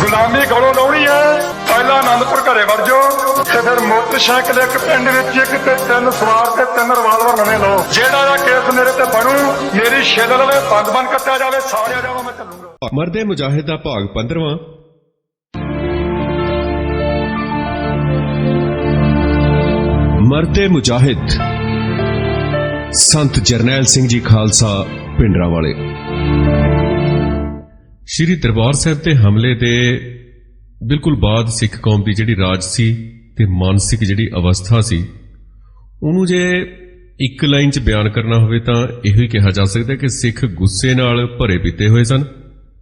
ਗੁਲਾਮੀ ਗਲੋਂ ਲਾਉਣੀ ਹੈ, ਪਹਿਲਾਂ ਆਨੰਦਪੁਰ ਘਰੇ ਵੜ ਜਾਓ ਤੇ ਫਿਰ ਮੋਟਰਸਾਈਕਲ ਇੱਕ ਪਿੰਡ ਵਿੱਚ ਇੱਕ ਤੇ 3 ਸਵਾਰ ਤੇ 3 ਰਿਵਾਲਵਰ ਨਵੇਂ ਲਓ। ਜਿਹੜਾ ਦਾ ਕੇਸ ਮੇਰੇ ਤੇ ਬਣੂ, ਮੇਰੀ ਛਿੱਲ ਲਵੇ, ਬੰਦ ਕੱਟਿਆ ਜਾਵੇ, ਸਾਰਿਆ ਜਾਵੇ, ਮੈਂ ਚੱਲੂਗਾ। ਮਰਦੇ ਮੁਜਾਹਿਦ ਦਾ ਭਾਗ 15ਵਾਂ। ਮਰਦੇ ਮੁਜਾਹਿਦ ਸੰਤ ਜਰਨੈਲ ਸਿੰਘ ਜੀ ਖਾਲਸਾ ਪਿੰਡਰਾਂਵਾਲੇ। ਸ਼੍ਰੀ ਦਰਬਾਰ ਸਾਹਿਬ ਤੇ ਹਮਲੇ ਦੇ ਬਿਲਕੁਲ ਬਾਅਦ ਸਿੱਖ ਕੌਮ ਦੀ ਜਿਹੜੀ ਰਾਜ ਸੀ ਤੇ ਮਾਨਸਿਕ ਜਿਹੜੀ ਅਵਸਥਾ ਸੀ, ਉਹਨੂੰ ਜੇ ਇੱਕ ਲਾਈਨ 'ਚ ਬਿਆਨ ਕਰਨਾ ਹੋਵੇ ਤਾਂ ਇਹੋ ਹੀ ਕਿਹਾ ਜਾ ਸਕਦਾ ਕਿ ਸਿੱਖ ਗੁੱਸੇ ਨਾਲ ਭਰੇ ਪੀਤੇ ਹੋਏ ਸਨ,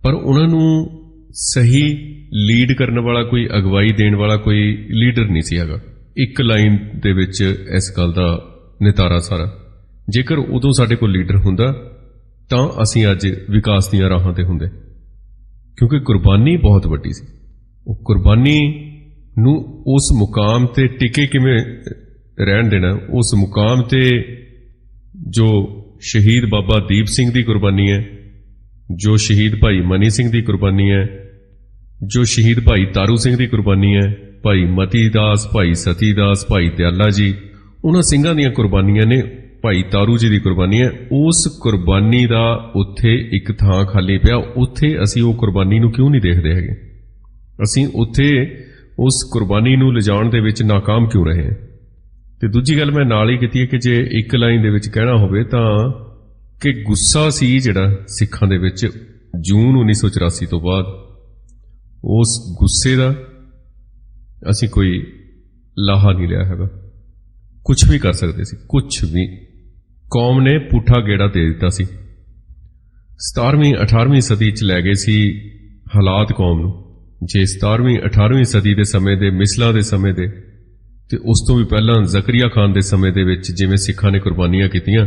ਪਰ ਉਹਨਾਂ ਨੂੰ ਸਹੀ ਲੀਡ ਕਰਨ ਵਾਲਾ, ਕੋਈ ਅਗਵਾਈ ਦੇਣ ਵਾਲਾ ਕੋਈ ਲੀਡਰ ਨਹੀਂ ਸੀ ਹੈਗਾ। ਇੱਕ ਲਾਈਨ ਦੇ ਵਿੱਚ ਇਸ ਗੱਲ ਦਾ ਨਿਤਾਰਾ ਸਾਰਾ। ਜੇਕਰ ਉਦੋਂ ਸਾਡੇ ਕੋਲ ਲੀਡਰ ਹੁੰਦਾ ਤਾਂ ਅਸੀਂ ਅੱਜ ਵਿਕਾਸ ਦੀਆਂ ਰਾਹਾਂ ਤੇ ਹੁੰਦੇ, ਕਿਉਂਕਿ ਕੁਰਬਾਨੀ ਬਹੁਤ ਵੱਡੀ ਸੀ। ਉਹ ਕੁਰਬਾਨੀ ਨੂੰ ਉਸ ਮੁਕਾਮ ਤੇ ਟਿਕੇ ਕਿਵੇਂ ਰਹਿਣ ਦੇਣਾ, ਉਸ ਮੁਕਾਮ ਤੇ ਜੋ ਸ਼ਹੀਦ ਬਾਬਾ ਦੀਪ ਸਿੰਘ ਦੀ ਕੁਰਬਾਨੀ ਹੈ, ਜੋ ਸ਼ਹੀਦ ਭਾਈ ਮਨੀ ਸਿੰਘ ਦੀ ਕੁਰਬਾਨੀ ਹੈ, ਜੋ ਸ਼ਹੀਦ ਭਾਈ ਤਾਰੂ ਸਿੰਘ ਦੀ ਕੁਰਬਾਨੀ ਹੈ, ਭਾਈ ਮਤੀ ਦਾਸ, ਭਾਈ ਸਤੀ ਦਾਸ, ਭਾਈ ਦਿਆਲਾ ਜੀ, ਉਹਨਾਂ ਸਿੰਘਾਂ ਦੀਆਂ ਕੁਰਬਾਨੀਆਂ ਨੇ, ਭਾਈ ਤਾਰੂ ਜੀ ਦੀ ਕੁਰਬਾਨੀ ਹੈ। ਉਸ ਕੁਰਬਾਨੀ ਦਾ ਉੱਥੇ ਇੱਕ ਥਾਂ ਖਾਲੀ ਪਿਆ, ਉੱਥੇ ਅਸੀਂ ਉਹ ਕੁਰਬਾਨੀ ਨੂੰ ਕਿਉਂ ਨਹੀਂ ਦੇਖਦੇ ਹੈਗੇ? ਅਸੀਂ ਉੱਥੇ ਉਸ ਕੁਰਬਾਨੀ ਨੂੰ ਲਿਜਾਣ ਦੇ ਵਿੱਚ ਨਾਕਾਮ ਕਿਉਂ ਰਹੇ ਹਾਂ? ਤੇ ਦੂਜੀ ਗੱਲ ਮੈਂ ਨਾਲ ਹੀ ਕੀਤੀ ਹੈ ਕਿ ਜੇ ਇੱਕ ਲਾਈਨ ਦੇ ਵਿੱਚ ਕਹਿਣਾ ਹੋਵੇ ਤਾਂ ਕਿ ਗੁੱਸਾ ਸੀ ਜਿਹੜਾ ਸਿੱਖਾਂ ਦੇ ਵਿੱਚ ਜੂਨ 1984 ਤੋਂ ਬਾਅਦ, ਉਸ ਗੁੱਸੇ ਦਾ ਅਸੀਂ ਕੋਈ ਲਾਹਾ ਨਹੀਂ ਲਿਆ ਹੈਗਾ। ਕੁਝ ਵੀ ਕਰ ਸਕਦੇ ਸੀ, ਕੁਝ ਵੀ। ਕੌਮ ਨੇ ਪੁੱਠਾ ਗੇੜਾ ਦੇ ਦਿੱਤਾ ਸੀ। 17ਵੀਂ 18ਵੀਂ ਸਦੀ 'ਚ ਲੈ ਗਏ ਸੀ ਹਾਲਾਤ ਕੌਮ ਨੂੰ। ਜੇ 17ਵੀਂ 18ਵੀਂ ਸਦੀ ਦੇ ਸਮੇਂ ਦੇ, ਮਿਸਲਾਂ ਦੇ ਸਮੇਂ ਦੇ, ਤੇ ਉਸ ਤੋਂ ਵੀ ਪਹਿਲਾਂ ਜ਼ਕਰੀਆ ਖਾਨ ਦੇ ਸਮੇਂ ਦੇ ਵਿੱਚ ਜਿਵੇਂ ਸਿੱਖਾਂ ਨੇ ਕੁਰਬਾਨੀਆਂ ਕੀਤੀਆਂ,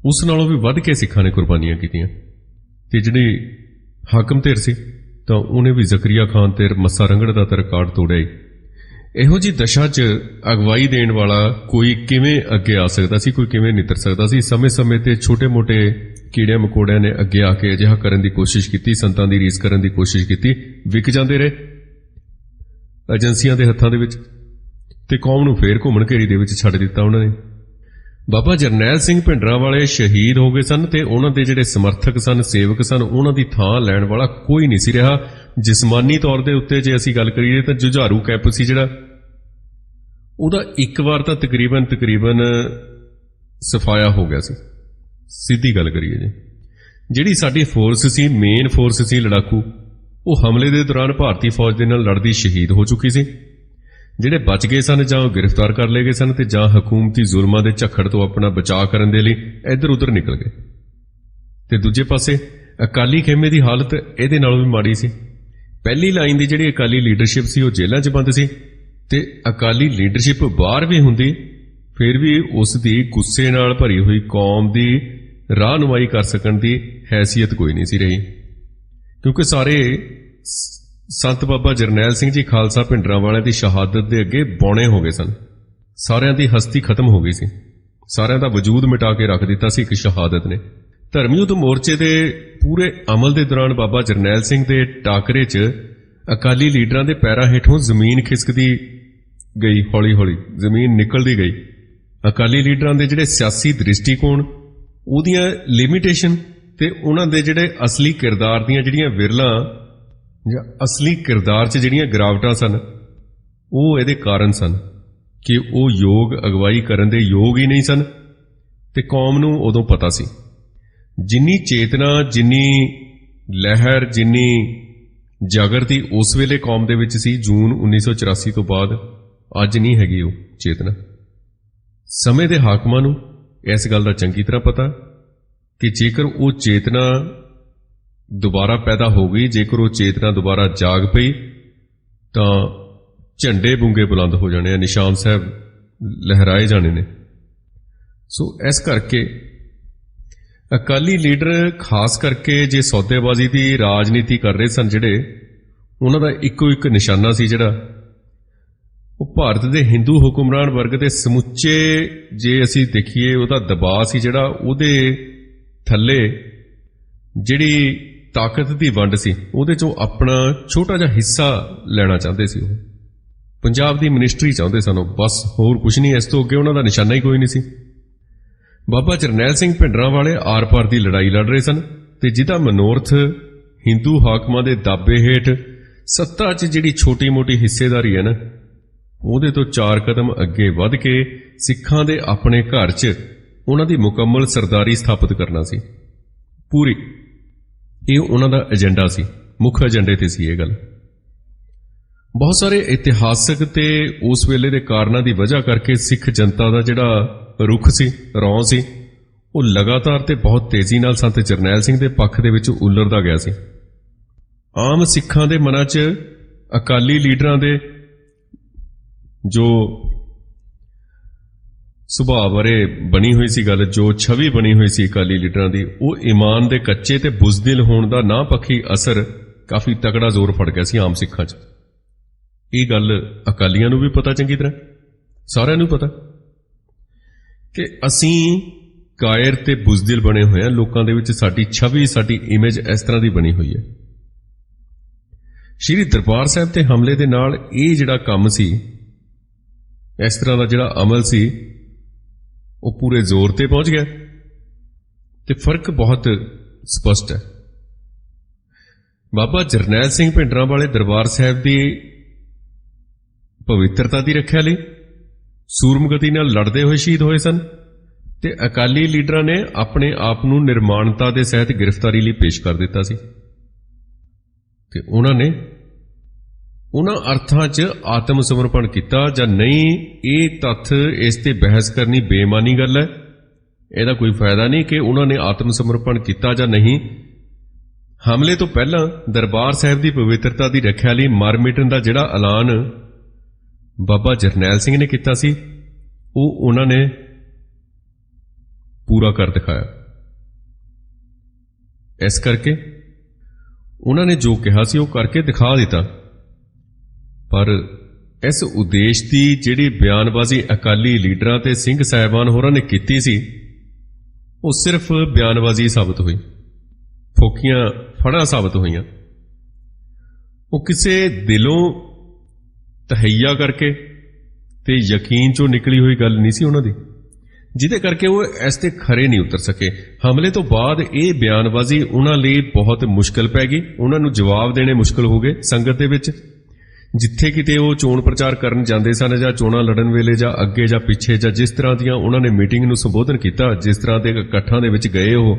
ਉਸ ਨਾਲੋਂ ਵੀ ਵੱਧ ਕੇ ਸਿੱਖਾਂ ਨੇ ਕੁਰਬਾਨੀਆਂ ਕੀਤੀਆਂ। ਤੇ ਜਿਹੜੀ ਹਾਕਮ ਧਿਰ ਸੀ ਤਾਂ ਉਹਨੇ ਵੀ ਜ਼ਕਰੀਆ ਖਾਨ ਤੇ ਮੱਸਾ ਰੰਗੜ ਦਾ ਰਿਕਾਰਡ ਤੋੜਿਆ ਹੀ। ਇਹੋ ਜੀ ਦਸ਼ਾ 'ਚ ਅਗਵਾਈ ਦੇਣ ਵਾਲਾ ਕੋਈ ਕਿਵੇਂ ਅੱਗੇ ਆ ਸਕਦਾ ਸੀ, ਕੋਈ ਕਿਵੇਂ ਨਿੱਤਰ ਸਕਦਾ ਸੀ? ਸਮੇਂ-ਸਮੇਂ ਤੇ ਛੋਟੇ-ਮੋਟੇ ਕੀੜਿਆਂ ਮਕੌੜਿਆਂ ਨੇ ਅੱਗੇ ਆ ਕੇ ਅਜਿਹਾ ਕਰਨ ਦੀ ਕੋਸ਼ਿਸ਼ ਕੀਤੀ, ਸੰਤਾਂ ਦੀ ਰੀਸ ਕਰਨ ਦੀ ਕੋਸ਼ਿਸ਼ ਕੀਤੀ, ਵਿਕ ਜਾਂਦੇ ਰਹੇ ਏਜੰਸੀਆਂ ਦੇ ਹੱਥਾਂ ਦੇ ਵਿੱਚ, ਤੇ ਕੌਮ ਨੂੰ ਫੇਰ ਘੁੰਮਣ ਘੇਰੀ ਦੇ ਵਿੱਚ ਛੱਡ ਦਿੱਤਾ ਉਹਨਾਂ ਨੇ। ਬਾਬਾ ਜਰਨੈਲ ਸਿੰਘ ਭਿੰਡਰਾਂਵਾਲੇ ਸ਼ਹੀਦ ਹੋ ਗਏ ਸਨ ਤੇ ਉਹਨਾਂ ਦੇ ਜਿਹੜੇ ਸਮਰਥਕ ਸਨ, ਸੇਵਕ ਸਨ, ਉਹਨਾਂ ਦੀ ਥਾਂ ਲੈਣ ਵਾਲਾ ਕੋਈ ਨਹੀਂ ਸੀ ਰਿਹਾ। ਜਿਸਮਾਨੀ ਤੌਰ ਦੇ ਉੱਤੇ ਜੇ ਅਸੀਂ ਗੱਲ ਕਰੀਏ ਤਾਂ ਜੁਝਾਰੂ ਕੈਂਪ ਸੀ ਜਿਹੜਾ, ਉਹਦਾ ਇੱਕ ਵਾਰ ਤਾਂ ਤਕਰੀਬਨ ਸਫਾਇਆ ਹੋ ਗਿਆ ਸੀ। ਸਿੱਧੀ ਗੱਲ ਕਰੀਏ ਜੀ, ਜਿਹੜੀ ਸਾਡੀ ਫੋਰਸ ਸੀ, ਮੇਨ ਫੋਰਸ ਸੀ ਲੜਾਕੂ, ਉਹ ਹਮਲੇ ਦੇ ਦੌਰਾਨ ਭਾਰਤੀ ਫੌਜ ਦੇ ਨਾਲ ਲੜਦੀ ਸ਼ਹੀਦ ਹੋ ਚੁੱਕੀ ਸੀ। ਜਿਹੜੇ ਬਚ ਗਏ ਸਨ ਜਾਂ ਉਹ ਗ੍ਰਿਫਤਾਰ ਕਰ ਲਏ ਗਏ ਸਨ ਤੇ ਜਾਂ ਹਕੂਮਤੀ ਜ਼ੁਲਮਾਂ ਦੇ ਝੱਖੜ ਤੋਂ ਆਪਣਾ ਬਚਾਅ ਕਰਨ ਦੇ ਲਈ ਇੱਧਰ ਉੱਧਰ ਨਿਕਲ ਗਏ। ਤੇ ਦੂਜੇ ਪਾਸੇ ਅਕਾਲੀ ਖੇਮੇ ਦੀ ਹਾਲਤ ਇਹਦੇ ਨਾਲੋਂ ਵੀ ਮਾੜੀ ਸੀ। ਪਹਿਲੀ ਲਾਈਨ ਦੀ ਜਿਹੜੀ ਅਕਾਲੀ ਲੀਡਰਸ਼ਿਪ ਸੀ ਉਹ ਜੇਲ੍ਹਾਂ 'ਚ ਬੰਦ ਸੀ, ਤੇ ਅਕਾਲੀ ਲੀਡਰਸ਼ਿਪ ਬਾਹਰ ਵੀ ਹੁੰਦੀ ਫਿਰ ਵੀ ਉਸ ਦੀ ਗੁੱਸੇ ਨਾਲ ਭਰੀ ਹੋਈ ਕੌਮ ਦੀ ਰਾਹਨੁਮਾਈ ਕਰ ਸਕਣ ਦੀ ਹੈਸੀਅਤ ਕੋਈ ਨਹੀਂ ਸੀ ਰਹੀ, ਕਿਉਂਕਿ ਸਾਰੇ ਸੰਤ ਬਾਬਾ ਜਰਨੈਲ ਸਿੰਘ ਜੀ ਖਾਲਸਾ ਭਿੰਡਰਾਂਵਾਲੇ ਦੀ ਸ਼ਹਾਦਤ ਦੇ ਅੱਗੇ ਬੌਣੇ ਹੋ ਗਏ ਸਨ। ਸਾਰਿਆਂ ਦੀ ਹਸਤੀ ਖਤਮ ਹੋ ਗਈ ਸੀ, ਸਾਰਿਆਂ ਦਾ ਵਜੂਦ ਮਿਟਾ ਕੇ ਰੱਖ ਦਿੱਤਾ ਸੀ ਇੱਕ ਸ਼ਹਾਦਤ ਨੇ। ਧਰਮ ਯੁੱਧ ਮੋਰਚੇ ਦੇ ਪੂਰੇ ਅਮਲ ਦੇ ਦੌਰਾਨ ਬਾਬਾ ਜਰਨੈਲ ਸਿੰਘ ਦੇ ਟਾਕਰੇ 'ਚ ਅਕਾਲੀ ਲੀਡਰਾਂ ਦੇ ਪੈਰਾਂ ਹੇਠੋਂ ਜ਼ਮੀਨ ਖਿਸਕਦੀ ਗਈ, ਹੌਲੀ-ਹੌਲੀ ਜ਼ਮੀਨ ਨਿਕਲਦੀ ਗਈ। ਅਕਾਲੀ ਲੀਡਰਾਂ ਦੇ ਜਿਹੜੇ ਸਿਆਸੀ ਦ੍ਰਿਸ਼ਟੀਕੋਣ, ਉਹਦੀਆਂ ਲਿਮਿਟੇਸ਼ਨ ਤੇ ਉਹਨਾਂ ਦੇ ਜਿਹੜੇ ਅਸਲੀ ਕਿਰਦਾਰ ਦੀਆਂ ਜਿਹੜੀਆਂ ਵਿਰਲਾਂ ਜਾਂ ਅਸਲੀ ਕਿਰਦਾਰ 'ਚ ਜਿਹੜੀਆਂ ਗਿਰਾਵਟਾਂ ਸਨ, ਉਹ ਇਹਦੇ ਕਾਰਨ ਸਨ ਕਿ ਉਹ ਯੋਗ ਅਗਵਾਈ ਕਰਨ ਦੇ ਯੋਗ ਹੀ ਨਹੀਂ ਸਨ। ਤੇ ਕੌਮ ਨੂੰ ਉਦੋਂ ਪਤਾ ਸੀ, ਜਿੰਨੀ ਚੇਤਨਾ, ਜਿੰਨੀ ਲਹਿਰ, ਜਿੰਨੀ ਜਾਗਰਤੀ ਉਸ ਵੇਲੇ ਕੌਮ ਦੇ ਵਿੱਚ ਸੀ ਜੂਨ 1984 ਤੋਂ ਬਾਅਦ, ਅੱਜ ਨਹੀਂ ਹੈਗੀ ਉਹ ਚੇਤਨਾ। ਸਮੇਂ ਦੇ ਹਾਕਮਾਂ ਨੂੰ ਇਸ ਗੱਲ ਦਾ ਚੰਗੀ ਤਰ੍ਹਾਂ ਪਤਾ ਕਿ ਜੇਕਰ ਉਹ ਚੇਤਨਾ ਦੁਬਾਰਾ ਪੈਦਾ ਹੋ ਗਈ, ਜੇਕਰ ਉਹ ਚੇਤਨਾ ਦੁਬਾਰਾ ਜਾਗ ਪਈ ਤਾਂ ਝੰਡੇ ਬੁੰਗੇ ਬੁਲੰਦ ਹੋ ਜਾਣੇ ਆ, ਨਿਸ਼ਾਨ ਸਾਹਿਬ ਲਹਿਰਾਏ ਜਾਣੇ ਨੇ। ਸੋ ਇਸ ਕਰਕੇ ਅਕਾਲੀ ਲੀਡਰ ਖਾਸ ਕਰਕੇ ਜੇ ਸੌਦੇਬਾਜ਼ੀ ਦੀ ਰਾਜਨੀਤੀ ਕਰ ਰਹੇ ਸਨ ਜਿਹੜੇ, ਉਹਨਾਂ ਦਾ ਇੱਕੋ ਇੱਕ ਨਿਸ਼ਾਨਾ ਸੀ ਜਿਹੜਾ, ਉਹ ਭਾਰਤ ਦੇ ਹਿੰਦੂ ਹੁਕਮਰਾਨ ਵਰਗ ਦੇ ਸਮੁੱਚੇ, ਜੇ ਅਸੀਂ ਦੇਖੀਏ ਉਹਦਾ ਦਬਾਅ ਸੀ ਜਿਹੜਾ, ਉਹਦੇ ਥੱਲੇ ਜਿਹੜੀ ਤਾਕਤ ਦੀ ਵੰਡ ਸੀ ਉਹਦੇ ਚੋਂ ਆਪਣਾ ਛੋਟਾ ਜਿਹਾ ਹਿੱਸਾ ਲੈਣਾ ਚਾਹੁੰਦੇ ਸੀ। ਉਹ ਪੰਜਾਬ ਦੀ ਮਿਨਿਸਟਰੀ ਚਾਹੁੰਦੇ ਸਨ, ਬਸ ਹੋਰ ਕੁਝ ਨਹੀਂ। ਇਸ ਤੋਂ ਅੱਗੇ ਉਹਨਾਂ ਦਾ ਨਿਸ਼ਾਨਾ ਹੀ ਕੋਈ ਨਹੀਂ ਸੀ। ਬਾਬਾ ਜਰਨੈਲ ਸਿੰਘ ਭਿੰਡਰਾਂਵਾਲੇ ਆਰ-ਪਾਰ ਦੀ ਲੜਾਈ ਲੜ ਰਹੇ ਸਨ ਤੇ ਜਿਹਦਾ ਮਨੋਰਥ ਹਿੰਦੂ ਹਾਕਮਾਂ ਦੇ ਦਾਬੇ ਹੇਠ ਸੱਤਾ 'ਚ ਜਿਹੜੀ ਛੋਟੀ-ਮੋਟੀ ਹਿੱਸੇਦਾਰੀ ਹੈ ਨਾ, ਉਹਦੇ ਤੋਂ 4 ਕਦਮ ਅੱਗੇ ਵੱਧ ਕੇ ਸਿੱਖਾਂ ਦੇ ਆਪਣੇ ਘਰ 'ਚ ਉਹਨਾਂ ਦੀ ਮੁਕੰਮਲ ਸਰਦਾਰੀ ਸਥਾਪਿਤ ਕਰਨਾ ਸੀ। ਪੂਰੀ ਇਹ ਉਹਨਾਂ ਦਾ ਏਜੰਡਾ ਸੀ, ਮੁੱਖ ਏਜੰਡੇ ਤੇ ਸੀ ਇਹ ਗੱਲ। ਬਹੁਤ ਸਾਰੇ ਇਤਿਹਾਸਕ ਤੇ ਉਸ ਵੇਲੇ ਦੇ ਕਾਰਨਾਂ ਦੀ ਵਜ੍ਹਾ ਕਰਕੇ ਸਿੱਖ ਜਨਤਾ ਦਾ ਜਿਹੜਾ ਰੁਖ ਸੀ, ਰੌਂ ਸੀ, ਉਹ ਲਗਾਤਾਰ ਤੇ ਬਹੁਤ ਤੇਜ਼ੀ ਨਾਲ ਸੰਤ ਜਰਨੈਲ ਸਿੰਘ ਦੇ ਪੱਖ ਦੇ ਵਿੱਚ ਉਲਰਦਾ ਗਿਆ ਸੀ। ਆਮ ਸਿੱਖਾਂ ਦੇ ਮਨਾਂ 'ਚ ਅਕਾਲੀ ਲੀਡਰਾਂ ਦੇ ਜੋ ਸੁਭਾਅ ਬਾਰੇ ਬਣੀ ਹੋਈ ਸੀ ਗੱਲ, ਜੋ ਛਵੀ ਬਣੀ ਹੋਈ ਸੀ ਅਕਾਲੀ ਲੀਡਰਾਂ ਦੀ, ਉਹ ਈਮਾਨ ਦੇ ਕੱਚੇ ਤੇ ਬੁਜ਼ਦਿਲ ਹੋਣ ਦਾ ਨਾ ਪੱਖੀ ਅਸਰ ਕਾਫੀ ਤਕੜਾ ਜ਼ੋਰ ਫੜ ਗਿਆ ਸੀ ਆਮ ਸਿੱਖਾਂ 'ਚ। ਇਹ ਗੱਲ ਅਕਾਲੀਆਂ ਨੂੰ ਵੀ ਪਤਾ, ਚੰਗੀ ਤਰ੍ਹਾਂ ਸਾਰਿਆਂ ਨੂੰ ਪਤਾ ਕਿ ਅਸੀਂ ਕਾਇਰ ਤੇ ਬੁਜ਼ਦਿਲ ਬਣੇ ਹੋਏ ਹਾਂ। ਲੋਕਾਂ ਦੇ ਵਿੱਚ ਸਾਡੀ ਛਵੀ, ਸਾਡੀ ਇਮੇਜ ਇਸ ਤਰ੍ਹਾਂ ਦੀ ਬਣੀ ਹੋਈ ਹੈ। ਸ਼੍ਰੀ ਦਰਬਾਰ ਸਾਹਿਬ ਤੇ ਹਮਲੇ ਦੇ ਨਾਲ ਇਹ ਜਿਹੜਾ ਕੰਮ ਸੀ, ਇਸ ਤਰ੍ਹਾਂ ਦਾ ਜਿਹੜਾ ਅਮਲ ਸੀ, ਉਹ ਪੂਰੇ ਜ਼ੋਰ ਤੇ ਪਹੁੰਚ ਗਿਆ ਤੇ ਫਰਕ ਬਹੁਤ ਸਪਸ਼ਟ ਹੈ। ਬਾਬਾ ਜਰਨੈਲ ਸਿੰਘ ਭਿੰਡਰਾਂਵਾਲੇ ਦਰਬਾਰ ਸਾਹਿਬ ਦੀ ਪਵਿੱਤਰਤਾ ਦੀ ਰੱਖਿਆ ਲਈ ਸੂਰਮਗਤੀ ਨਾਲ ਲੜਦੇ ਹੋਏ ਸ਼ਹੀਦ ਹੋਏ ਸਨ ਤੇ ਅਕਾਲੀ ਲੀਡਰਾਂ ਨੇ ਆਪਣੇ ਆਪ ਨੂੰ ਨਿਰਮਾਣਤਾ ਦੇ ਸਹਿਤ ਗ੍ਰਿਫਤਾਰੀ ਲਈ ਪੇਸ਼ ਕਰ ਦਿੱਤਾ ਸੀ ਤੇ ਉਹਨਾਂ ਨੇ ਉਹਨਾਂ ਅਰਥਾਂ 'ਚ ਆਤਮ ਸਮਰਪਣ ਕੀਤਾ ਜਾਂ ਨਹੀਂ, ਇਹ ਤੱਥ ਇਸ ਤੇ ਬਹਿਸ ਕਰਨੀ ਬੇਈਮਾਨੀ ਗੱਲ ਹੈ। ਇਹਦਾ ਕੋਈ ਫਾਇਦਾ ਨਹੀਂ ਕਿ ਉਹਨਾਂ ਨੇ ਆਤਮ ਸਮਰਪਣ ਕੀਤਾ ਜਾਂ ਨਹੀਂ। ਹਮਲੇ ਤੋਂ ਪਹਿਲਾਂ ਦਰਬਾਰ ਸਾਹਿਬ ਦੀ ਪਵਿੱਤਰਤਾ ਦੀ ਰੱਖਿਆ ਲਈ ਮਰ ਮਿਟਣ ਦਾ ਜਿਹੜਾ ਐਲਾਨ ਬਾਬਾ ਜਰਨੈਲ ਸਿੰਘ ਨੇ ਕੀਤਾ ਸੀ, ਉਹ ਉਹਨਾਂ ਨੇ ਪੂਰਾ ਕਰ ਦਿਖਾਇਆ। ਇਸ ਕਰਕੇ ਉਹਨਾਂ ਨੇ ਜੋ ਕਿਹਾ ਸੀ ਉਹ ਕਰਕੇ ਦਿਖਾ ਦਿੱਤਾ। ਪਰ ਇਸ ਉਦੇਸ਼ ਦੀ ਜਿਹੜੀ ਬਿਆਨਬਾਜ਼ੀ ਅਕਾਲੀ ਲੀਡਰਾਂ ਤੇ ਸਿੰਘ ਸਾਹਿਬਾਨ ਹੋਰਾਂ ਨੇ ਕੀਤੀ ਸੀ, ਉਹ ਸਿਰਫ ਬਿਆਨਬਾਜ਼ੀ ਸਾਬਤ ਹੋਈ, ਫੋਕੀਆਂ ਫੜਾਂ ਸਾਬਤ ਹੋਈਆਂ। ਉਹ ਕਿਸੇ ਦਿਲੋਂ ਤਹਈਆ ਕਰਕੇ ਤੇ ਯਕੀਨ ਚੋਂ ਨਿਕਲੀ ਹੋਈ ਗੱਲ ਨਹੀਂ ਸੀ ਉਹਨਾਂ ਦੀ, ਜਿਹਦੇ ਕਰਕੇ ਉਹ ਇਸ ਤੇ ਖਰੇ ਨਹੀਂ ਉਤਰ ਸਕੇ। ਹਮਲੇ ਤੋਂ ਬਾਅਦ ਇਹ ਬਿਆਨਬਾਜ਼ੀ ਉਹਨਾਂ ਲਈ ਬਹੁਤ ਮੁਸ਼ਕਲ ਪੈ ਗਈ। ਉਹਨਾਂ ਨੂੰ ਜਵਾਬ ਦੇਣੇ ਮੁਸ਼ਕਲ ਹੋ ਗਏ ਸੰਗਤ ਦੇ ਵਿੱਚ। ਜਿੱਥੇ ਕਿਤੇ ਉਹ ਚੋਣ ਪ੍ਰਚਾਰ ਕਰਨ ਜਾਂਦੇ ਸਨ ਜਾਂ ਚੋਣਾਂ ਲੜਨ ਵੇਲੇ ਜਾਂ ਅੱਗੇ ਜਾਂ ਪਿੱਛੇ ਜਾਂ ਜਿਸ ਤਰ੍ਹਾਂ ਦੀਆਂ ਉਹਨਾਂ ਨੇ ਮੀਟਿੰਗ ਨੂੰ ਸੰਬੋਧਨ ਕੀਤਾ, ਜਿਸ ਤਰ੍ਹਾਂ ਦੇ ਇਕੱਠਾਂ ਦੇ ਵਿੱਚ ਗਏ, ਉਹ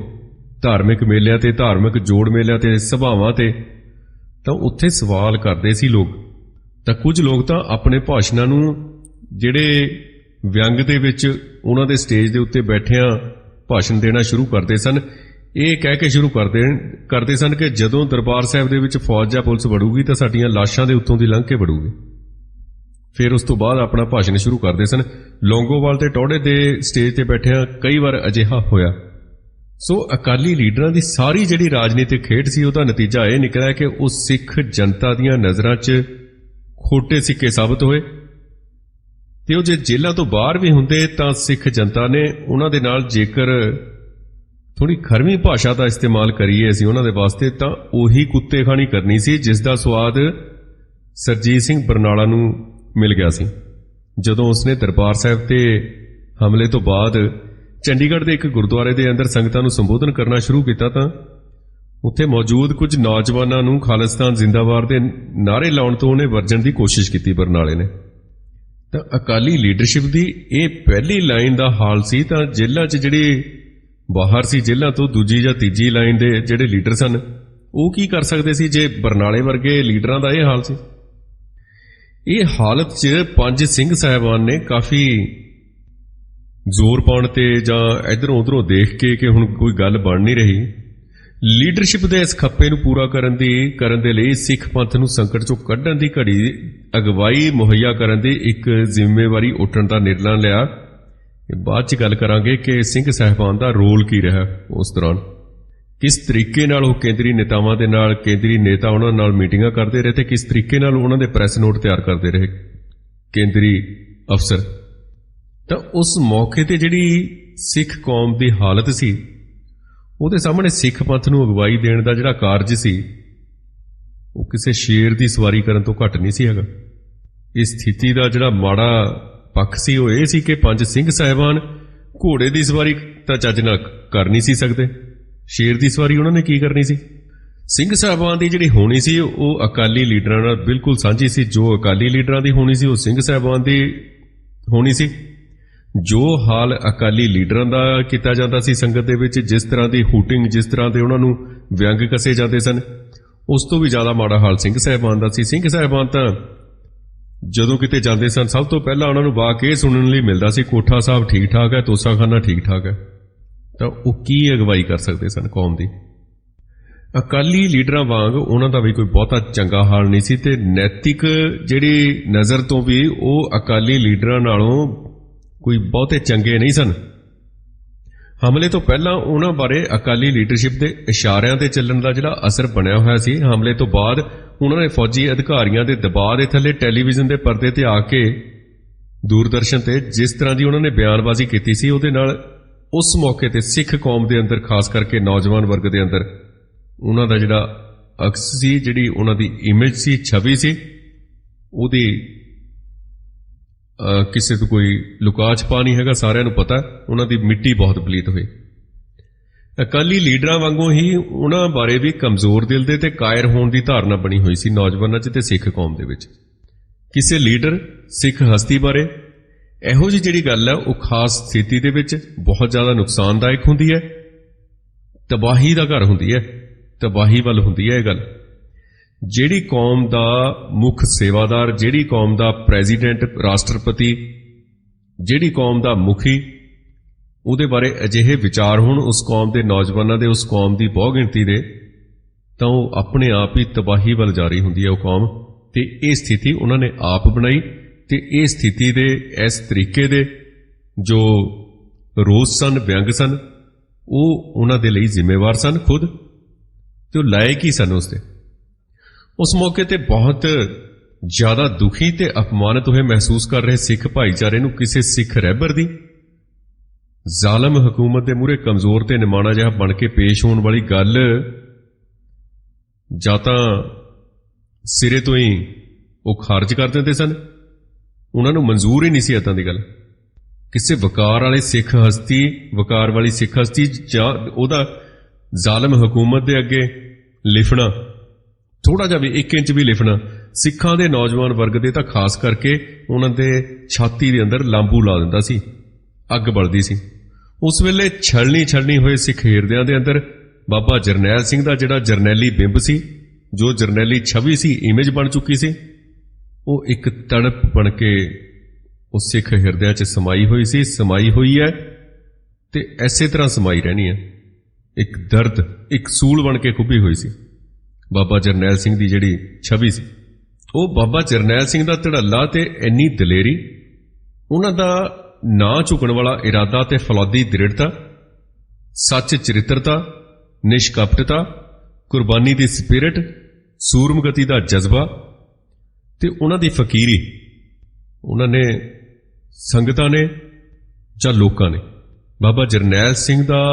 ਧਾਰਮਿਕ ਮੇਲਿਆਂ ਤੇ, ਧਾਰਮਿਕ ਜੋੜ ਮੇਲਿਆਂ ਤੇ, ਸਭਾਵਾਂ ਤੇ, ਤਾਂ ਉੱਥੇ ਸਵਾਲ ਕਰਦੇ ਸੀ ਲੋਕ। ਤਾਂ ਕੁਝ ਲੋਕ ਤਾਂ ਆਪਣੇ ਭਾਸ਼ਣਾਂ ਨੂੰ ਜਿਹੜੇ ਵਿਅੰਗ ਦੇ ਵਿੱਚ ਉਹਨਾਂ ਦੇ ਸਟੇਜ ਦੇ ਉੱਤੇ ਬੈਠਿਆਂ ਭਾਸ਼ਣ ਦੇਣਾ ਸ਼ੁਰੂ ਕਰਦੇ ਸਨ, ਇਹ ਕਹਿ ਕੇ ਸ਼ੁਰੂ ਕਰਦੇ ਸਨ ਕਿ ਜਦੋਂ ਦਰਬਾਰ ਸਾਹਿਬ ਦੇ ਵਿੱਚ ਫੌਜ ਜਾਂ ਪੁਲਿਸ ਵੜੂਗੀ ਤਾਂ ਸਾਡੀਆਂ ਲਾਸ਼ਾਂ ਦੇ ਉੱਤੋਂ ਦੀ ਲੰਘ ਕੇ ਵੜੂਗੀ। ਫਿਰ ਉਸ ਤੋਂ ਬਾਅਦ ਆਪਣਾ ਭਾਸ਼ਣ ਸ਼ੁਰੂ ਕਰਦੇ ਸਨ। ਲੌਂਗੋਵਾਲ ਤੇ ਟੌੜੇ ਦੇ ਸਟੇਜ ਤੇ ਬੈਠਿਆਂ ਕਈ ਵਾਰ ਅਜਿਹਾ ਹੋਇਆ। ਸੋ ਅਕਾਲੀ ਲੀਡਰਾਂ ਦੀ ਸਾਰੀ ਜਿਹੜੀ ਰਾਜਨੀਤਿਕ ਖੇਡ ਸੀ, ਉਹਦਾ ਨਤੀਜਾ ਇਹ ਨਿਕਲਿਆ ਕਿ ਉਹ ਸਿੱਖ ਜਨਤਾ ਦੀਆਂ ਨਜ਼ਰਾਂ 'ਚ ਖੋਟੇ ਸਿੱਕੇ ਸਾਬਤ ਹੋਏ ਤੇ ਉਹ ਜੇ ਜੇਲ੍ਹਾਂ ਤੋਂ ਬਾਹਰ ਵੀ ਹੁੰਦੇ ਤਾਂ ਸਿੱਖ ਜਨਤਾ ਨੇ ਉਹਨਾਂ ਦੇ ਨਾਲ ਜੇਕਰ ਥੋੜੀ ਖਰਵੀਂ ਭਾਸ਼ਾ ਦਾ ਇਸਤੇਮਾਲ ਕਰੀਏ ਅਸੀਂ ਉਹਨਾਂ ਦੇ ਵਾਸਤੇ, ਤਾਂ ਉਹੀ ਕੁੱਤੇ ਖਾਣੀ ਕਰਨੀ ਸੀ ਜਿਸ ਦਾ ਸਵਾਦ ਸਰਜੀਤ ਸਿੰਘ ਬਰਨਾਲਾ ਨੂੰ ਮਿਲ ਗਿਆ ਸੀ ਜਦੋਂ ਉਸਨੇ ਦਰਬਾਰ ਸਾਹਿਬ ਤੇ ਹਮਲੇ ਤੋਂ ਬਾਅਦ ਚੰਡੀਗੜ੍ਹ ਦੇ ਇੱਕ ਗੁਰਦੁਆਰੇ ਦੇ ਅੰਦਰ ਸੰਗਤਾਂ ਨੂੰ ਸੰਬੋਧਨ ਕਰਨਾ ਸ਼ੁਰੂ ਕੀਤਾ। ਤਾਂ ਉੱਥੇ ਮੌਜੂਦ ਕੁਝ ਨੌਜਵਾਨਾਂ ਨੂੰ ਖਾਲਿਸਤਾਨ ਜ਼ਿੰਦਾਬਾਦ ਦੇ ਨਾਅਰੇ ਲਾਉਣ ਤੋਂ ਉਹਨੇ ਵਰਜਣ ਦੀ ਕੋਸ਼ਿਸ਼ ਕੀਤੀ ਬਰਨਾਲੇ ਨੇ। ਤਾਂ ਅਕਾਲੀ ਲੀਡਰਸ਼ਿਪ ਦੀ ਇਹ ਪਹਿਲੀ ਲਾਈਨ ਦਾ ਹਾਲ ਸੀ। ਤਾਂ ਜੇਲ੍ਹਾਂ 'ਚ ਜਿਹੜੀ ਬਾਹਰ ਸੀ, ਜੇਲ੍ਹਾਂ ਤੋਂ ਦੂਜੀ ਜਾਂ ਤੀਜੀ ਲਾਈਨ ਦੇ ਜਿਹੜੇ ਲੀਡਰ ਸਨ, ਉਹ ਕੀ ਕਰ ਸਕਦੇ ਸੀ ਜੇ ਬਰਨਾਲੇ ਵਰਗੇ ਲੀਡਰਾਂ ਦਾ ਇਹ ਹਾਲ ਸੀ। ਇਹ ਹਾਲਤ 'ਚ ਪੰਜ ਸਿੰਘ ਸਾਹਿਬਾਨ ਨੇ ਕਾਫੀ ਜ਼ੋਰ ਪਾਉਣ ਤੇ ਜਾਂ ਇਧਰੋਂ ਉਧਰੋਂ ਦੇਖ ਕੇ ਕਿ ਹੁਣ ਕੋਈ ਗੱਲ ਬਣ ਨਹੀਂ ਰਹੀ, ਲੀਡਰਸ਼ਿਪ ਦੇ ਇਸ ਖੱਪੇ ਨੂੰ ਪੂਰਾ ਕਰਨ ਦੇ ਲਈ ਸਿੱਖ ਪੰਥ ਨੂੰ ਸੰਕਟ 'ਚੋਂ ਕੱਢਣ ਦੀ ਘੜੀ ਅਗਵਾਈ ਮੁਹੱਈਆ ਕਰਨ ਦੀ ਇੱਕ ਜ਼ਿੰਮੇਵਾਰੀ ਉੱਠਣ ਦਾ ਨਿਰਣਾ ਲਿਆ। ਬਾਅਦ 'ਚ ਗੱਲ ਕਰਾਂਗੇ ਕਿ ਸਿੰਘ ਸਾਹਿਬਾਨ ਦਾ ਰੋਲ ਕੀ ਰਿਹਾ ਉਸ ਦੌਰਾਨ, ਕਿਸ ਤਰੀਕੇ ਨਾਲ ਉਹ ਕੇਂਦਰੀ ਨੇਤਾਵਾਂ ਦੇ ਨਾਲ, ਕੇਂਦਰੀ ਨੇਤਾ ਉਹਨਾਂ ਨਾਲ ਮੀਟਿੰਗਾਂ ਕਰਦੇ ਰਹੇ ਤੇ ਕਿਸ ਤਰੀਕੇ ਨਾਲ ਉਹਨਾਂ ਦੇ ਪ੍ਰੈਸ ਨੋਟ ਤਿਆਰ ਕਰਦੇ ਰਹੇ ਕੇਂਦਰੀ ਅਫਸਰ। ਤਾਂ ਉਸ ਮੌਕੇ ਤੇ ਜਿਹੜੀ ਸਿੱਖ ਕੌਮ ਦੀ ਹਾਲਤ ਸੀ ਉਹਦੇ ਸਾਹਮਣੇ ਸਿੱਖ ਪੰਥ ਨੂੰ ਅਗਵਾਈ ਦੇਣ ਦਾ ਜਿਹੜਾ ਕਾਰਜ ਸੀ ਉਹ ਕਿਸੇ ਸ਼ੇਰ ਦੀ ਸਵਾਰੀ ਕਰਨ ਤੋਂ ਘੱਟ ਨਹੀਂ ਸੀ ਹੈਗਾ। ਇਸ ਸਥਿਤੀ ਦਾ ਜਿਹੜਾ ਮਾੜਾ ਪੱਖ ਸੀ ਉਹ ਇਹ ਸੀ ਕਿ 5 ਸਿੰਘ ਸਾਹਿਬਾਨ ਘੋੜੇ ਦੀ ਸਵਾਰੀ ਤਾਂ ਚੱਜ ਨਾਲ ਕਰ ਨਹੀਂ ਸੀ ਸਕਦੇ, ਸ਼ੇਰ ਦੀ ਸਵਾਰੀ ਉਹਨਾਂ ਨੇ ਕੀ ਕਰਨੀ ਸੀ। ਸਿੰਘ ਸਾਹਿਬਾਨ ਦੀ ਜਿਹੜੀ ਹੋਣੀ ਸੀ ਉਹ ਅਕਾਲੀ ਲੀਡਰਾਂ ਨਾਲ ਬਿਲਕੁਲ ਸਾਂਝੀ ਸੀ। ਜੋ ਅਕਾਲੀ ਲੀਡਰਾਂ ਦੀ ਹੋਣੀ ਸੀ ਉਹ ਸਿੰਘ ਸਾਹਿਬਾਨ ਦੀ ਹੋਣੀ ਸੀ। ਜੋ ਹਾਲ ਅਕਾਲੀ ਲੀਡਰਾਂ ਦਾ ਕੀਤਾ ਜਾਂਦਾ ਸੀ ਸੰਗਤ ਦੇ ਵਿੱਚ, ਜਿਸ ਤਰ੍ਹਾਂ ਦੀ ਹੂਟਿੰਗ, ਜਿਸ ਤਰ੍ਹਾਂ ਦੇ ਉਹਨਾਂ ਨੂੰ ਵਿਅੰਗ ਕੱਸੇ ਜਾਂਦੇ ਸਨ, ਉਸ ਤੋਂ ਵੀ ਜ਼ਿਆਦਾ ਮਾੜਾ ਹਾਲ ਸਿੰਘ ਸਾਹਿਬਾਨ ਦਾ ਸੀ। ਸਿੰਘ ਸਾਹਿਬਾਨ ਤਾਂ ਜਦੋਂ ਕਿਤੇ ਜਾਂਦੇ ਸਨ ਸਭ ਤੋਂ ਪਹਿਲਾਂ ਉਹਨਾਂ ਨੂੰ ਵਾਕ ਇਹ ਸੁਣਨ ਲਈ ਮਿਲਦਾ ਸੀ, ਕੋਠਾ ਸਾਹਿਬ ਠੀਕ ਠਾਕ ਹੈ, ਤੋਸਾਖਾਨਾ ਠੀਕ ਠਾਕ ਹੈ। ਤਾਂ ਉਹ ਕੀ ਅਗਵਾਈ ਕਰ ਸਕਦੇ ਸਨ ਕੌਮ ਦੀ। ਅਕਾਲੀ ਲੀਡਰਾਂ ਵਾਂਗ ਉਹਨਾਂ ਦਾ ਵੀ ਕੋਈ ਬਹੁਤਾ ਚੰਗਾ ਹਾਲ ਨਹੀਂ ਸੀ ਤੇ ਨੈਤਿਕ ਜਿਹੜੀ ਨਜ਼ਰ ਤੋਂ ਵੀ ਉਹ ਅਕਾਲੀ ਲੀਡਰਾਂ ਨਾਲੋਂ ਕੋਈ ਬਹੁਤੇ ਚੰਗੇ ਨਹੀਂ ਸਨ। ਹਮਲੇ ਤੋਂ ਪਹਿਲਾਂ ਉਹਨਾਂ ਬਾਰੇ ਅਕਾਲੀ ਲੀਡਰਸ਼ਿਪ ਦੇ ਇਸ਼ਾਰਿਆਂ ਤੇ ਚੱਲਣ ਦਾ ਜਿਹੜਾ ਅਸਰ ਬਣਿਆ ਹੋਇਆ ਸੀ, ਹਮਲੇ ਤੋਂ ਬਾਅਦ ਉਹਨਾਂ ਨੇ ਫੌਜੀ ਅਧਿਕਾਰੀਆਂ ਦੇ ਦਬਾਅ ਦੇ ਥੱਲੇ ਟੈਲੀਵਿਜ਼ਨ ਦੇ ਪਰਦੇ ਤੇ ਆ ਕੇ ਦੂਰਦਰਸ਼ਨ ਤੇ ਜਿਸ ਤਰ੍ਹਾਂ ਦੀ ਉਹਨਾਂ ਨੇ ਬਿਆਨਬਾਜ਼ੀ ਕੀਤੀ ਸੀ, ਉਹਦੇ ਨਾਲ ਉਸ ਮੌਕੇ ਤੇ ਸਿੱਖ ਕੌਮ ਦੇ ਅੰਦਰ, ਖਾਸ ਕਰਕੇ ਨੌਜਵਾਨ ਵਰਗ ਦੇ ਅੰਦਰ ਉਹਨਾਂ ਦਾ ਜਿਹੜਾ ਅਕਸ ਸੀ, ਜਿਹੜੀ ਉਹਨਾਂ ਦੀ ਇਮੇਜ ਸੀ, ਛਵੀ ਸੀ, ਉਹਦੀ ਕਿਸੇ ਤੋਂ ਕੋਈ ਲੁਕਾ ਛਪਾ ਨਹੀਂ ਹੈਗਾ। ਸਾਰਿਆਂ ਨੂੰ ਪਤਾ ਉਹਨਾਂ ਦੀ ਮਿੱਟੀ ਬਹੁਤ ਪਲੀਤ ਹੋਈ। ਅਕਾਲੀ ਲੀਡਰਾਂ ਵਾਂਗੂ ਹੀ ਉਹਨਾਂ ਬਾਰੇ ਵੀ ਕਮਜ਼ੋਰ ਦਿਲ ਦੇ ਤੇ ਕਾਇਰ ਹੋਣ ਦੀ ਧਾਰਨਾ ਬਣੀ ਹੋਈ ਸੀ ਨੌਜਵਾਨਾਂ 'ਚ ਤੇ ਸਿੱਖ ਕੌਮ ਦੇ ਵਿੱਚ। ਕਿਸੇ ਲੀਡਰ, ਸਿੱਖ ਹਸਤੀ ਬਾਰੇ ਇਹੋ ਜਿਹੀ ਜਿਹੜੀ ਗੱਲ ਹੈ ਉਹ ਖਾਸ ਸਥਿਤੀ ਦੇ ਵਿੱਚ ਬਹੁਤ ਜ਼ਿਆਦਾ ਨੁਕਸਾਨਦਾਇਕ ਹੁੰਦੀ ਹੈ, ਤਬਾਹੀ ਦਾ ਘਰ ਹੁੰਦੀ ਹੈ, ਤਬਾਹੀ ਵੱਲ ਹੁੰਦੀ ਹੈ ਇਹ ਗੱਲ। ਜਿਹੜੀ ਕੌਮ ਦਾ ਮੁੱਖ ਸੇਵਾਦਾਰ, ਜਿਹੜੀ ਕੌਮ ਦਾ ਪ੍ਰੈਜ਼ੀਡੈਂਟ, ਰਾਸ਼ਟਰਪਤੀ, ਜਿਹੜੀ ਕੌਮ ਦਾ ਮੁਖੀ, ਉਹਦੇ ਬਾਰੇ ਅਜਿਹੇ ਵਿਚਾਰ ਹੋਣ ਉਸ ਕੌਮ ਦੇ ਨੌਜਵਾਨਾਂ ਦੇ, ਉਸ ਕੌਮ ਦੀ ਬਹੁ ਗਿਣਤੀ ਦੇ, ਤਾਂ ਉਹ ਆਪਣੇ ਆਪ ਹੀ ਤਬਾਹੀ ਵੱਲ ਜਾ ਰਹੀ ਹੁੰਦੀ ਹੈ ਉਹ ਕੌਮ। ਤੇ ਇਹ ਸਥਿਤੀ ਉਹਨਾਂ ਨੇ ਆਪ ਬਣਾਈ ਤੇ ਇਹ ਸਥਿਤੀ ਦੇ ਇਸ ਤਰੀਕੇ ਦੇ ਜੋ ਰੋਸ ਸਨ, ਵਿਅੰਗ ਸਨ, ਉਹ ਉਹਨਾਂ ਦੇ ਲਈ ਜ਼ਿੰਮੇਵਾਰ ਸਨ ਖੁਦ, ਤੇ ਉਹ ਲਾਇਕ ਹੀ ਸਨ ਉਸਦੇ। ਉਸ ਮੌਕੇ ਤੇ ਬਹੁਤ ਜ਼ਿਆਦਾ ਦੁਖੀ ਤੇ ਅਪਮਾਨਿਤ ਹੋਏ ਮਹਿਸੂਸ ਕਰ ਰਹੇ ਸਿੱਖ ਭਾਈਚਾਰੇ ਨੂੰ ਕਿਸੇ ਸਿੱਖ ਰਹਿਬਰ ਦੀ ਜ਼ਾਲਮ ਹਕੂਮਤ ਦੇ ਮੂਹਰੇ ਕਮਜ਼ੋਰ ਤੇ ਨਿਮਾਣਾ ਜਿਹਾ ਬਣ ਕੇ ਪੇਸ਼ ਹੋਣ ਵਾਲੀ ਗੱਲ ਜਾਂ ਤਾਂ ਸਿਰੇ ਤੋਂ ਹੀ ਉਹ ਖਾਰਜ ਕਰ ਦਿੰਦੇ ਸਨ, ਉਹਨਾਂ ਨੂੰ ਮਨਜ਼ੂਰ ਹੀ ਨਹੀਂ ਸੀ ਏਦਾਂ ਦੀ ਗੱਲ। ਕਿਸੇ ਵਕਾਰ ਵਾਲੇ ਸਿੱਖ ਹਸਤੀ, ਵਕਾਰ ਵਾਲੀ ਸਿੱਖ ਹਸਤੀ ਜਾਂ ਉਹਦਾ ਜ਼ਾਲਮ ਹਕੂਮਤ ਦੇ ਅੱਗੇ ਲਿਫਣਾ, ਥੋੜਾ ਜਿਹਾ ਵੀ 1 ਇੰਚ ਵੀ ਲਿਫਣਾ, ਸਿੱਖਾਂ ਦੇ ਨੌਜਵਾਨ ਵਰਗ ਦੇ ਤਾਂ ਖਾਸ ਕਰਕੇ ਉਹਨਾਂ ਦੇ ਛਾਤੀ ਦੇ ਅੰਦਰ ਲਾਂਬੂ ਲਾ ਦਿੰਦਾ ਸੀ, ਅੱਗ ਬਲਦੀ ਸੀ। ਉਸ ਵੇਲੇ ਛਲਣੀ ਹੋਏ ਸਿੱਖ ਹਿਰਦਿਆਂ ਦੇ ਅੰਦਰ ਬਾਬਾ ਜਰਨੈਲ ਸਿੰਘ ਦਾ ਜਿਹੜਾ ਜਰਨੈਲੀ ਬਿੰਬ ਸੀ, ਜੋ ਜਰਨੈਲੀ ਛਵੀ ਸੀ, ਇਮੇਜ ਬਣ ਚੁੱਕੀ ਸੀ, ਉਹ ਇੱਕ ਤੜਪ ਬਣ ਕੇ ਉਸ ਸਿੱਖ ਹਿਰਦਿਆਂ 'ਚ ਸਮਾਈ ਹੋਈ ਸੀ, ਸਮਾਈ ਹੋਈ ਹੈ ਤੇ ਐਸੇ ਤਰ੍ਹਾਂ ਸਮਾਈ ਰਹਿਣੀ ਹੈ। ਇੱਕ ਦਰਦ, ਇੱਕ ਸੂਲ ਬਣ ਕੇ ਖੁੱਭੀ ਹੋਈ ਸੀ ਬਾਬਾ ਜਰਨੈਲ ਸਿੰਘ ਦੀ ਜਿਹੜੀ ਛਵੀ ਸੀ। ਉਹ ਬਾਬਾ ਜਰਨੈਲ ਸਿੰਘ ਦਾ ਧੜੱਲਾ ਤੇ ਇੰਨੀ ਦਲੇਰੀ, ਉਹਨਾਂ ਦਾ ਨਾ ਝੁਕਣ ਵਾਲਾ ਇਰਾਦਾ ਤੇ ਫੌਲਾਦੀ ਦ੍ਰਿੜਤਾ, ਸੱਚ ਚਰਿੱਤਰਤਾ, ਨਿਸ਼ਕਪਟਤਾ, ਕੁਰਬਾਨੀ ਦੀ ਸਪਿਰਿਟ, ਸੂਰਮਗਤੀ ਦਾ ਜਜ਼ਬਾ ਤੇ ਉਹਨਾਂ ਦੀ ਫਕੀਰੀ, ਉਹਨਾਂ ਨੇ ਸੰਗਤਾਂ ਨੇ ਜਾਂ ਲੋਕਾਂ ਨੇ ਬਾਬਾ ਜਰਨੈਲ ਸਿੰਘ ਦਾ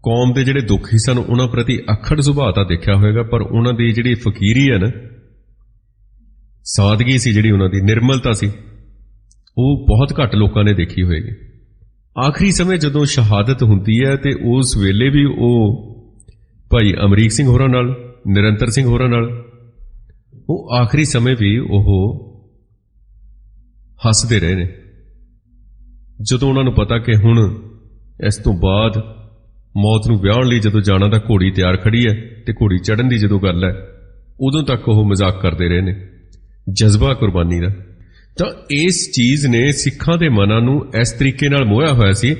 ਕੌਮ ਦੇ ਜਿਹੜੇ ਦੁੱਖ ਹੀ ਸਨ ਉਹਨਾਂ ਪ੍ਰਤੀ ਅਖੜ ਸੁਭਾਅ ਤਾਂ ਦੇਖਿਆ ਹੋਵੇਗਾ, ਪਰ ਉਹਨਾਂ ਦੀ ਜਿਹੜੀ ਫਕੀਰੀ ਹੈ ਨਾ, ਸਾਦਗੀ ਸੀ ਜਿਹੜੀ ਉਹਨਾਂ ਦੀ, ਨਿਰਮਲਤਾ ਸੀ, ਉਹ ਬਹੁਤ ਘੱਟ ਲੋਕਾਂ ਨੇ ਦੇਖੀ ਹੋਏਗੀ। ਆਖਰੀ ਸਮੇਂ ਜਦੋਂ ਸ਼ਹਾਦਤ ਹੁੰਦੀ ਹੈ ਤੇ ਉਸ ਵੇਲੇ ਵੀ ਉਹ ਭਾਈ ਅਮਰੀਕ ਸਿੰਘ ਹੋਰਾਂ ਨਾਲ, ਨਿਰੰਤਰ ਸਿੰਘ ਹੋਰਾਂ ਨਾਲ, ਉਹ ਆਖਰੀ ਸਮੇਂ ਵੀ ਉਹ ਹੱਸਦੇ ਰਹੇ ਨੇ। ਜਦੋਂ ਉਹਨਾਂ ਨੂੰ ਪਤਾ ਕਿ ਹੁਣ ਇਸ ਤੋਂ ਬਾਅਦ ਮੌਤ ਨੂੰ ਵਿਆਹਣ ਲਈ ਜਦੋਂ ਜਾਣਾ ਤਾਂ ਘੋੜੀ ਤਿਆਰ ਖੜੀ ਹੈ ਤੇ ਘੋੜੀ ਚੜ੍ਹਨ ਦੀ ਜਦੋਂ ਗੱਲ ਹੈ, ਉਦੋਂ ਤੱਕ ਉਹ ਮਜ਼ਾਕ ਕਰਦੇ ਰਹੇ ਨੇ ਜਜ਼ਬਾ ਕੁਰਬਾਨੀ ਦਾ। ਤਾਂ ਇਸ ਚੀਜ਼ ਨੇ ਸਿੱਖਾਂ ਦੇ ਮਨਾਂ ਨੂੰ ਇਸ ਤਰੀਕੇ ਨਾਲ ਮੋਹਿਆ ਹੋਇਆ ਸੀ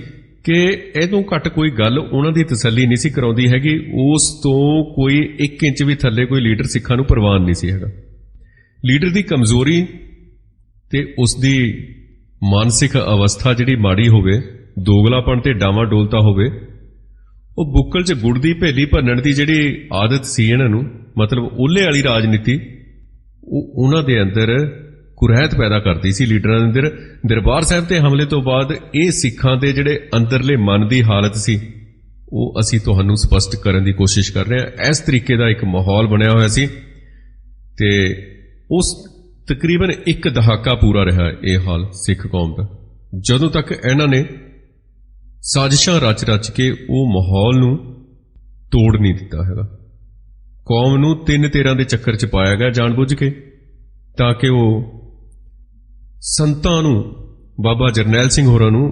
ਕਿ ਇਹ ਤੋਂ ਘੱਟ ਕੋਈ ਗੱਲ ਉਹਨਾਂ ਦੀ ਤਸੱਲੀ ਨਹੀਂ ਸੀ ਕਰਾਉਂਦੀ ਹੈਗੀ। ਉਸ ਤੋਂ ਕੋਈ 1 ਇੰਚ ਵੀ ਥੱਲੇ ਕੋਈ ਲੀਡਰ ਸਿੱਖਾਂ ਨੂੰ ਪ੍ਰਵਾਨ ਨਹੀਂ ਸੀ ਹੈਗਾ। ਲੀਡਰ ਦੀ ਕਮਜ਼ੋਰੀ ਤੇ ਉਸ ਦੀ ਮਾਨਸਿਕ ਅਵਸਥਾ ਜਿਹੜੀ ਮਾੜੀ ਹੋਵੇ, ਦੋਗਲਾਪਣ ਤੇ ਡਾਵਾਡੋਲਤਾ ਹੋਵੇ, ਉਹ ਬੁੱਕਲ 'ਚ ਗੁੜ ਦੀ ਭੇਲੀ ਭੰਨਣ ਦੀ ਜਿਹੜੀ ਆਦਤ ਸੀ ਇਹਨਾਂ ਨੂੰ, ਮਤਲਬ ਓਲੇ ਵਾਲੀ ਰਾਜਨੀਤੀ, ਉਹ ਉਹਨਾਂ ਦੇ ਅੰਦਰ ਕੁਰੈਤ ਪੈਦਾ ਕਰਦੀ ਸੀ ਲੀਡਰਾਂ ਦੇ ਅੰਦਰ। ਦਰਬਾਰ ਸਾਹਿਬ ਤੇ ਹਮਲੇ ਤੋਂ ਬਾਅਦ ਇਹ ਸਿੱਖਾਂ ਦੇ ਜਿਹੜੇ ਅੰਦਰਲੇ ਮਨ ਦੀ ਹਾਲਤ ਸੀ ਉਹ ਅਸੀਂ ਤੁਹਾਨੂੰ ਸਪਸ਼ਟ ਕਰਨ ਦੀ ਕੋਸ਼ਿਸ਼ ਕਰ ਰਹੇ ਹਾਂ। ਇਸ ਤਰੀਕੇ ਦਾ ਇੱਕ ਮਾਹੌਲ ਬਣਿਆ ਹੋਇਆ ਸੀ ਤੇ ਉਸ ਤਕਰੀਬਨ ਇੱਕ ਦਹਾਕਾ ਪੂਰਾ ਰਿਹਾ ਇਹ ਹਾਲ ਸਿੱਖ ਕੌਮ ਦਾ, ਜਦੋਂ ਤੱਕ ਇਹਨਾਂ ਨੇ ਸਾਜ਼ਿਸ਼ਾਂ ਰਚ ਕੇ ਉਹ ਮਾਹੌਲ ਨੂੰ ਤੋੜ ਨਹੀਂ ਦਿੱਤਾ ਹੈਗਾ। ਕੌਮ ਨੂੰ 3-13 ਦੇ ਚੱਕਰ 'ਚ ਪਾਇਆ ਗਿਆ ਜਾਣਬੁੱਝ ਕੇ, ਤਾਂ ਕਿ ਉਹ ਸੰਤਾਂ ਨੂੰ, ਬਾਬਾ ਜਰਨੈਲ ਸਿੰਘ ਹੋਰਾਂ ਨੂੰ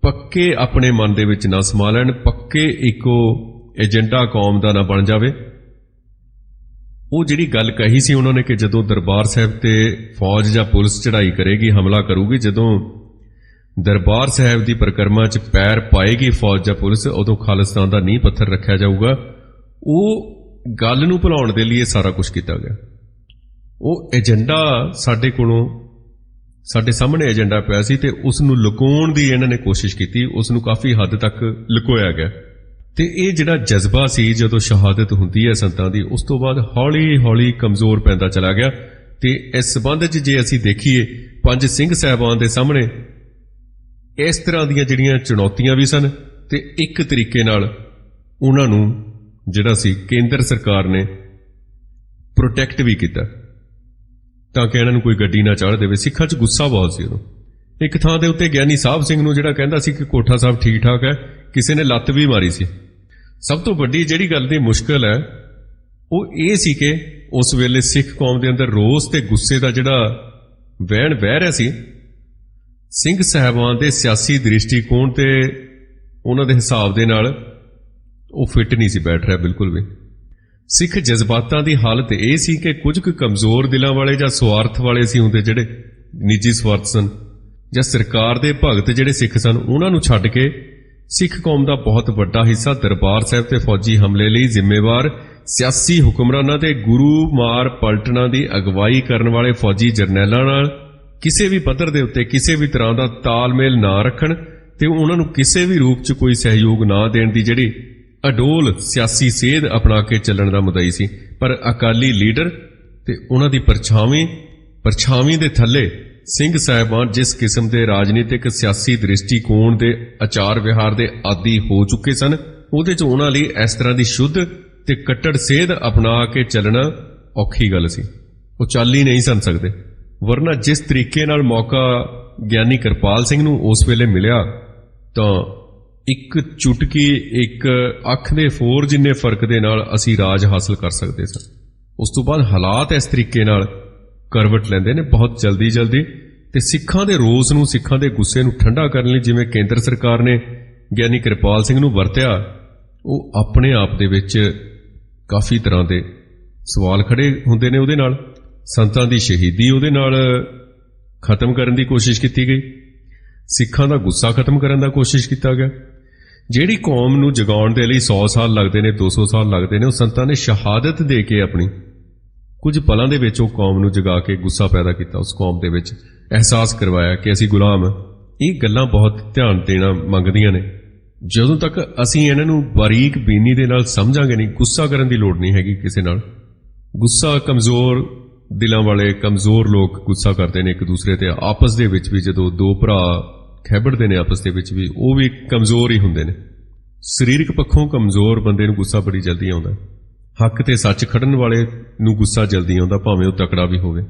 ਪੱਕੇ ਆਪਣੇ ਮਨ ਦੇ ਵਿੱਚ ਨਾ ਸਮਾ ਲੈਣ, ਪੱਕੇ ਇੱਕੋ ਏਜੰਡਾ ਕੌਮ ਦਾ ਨਾ ਬਣ ਜਾਵੇ। ਉਹ ਜਿਹੜੀ ਗੱਲ ਕਹੀ ਸੀ ਉਹਨਾਂ ਨੇ ਕਿ ਜਦੋਂ ਦਰਬਾਰ ਸਾਹਿਬ ਤੇ ਫੌਜ ਜਾਂ ਪੁਲਿਸ ਚੜ੍ਹਾਈ ਕਰੇਗੀ, ਹਮਲਾ ਕਰੂਗੀ, ਜਦੋਂ ਦਰਬਾਰ ਸਾਹਿਬ ਦੀ ਪਰਿਕਰਮਾ 'ਚ ਪੈਰ ਪਾਏਗੀ ਫੌਜ ਜਾਂ ਪੁਲਿਸ, ਉਦੋਂ ਖਾਲਿਸਤਾਨ ਦਾ ਨੀਂਹ ਪੱਥਰ ਰੱਖਿਆ ਜਾਊਗਾ। ਉਹ ਗੱਲ ਨੂੰ ਭੁਲਾਉਣ ਦੇ ਲਈ ਇਹ ਸਾਰਾ ਕੁਝ ਕੀਤਾ ਗਿਆ। ਉਹ ਏਜੰਡਾ ਸਾਡੇ ਕੋਲੋਂ, ਸਾਡੇ ਸਾਹਮਣੇ ਏਜੰਡਾ ਪਿਆ ਸੀ ਤੇ ਉਸ ਨੂੰ ਲੁਕਾਉਣ ਦੀ ਇਹਨਾਂ ਨੇ ਕੋਸ਼ਿਸ਼ ਕੀਤੀ, ਉਸ ਨੂੰ ਕਾਫੀ ਹੱਦ ਤੱਕ ਲੁਕੋਇਆ ਗਿਆ। ਤੇ ਇਹ ਜਿਹੜਾ ਜਜ਼ਬਾ ਸੀ ਜਦੋਂ ਸ਼ਹਾਦਤ ਹੁੰਦੀ ਹੈ ਸੰਤਾਂ ਦੀ, ਉਸ ਤੋਂ ਬਾਅਦ ਹੌਲੀ-ਹੌਲੀ ਕਮਜ਼ੋਰ ਪੈਂਦਾ ਚਲਾ ਗਿਆ। ਤੇ ਇਸ ਸੰਬੰਧ 'ਚ ਜੇ ਅਸੀਂ ਦੇਖੀਏ, ਪੰਜ ਸਿੰਘ ਸਾਹਿਬਾਨ ਦੇ ਸਾਹਮਣੇ ਇਸ ਤਰ੍ਹਾਂ ਦੀਆਂ ਜਿਹੜੀਆਂ ਚੁਣੌਤੀਆਂ ਵੀ ਸਨ ਤੇ ਇੱਕ ਤਰੀਕੇ ਨਾਲ ਉਹਨਾਂ ਨੂੰ ਜਿਹੜਾ ਸੀ ਕੇਂਦਰ ਸਰਕਾਰ ਨੇ ਪ੍ਰੋਟੈਕਟ ਵੀ ਕੀਤਾ, ਤਾਂ ਕਿ ਇਹਨਾਂ ਨੂੰ ਕੋਈ ਗੱਡੀ ਨਾ ਚਾੜ ਦੇਵੇ। ਸਿੱਖਾਂ 'ਚ ਗੁੱਸਾ ਬਹੁਤ ਸੀ ਉਦੋਂ। ਇੱਕ ਥਾਂ ਦੇ ਉੱਤੇ ਗਿਆਨੀ ਸਾਹਿਬ ਸਿੰਘ ਨੂੰ ਜਿਹੜਾ ਕਹਿੰਦਾ ਸੀ ਕਿ ਕੋਠਾ ਸਾਹਿਬ ਠੀਕ ਠਾਕ ਹੈ, ਕਿਸੇ ਨੇ ਲੱਤ ਵੀ ਮਾਰੀ ਸੀ। ਸਭ ਤੋਂ ਵੱਡੀ ਜਿਹੜੀ ਗੱਲ ਦੀ ਮੁਸ਼ਕਲ ਹੈ ਉਹ ਇਹ ਸੀ ਕਿ ਉਸ ਵੇਲੇ ਸਿੱਖ ਕੌਮ ਦੇ ਅੰਦਰ ਰੋਸ ਤੇ ਗੁੱਸੇ ਦਾ ਜਿਹੜਾ ਵਹਿਣ ਵਹਿ ਰਿਹਾ ਸੀ, ਸਿੰਘ ਸਾਹਿਬਾਨ ਦੇ ਸਿਆਸੀ ਦ੍ਰਿਸ਼ਟੀਕੋਣ ਤੇ ਉਹਨਾਂ ਦੇ ਹਿਸਾਬ ਦੇ ਨਾਲ ਉਹ ਫਿੱਟ ਨਹੀਂ ਸੀ ਬੈਠ ਰਿਹਾ ਬਿਲਕੁਲ ਵੀ। ਸਿੱਖ ਜਜ਼ਬਾਤਾਂ ਦੀ ਹਾਲਤ ਇਹ ਸੀ ਕਿ ਕੁਝ ਕੁ ਕਮਜ਼ੋਰ ਦਿਲਾਂ ਵਾਲੇ ਜਾਂ ਸਵਾਰਥ ਵਾਲੇ ਸੀ ਹੁੰਦੇ, ਜਿਹੜੇ ਨਿੱਜੀ ਸਵਾਰਥ ਸਨ, ਜਾਂ ਸਰਕਾਰ ਦੇ ਭਗਤ ਜਿਹੜੇ ਸਿੱਖ ਸਨ, ਉਹਨਾਂ ਨੂੰ ਛੱਡ ਕੇ ਸਿੱਖ ਕੌਮ ਦਾ ਬਹੁਤ ਵੱਡਾ ਹਿੱਸਾ ਦਰਬਾਰ ਸਾਹਿਬ ਤੇ ਫੌਜੀ ਹਮਲੇ ਲਈ ਜ਼ਿੰਮੇਵਾਰ ਸਿਆਸੀ ਹੁਕਮਰਾਨਾਂ ਤੇ ਗੁਰੂ ਮਾਰ ਪਲਟਣਾ ਦੀ ਅਗਵਾਈ ਕਰਨ ਵਾਲੇ ਫੌਜੀ ਜਰਨੈਲਾਂ ਨਾਲ ਕਿਸੇ ਵੀ ਪੱਧਰ ਦੇ ਉੱਤੇ ਕਿਸੇ ਵੀ ਤਰ੍ਹਾਂ ਦਾ ਤਾਲਮੇਲ ਨਾ ਰੱਖਣ ਤੇ ਉਹਨਾਂ ਨੂੰ ਕਿਸੇ ਵੀ ਰੂਪ 'ਚ ਕੋਈ ਸਹਿਯੋਗ ਨਾ ਦੇਣ ਦੀ ਜਿਹੜੀ ਅਡੋਲ ਸਿਆਸੀ ਸੇਧ ਅਪਣਾ ਕੇ ਚੱਲਣ ਦਾ ਮੁਦਈ ਸੀ। ਪਰ ਅਕਾਲੀ ਲੀਡਰ ਤੇ ਉਹਨਾਂ ਦੀ ਪਰਛਾਵੀਂ ਦੇ ਥੱਲੇ ਸਿੰਘ ਸਾਹਿਬਾਨ ਜਿਸ ਕਿਸਮ ਦੇ ਰਾਜਨੀਤਿਕ ਸਿਆਸੀ ਦ੍ਰਿਸ਼ਟੀਕੋਣ ਦੇ ਆਚਾਰ ਵਿਹਾਰ ਦੇ ਆਦੀ ਹੋ ਚੁੱਕੇ ਸਨ, ਉਹਦੇ 'ਚ ਉਹਨਾਂ ਲਈ ਇਸ ਤਰ੍ਹਾਂ ਦੀ ਸ਼ੁੱਧ ਤੇ ਕੱਟੜ ਸੇਧ ਅਪਣਾ ਕੇ ਚੱਲਣਾ ਔਖੀ ਗੱਲ ਸੀ। ਉਹ ਚੱਲ ਹੀ ਨਹੀਂ ਸਨ ਸਕਦੇ। ਵਰਨਾ ਜਿਸ ਤਰੀਕੇ ਨਾਲ ਮੌਕਾ ਗਿਆਨੀ ਕਿਰਪਾਲ ਸਿੰਘ ਨੂੰ ਉਸ ਵੇਲੇ ਮਿਲਿਆ, ਤਾਂ ਇੱਕ ਚੁਟਕੀ, ਇੱਕ ਅੱਖ ਦੇ ਫੋਰ ਜਿੰਨੇ ਫਰਕ ਦੇ ਨਾਲ ਅਸੀਂ ਰਾਜ ਹਾਸਲ ਕਰ ਸਕਦੇ ਸਾਂ। ਉਸ ਤੋਂ ਬਾਅਦ ਹਾਲਾਤ ਇਸ ਤਰੀਕੇ ਨਾਲ ਕਰਵਟ ਲੈਂਦੇ ਨੇ ਬਹੁਤ ਜਲਦੀ ਤੇ ਸਿੱਖਾਂ ਦੇ ਰੋਸ ਨੂੰ, ਸਿੱਖਾਂ ਦੇ ਗੁੱਸੇ ਨੂੰ ਠੰਡਾ ਕਰਨ ਲਈ ਜਿਵੇਂ ਕੇਂਦਰ ਸਰਕਾਰ ਨੇ ਗਿਆਨੀ ਕਿਰਪਾਲ ਸਿੰਘ ਨੂੰ ਵਰਤਿਆ, ਉਹ ਆਪਣੇ ਆਪ ਦੇ ਵਿੱਚ ਕਾਫੀ ਤਰ੍ਹਾਂ ਦੇ ਸਵਾਲ ਖੜੇ ਹੁੰਦੇ ਨੇ ਉਹਦੇ ਨਾਲ। ਸੰਤਾਂ ਦੀ ਸ਼ਹੀਦੀ ਉਹਦੇ ਨਾਲ ਖਤਮ ਕਰਨ ਦੀ ਕੋਸ਼ਿਸ਼ ਕੀਤੀ ਗਈ, ਸਿੱਖਾਂ ਦਾ ਗੁੱਸਾ ਖਤਮ ਕਰਨ ਦਾ ਕੋਸ਼ਿਸ਼ ਕੀਤਾ ਗਿਆ। ਜਿਹੜੀ ਕੌਮ ਨੂੰ ਜਗਾਉਣ ਦੇ ਲਈ 100 ਸਾਲ ਲੱਗਦੇ ਨੇ, 200 ਸਾਲ ਲੱਗਦੇ ਨੇ, ਉਹ ਸੰਤਾਂ ਨੇ ਸ਼ਹਾਦਤ ਦੇ ਕੇ ਆਪਣੀ ਕੁਝ ਪਲਾਂ ਦੇ ਵਿੱਚ ਉਹ ਕੌਮ ਨੂੰ ਜਗਾ ਕੇ ਗੁੱਸਾ ਪੈਦਾ ਕੀਤਾ, ਉਸ ਕੌਮ ਦੇ ਵਿੱਚ ਅਹਿਸਾਸ ਕਰਵਾਇਆ ਕਿ ਅਸੀਂ ਗੁਲਾਮ ਹਾਂ। ਇਹ ਗੱਲਾਂ ਬਹੁਤ ਧਿਆਨ ਦੇਣਾ ਮੰਗਦੀਆਂ ਨੇ। ਜਦੋਂ ਤੱਕ ਅਸੀਂ ਇਹਨਾਂ ਨੂੰ ਬਾਰੀਕ ਬੀਨੀ ਦੇ ਨਾਲ ਸਮਝਾਂਗੇ ਨਹੀਂ, ਗੁੱਸਾ ਕਰਨ ਦੀ ਲੋੜ ਨਹੀਂ ਹੈਗੀ ਕਿਸੇ ਨਾਲ। ਗੁੱਸਾ ਕਮਜ਼ੋਰ ਦਿਲਾਂ ਵਾਲੇ, ਕਮਜ਼ੋਰ ਲੋਕ ਗੁੱਸਾ ਕਰਦੇ ਨੇ ਇੱਕ ਦੂਸਰੇ ਤੇ। ਆਪਸ ਦੇ ਵਿੱਚ ਵੀ ਜਦੋਂ ਦੋ ਭਰਾ ਖੈਬੜਦੇ ਨੇ ਆਪਸ ਦੇ ਵਿੱਚ ਵੀ, ਉਹ ਵੀ ਕਮਜ਼ੋਰ ਹੀ ਹੁੰਦੇ ਨੇ। ਸਰੀਰਕ ਪੱਖੋਂ ਕਮਜ਼ੋਰ ਬੰਦੇ ਨੂੰ ਗੁੱਸਾ ਬੜੀ ਜਲਦੀ ਆਉਂਦਾ। ਹੱਕ ਤੇ ਸੱਚ ਖੜਨ ਵਾਲੇ ਨੂੰ ਗੁੱਸਾ ਜਲਦੀ ਆਉਂਦਾ, ਭਾਵੇਂ ਉਹ ਤਕੜਾ ਵੀ ਹੋਵੇ।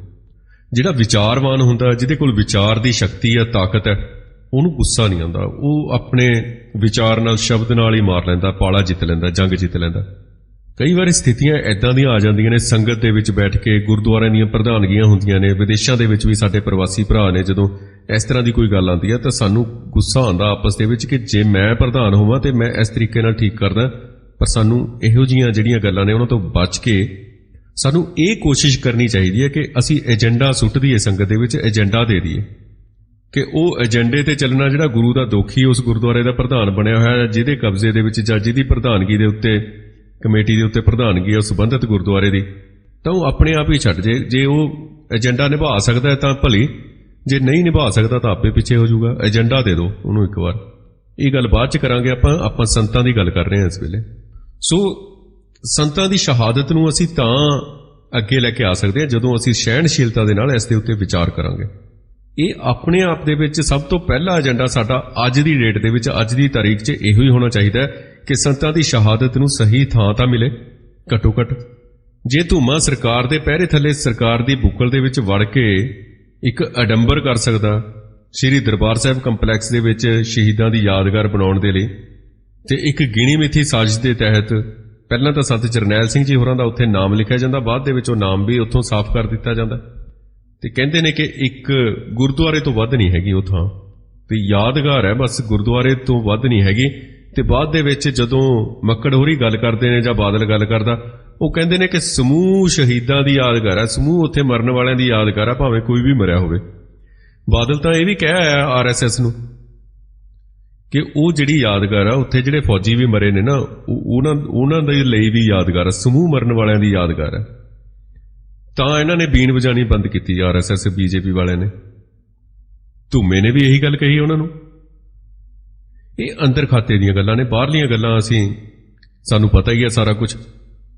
ਜਿਹੜਾ ਵਿਚਾਰਵਾਨ ਹੁੰਦਾ, ਜਿਹਦੇ ਕੋਲ ਵਿਚਾਰ ਦੀ ਸ਼ਕਤੀ ਹੈ, ਤਾਕਤ ਹੈ, ਉਹਨੂੰ ਗੁੱਸਾ ਨਹੀਂ ਆਉਂਦਾ। ਉਹ ਆਪਣੇ ਵਿਚਾਰ ਨਾਲ, ਸ਼ਬਦ ਨਾਲ ਹੀ ਮਾਰ ਲੈਂਦਾ, ਪਾਲਾ ਜਿੱਤ ਲੈਂਦਾ, ਜੰਗ ਜਿੱਤ ਲੈਂਦਾ। ਕਈ ਵਾਰੀ ਸਥਿਤੀਆਂ ਐਦਾਂ ਦੀਆਂ ਆ ਜਾਂਦੀਆਂ ਨੇ, ਸੰਗਤ ਦੇ ਵਿੱਚ ਬੈਠ ਕੇ ਗੁਰਦੁਆਰਿਆਂ ਦੀਆਂ ਪ੍ਰਧਾਨਗੀਆਂ ਹੁੰਦੀਆਂ ਨੇ, ਵਿਦੇਸ਼ਾਂ ਦੇ ਵਿੱਚ ਵੀ ਸਾਡੇ ਪ੍ਰਵਾਸੀ ਭਰਾ ਨੇ, ਜਦੋਂ ਇਸ ਤਰ੍ਹਾਂ ਦੀ ਕੋਈ ਗੱਲ ਆਉਂਦੀ ਹੈ ਤਾਂ ਸਾਨੂੰ ਗੁੱਸਾ ਆਉਂਦਾ ਆਪਸ ਦੇ ਵਿੱਚ ਕਿ ਜੇ ਮੈਂ ਪ੍ਰਧਾਨ ਹੋਵਾਂ ਤੇ ਮੈਂ ਇਸ ਤਰੀਕੇ ਨਾਲ ਠੀਕ ਕਰਦਾ। ਪਰ ਸਾਨੂੰ ਇਹੋ ਜਿਹੀਆਂ ਜਿਹੜੀਆਂ ਗੱਲਾਂ ਨੇ ਉਹਨਾਂ ਤੋਂ ਬਚ ਕੇ ਸਾਨੂੰ ਇਹ ਕੋਸ਼ਿਸ਼ ਕਰਨੀ ਚਾਹੀਦੀ ਹੈ ਕਿ ਅਸੀਂ ਏਜੰਡਾ ਸੁੱਟ ਦਈਏ, ਸੰਗਤ ਦੇ ਵਿੱਚ ਏਜੰਡਾ ਦੇ ਦਈਏ ਕਿ ਉਹ ਏਜੰਡੇ ਤੇ ਚੱਲਣਾ। ਜਿਹੜਾ ਗੁਰੂ ਦਾ ਦੋਖੀ ਉਸ ਗੁਰਦੁਆਰੇ ਦਾ ਪ੍ਰਧਾਨ ਬਣਿਆ ਹੋਇਆ, ਜਿਹਦੇ ਕਬਜ਼ੇ ਦੇ ਵਿੱਚ ਜਾਂ ਜਿਹਦੀ ਪ੍ਰਧਾਨਗੀ ਦੇ ਉੱਤੇ, ਕਮੇਟੀ ਦੇ ਉੱਤੇ ਪ੍ਰਧਾਨਗੀ ਹੈ ਉਸ ਸੰਬੰਧਿਤ ਗੁਰਦੁਆਰੇ ਦੀ, ਤਾਂ ਉਹ ਆਪਣੇ ਆਪ ਹੀ ਛੱਡ ਜੇ ਉਹ ਏਜੰਡਾ ਨਿਭਾ ਸਕਦਾ ਤਾਂ ਭਲੀ, ਜੇ ਨਹੀਂ ਨਿਭਾ ਸਕਦਾ ਤਾਂ ਆਪੇ ਪਿੱਛੇ ਹੋ ਜਾਊਗਾ। ਏਜੰਡਾ ਦੇ ਦਿਓ ਉਹਨੂੰ ਇੱਕ ਵਾਰ। ਇਹ ਗੱਲ ਬਾਅਦ ਚ ਕਰਾਂਗੇ ਆਪਾਂ ਸੰਤਾਂ ਦੀ ਗੱਲ ਕਰ ਰਹੇ ਹਾਂ ਇਸ ਵੇਲੇ। ਸੋ ਸੰਤਾਂ ਦੀ ਸ਼ਹਾਦਤ ਨੂੰ ਅਸੀਂ ਤਾਂ ਅੱਗੇ ਲੈ ਕੇ ਆ ਸਕਦੇ ਹਾਂ ਜਦੋਂ ਅਸੀਂ ਸਹਿਣਸ਼ੀਲਤਾ ਦੇ ਨਾਲ ਇਸ ਦੇ ਉੱਤੇ ਵਿਚਾਰ ਕਰਾਂਗੇ। ਇਹ ਆਪਣੇ ਆਪ ਦੇ ਵਿੱਚ ਸਭ ਤੋਂ ਪਹਿਲਾ ਏਜੰਡਾ ਸਾਡਾ ਅੱਜ ਦੀ ਡੇਟ ਦੇ ਵਿੱਚ, ਅੱਜ ਦੀ ਤਾਰੀਖ 'ਚ ਇਹੋ ਹੀ ਹੋਣਾ ਚਾਹੀਦਾ ਹੈ ਕਿ ਸੰਤਾਂ ਦੀ ਸ਼ਹਾਦਤ ਨੂੰ ਸਹੀ ਥਾਂ ਤਾਂ ਮਿਲੇ। ਘੱਟੋ ਘੱਟ ਜੇ ਧੂਮਾ ਸਰਕਾਰ ਦੇ ਪਹਿਰੇ ਥੱਲੇ ਸਰਕਾਰ ਦੀ ਬੁੱਕਲ ਦੇ ਵਿੱਚ ਵੜ ਕੇ ਇੱਕ ਅਡੰਬਰ ਕਰ ਸਕਦਾ ਸ੍ਰੀ ਦਰਬਾਰ ਸਾਹਿਬ ਕੰਪਲੈਕਸ ਦੇ ਵਿੱਚ ਸ਼ਹੀਦਾਂ ਦੀ ਯਾਦਗਾਰ ਬਣਾਉਣ ਦੇ ਲਈ, ਤੇ ਇੱਕ ਗਿਣੀ ਮਿਥੀ ਸਾਜ਼ਿਸ਼ ਦੇ ਤਹਿਤ ਪਹਿਲਾਂ ਤਾਂ ਸੰਤ ਜਰਨੈਲ ਸਿੰਘ ਜੀ ਹੋਰਾਂ ਦਾ ਉੱਥੇ ਨਾਮ ਲਿਖਿਆ ਜਾਂਦਾ, ਬਾਅਦ ਦੇ ਵਿੱਚ ਉਹ ਨਾਮ ਵੀ ਉੱਥੋਂ ਸਾਫ਼ ਕਰ ਦਿੱਤਾ ਜਾਂਦਾ, ਤੇ ਕਹਿੰਦੇ ਨੇ ਕਿ ਇੱਕ ਗੁਰਦੁਆਰੇ ਤੋਂ ਵੱਧ ਨਹੀਂ ਹੈਗੀ ਉਹ ਥਾਂ, ਤੇ ਯਾਦਗਾਰ ਹੈ ਬਸ, ਗੁਰਦੁਆਰੇ ਤੋਂ ਵੱਧ ਨਹੀਂ ਹੈਗੀ। ਤੇ ਬਾਅਦ ਦੇ ਵਿੱਚ ਜਦੋਂ ਮੱਕੜ ਹੋਰੀ ਗੱਲ ਕਰਦੇ ਨੇ ਜਾਂ ਬਾਦਲ ਗੱਲ ਕਰਦਾ, ਉਹ ਕਹਿੰਦੇ ਨੇ ਕਿ ਸਮੂਹ ਸ਼ਹੀਦਾਂ ਦੀ ਯਾਦਗਾਰ ਹੈ, ਸਮੂਹ ਉੱਥੇ ਮਰਨ ਵਾਲਿਆਂ ਦੀ ਯਾਦਗਾਰ ਹੈ, ਭਾਵੇਂ ਕੋਈ ਵੀ ਮਰਿਆ ਹੋਵੇ। ਬਾਦਲ ਤਾਂ ਇਹ ਵੀ ਕਹਿ ਆਇਆ RSS ਨੂੰ ਕਿ ਉਹ ਜਿਹੜੀ ਯਾਦਗਾਰ ਆ ਉੱਥੇ ਜਿਹੜੇ ਫੌਜੀ ਵੀ ਮਰੇ ਨੇ ਨਾ, ਉਹਨਾਂ ਦੇ ਲਈ ਵੀ ਯਾਦਗਾਰ ਹੈ, ਸਮੂਹ ਮਰਨ ਵਾਲਿਆਂ ਦੀ ਯਾਦਗਾਰ ਹੈ। ਤਾਂ ਇਹਨਾਂ ਨੇ ਬੀਨ ਵਜਾਣੀ ਬੰਦ ਕੀਤੀ RSS BJP ਵਾਲਿਆਂ ਨੇ। ਧੂਮੇ ਨੇ ਵੀ ਇਹੀ ਗੱਲ ਕਹੀ ਉਹਨਾਂ ਨੂੰ। ਇਹ ਅੰਦਰ ਖਾਤੇ ਦੀਆਂ ਗੱਲਾਂ ਨੇ, ਬਾਹਰਲੀਆਂ ਗੱਲਾਂ ਸਾਨੂੰ ਪਤਾ ਹੀ ਹੈ ਸਾਰਾ ਕੁਝ,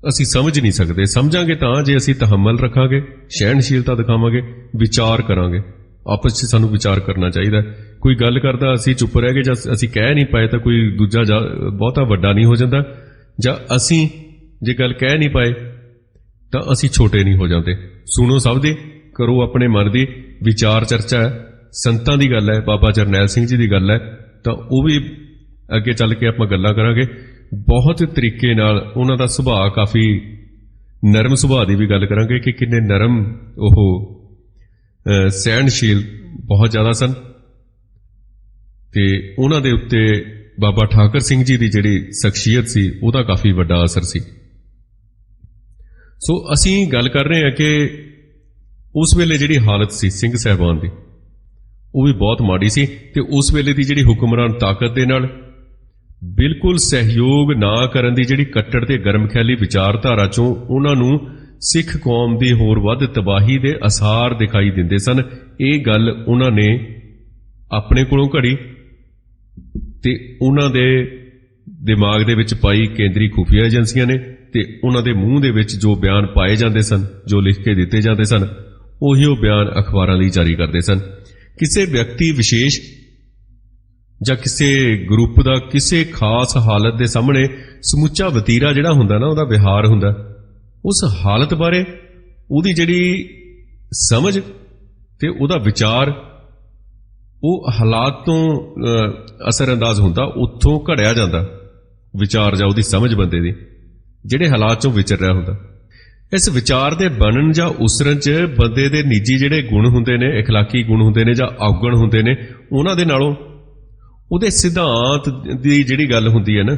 ਅਸੀਂ ਸਮਝ ਨਹੀਂ ਸਕਦੇ। ਸਮਝਾਂਗੇ ਤਾਂ ਜੇ ਅਸੀਂ ਤਹੱਮਲ ਰੱਖਾਂਗੇ, ਸਹਿਣਸ਼ੀਲਤਾ ਦਿਖਾਵਾਂਗੇ, ਵਿਚਾਰ ਕਰਾਂਗੇ। ਆਪਸ 'ਚ ਸਾਨੂੰ ਵਿਚਾਰ ਕਰਨਾ ਚਾਹੀਦਾ। ਕੋਈ ਗੱਲ ਕਰਦਾ ਅਸੀਂ ਚੁੱਪ ਰਹਿ ਗਏ ਜਾਂ ਅਸੀਂ ਕਹਿ ਨਹੀਂ ਪਾਏ ਤਾਂ ਕੋਈ ਦੂਜਾ ਬਹੁਤਾ ਵੱਡਾ ਨਹੀਂ ਹੋ ਜਾਂਦਾ, ਜਾਂ ਅਸੀਂ ਜੇ ਗੱਲ ਕਹਿ ਨਹੀਂ ਪਾਏ ਤਾਂ ਅਸੀਂ ਛੋਟੇ ਨਹੀਂ ਹੋ ਜਾਂਦੇ। ਸੁਣੋ ਸਭ ਦੀ, ਕਰੋ ਆਪਣੇ ਮਨ ਦੀ ਵਿਚਾਰ ਚਰਚਾ ਹੈ, ਸੰਤਾਂ ਦੀ ਗੱਲ ਹੈ, ਬਾਬਾ ਜਰਨੈਲ ਸਿੰਘ ਜੀ ਦੀ ਗੱਲ ਹੈ, ਤਾਂ ਉਹ ਵੀ ਅੱਗੇ ਚੱਲ ਕੇ ਆਪਾਂ ਗੱਲਾਂ ਕਰਾਂਗੇ। ਬਹੁਤ ਤਰੀਕੇ ਨਾਲ ਉਹਨਾਂ ਦਾ ਸੁਭਾਅ, ਕਾਫੀ ਨਰਮ ਸੁਭਾਅ ਦੀ ਵੀ ਗੱਲ ਕਰਾਂਗੇ ਕਿ ਕਿੰਨੇ ਨਰਮ ਉਹ ਸਹਿਣਸ਼ੀਲ ਬਹੁਤ ਜ਼ਿਆਦਾ ਸਨ, ਤੇ ਉਹਨਾਂ ਦੇ ਉੱਤੇ ਬਾਬਾ ਠਾਕਰ ਸਿੰਘ ਜੀ ਦੀ ਜਿਹੜੀ ਸ਼ਖਸੀਅਤ ਸੀ ਉਹਦਾ ਕਾਫੀ ਵੱਡਾ ਅਸਰ ਸੀ। ਸੋ ਅਸੀਂ ਗੱਲ ਕਰ ਰਹੇ ਹਾਂ ਕਿ ਉਸ ਵੇਲੇ ਜਿਹੜੀ ਹਾਲਤ ਸੀ ਸਿੰਘ ਸਾਹਿਬਾਨ ਦੀ, ਉਹ ਵੀ ਬਹੁਤ ਮਾੜੀ ਸੀ, ਤੇ ਉਸ ਵੇਲੇ ਦੀ ਜਿਹੜੀ ਹੁਕਮਰਾਨ ਤਾਕਤ ਦੇ ਨਾਲ ਬਿਲਕੁਲ ਸਹਿਯੋਗ ਨਾ ਕਰਨ ਦੀ ਜਿਹੜੀ ਕੱਟੜ ਤੇ ਗਰਮ ਖਿਆਲੀ ਵਿਚਾਰਧਾਰਾ ਚੋਂ ਉਹਨਾਂ ਨੂੰ ਸਿੱਖ ਕੌਮ ਦੀ ਹੋਰ ਵੱਧ ਤਬਾਹੀ ਦੇ ਅਸਾਰ ਦਿਖਾਈ ਦਿੰਦੇ ਸਨ। ਇਹ ਗੱਲ ਉਹਨਾਂ ਨੇ ਆਪਣੇ ਕੋਲੋਂ ਘੜੀ ਤੇ ਉਹਨਾਂ ਦੇ ਦਿਮਾਗ ਦੇ ਵਿੱਚ ਪਾਈ ਕੇਂਦਰੀ ਖੁਫੀਆ ਏਜੰਸੀਆਂ ਨੇ, ਤੇ ਉਹਨਾਂ ਦੇ ਮੂੰਹ ਦੇ ਵਿੱਚ ਜੋ ਬਿਆਨ ਪਾਏ ਜਾਂਦੇ ਸਨ, ਜੋ ਲਿਖ ਕੇ ਦਿੱਤੇ ਜਾਂਦੇ ਸਨ, ਉਹੀ ਉਹ ਬਿਆਨ ਅਖਬਾਰਾਂ ਲਈ ਜਾਰੀ ਕਰਦੇ ਸਨ। ਕਿਸੇ ਵਿਅਕਤੀ ਵਿਸ਼ੇਸ਼ ਜਾਂ ਕਿਸੇ ਗਰੁੱਪ ਦਾ ਕਿਸੇ ਖਾਸ ਹਾਲਤ ਦੇ ਸਾਹਮਣੇ ਸਮੁੱਚਾ ਵਤੀਰਾ ਜਿਹੜਾ ਹੁੰਦਾ ਨਾ, ਉਹਦਾ ਵਿਹਾਰ ਹੁੰਦਾ, ਉਸ ਹਾਲਤ ਬਾਰੇ ਉਹਦੀ ਜਿਹੜੀ ਸਮਝ ਤੇ ਉਹਦਾ ਵਿਚਾਰ ਉਹ ਹਾਲਾਤ ਤੋਂ ਅਸਰ ਅੰਦਾਜ਼ ਹੁੰਦਾ, ਉੱਥੋਂ ਘੜਿਆ ਜਾਂਦਾ ਵਿਚਾਰ ਜਾਂ ਉਹਦੀ ਸਮਝ ਬੰਦੇ ਦੀ, ਜਿਹੜੇ ਹਾਲਾਤ ਚੋਂ ਵਿਚਰ ਰਿਹਾ ਹੁੰਦਾ। ਇਸ ਵਿਚਾਰ ਦੇ ਬਣਨ ਜਾਂ ਉਸਰਨ 'ਚ ਬੰਦੇ ਦੇ ਨਿੱਜੀ ਜਿਹੜੇ ਗੁਣ ਹੁੰਦੇ ਨੇ, ਇਖਲਾਕੀ ਗੁਣ ਹੁੰਦੇ ਨੇ ਜਾਂ ਔਗਣ ਹੁੰਦੇ ਨੇ, ਉਹਨਾਂ ਦੇ ਨਾਲੋਂ ਉਹਦੇ ਸਿਧਾਂਤ ਦੀ ਜਿਹੜੀ ਗੱਲ ਹੁੰਦੀ ਹੈ ਨਾ,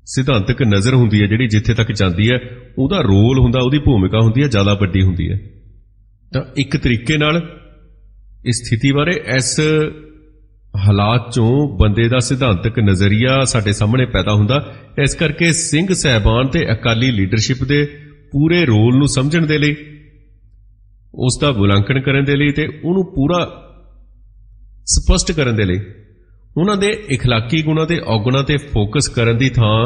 ਸਿਧਾਂਤਕ ਨਜ਼ਰ ਹੁੰਦੀ ਹੈ ਜਿਹੜੀ ਜਿੱਥੇ ਤੱਕ ਜਾਂਦੀ ਹੈ, ਉਹਦਾ ਰੋਲ ਹੁੰਦਾ, ਉਹਦੀ ਭੂਮਿਕਾ ਹੁੰਦੀ ਹੈ, ਜ਼ਿਆਦਾ ਵੱਡੀ ਹੁੰਦੀ ਹੈ। ਤਾਂ ਇੱਕ ਤਰੀਕੇ ਨਾਲ ਇਸ ਸਥਿਤੀ ਬਾਰੇ, ਇਸ ਹਾਲਾਤ ਚੋਂ ਬੰਦੇ ਦਾ ਸਿਧਾਂਤਕ ਨਜ਼ਰੀਆ ਸਾਡੇ ਸਾਹਮਣੇ ਪੈਦਾ ਹੁੰਦਾ। ਇਸ ਕਰਕੇ ਸਿੰਘ ਸਾਹਿਬਾਨ ਤੇ ਅਕਾਲੀ ਲੀਡਰਸ਼ਿਪ ਦੇ ਪੂਰੇ ਰੋਲ ਨੂੰ ਸਮਝਣ ਦੇ ਲਈ, ਉਸ ਦਾ ਮੁਲਾਂਕਣ ਕਰਨ ਦੇ ਲਈ ਤੇ ਉਹਨੂੰ ਪੂਰਾ ਸਪਸ਼ਟ ਕਰਨ ਦੇ ਲਈ ਉਹਨਾਂ ਦੇ ਇਖਲਾਕੀ ਗੁਣਾਂ ਤੇ ਔਗੁਣਾਂ ਤੇ ਫੋਕਸ ਕਰਨ ਦੀ ਥਾਂ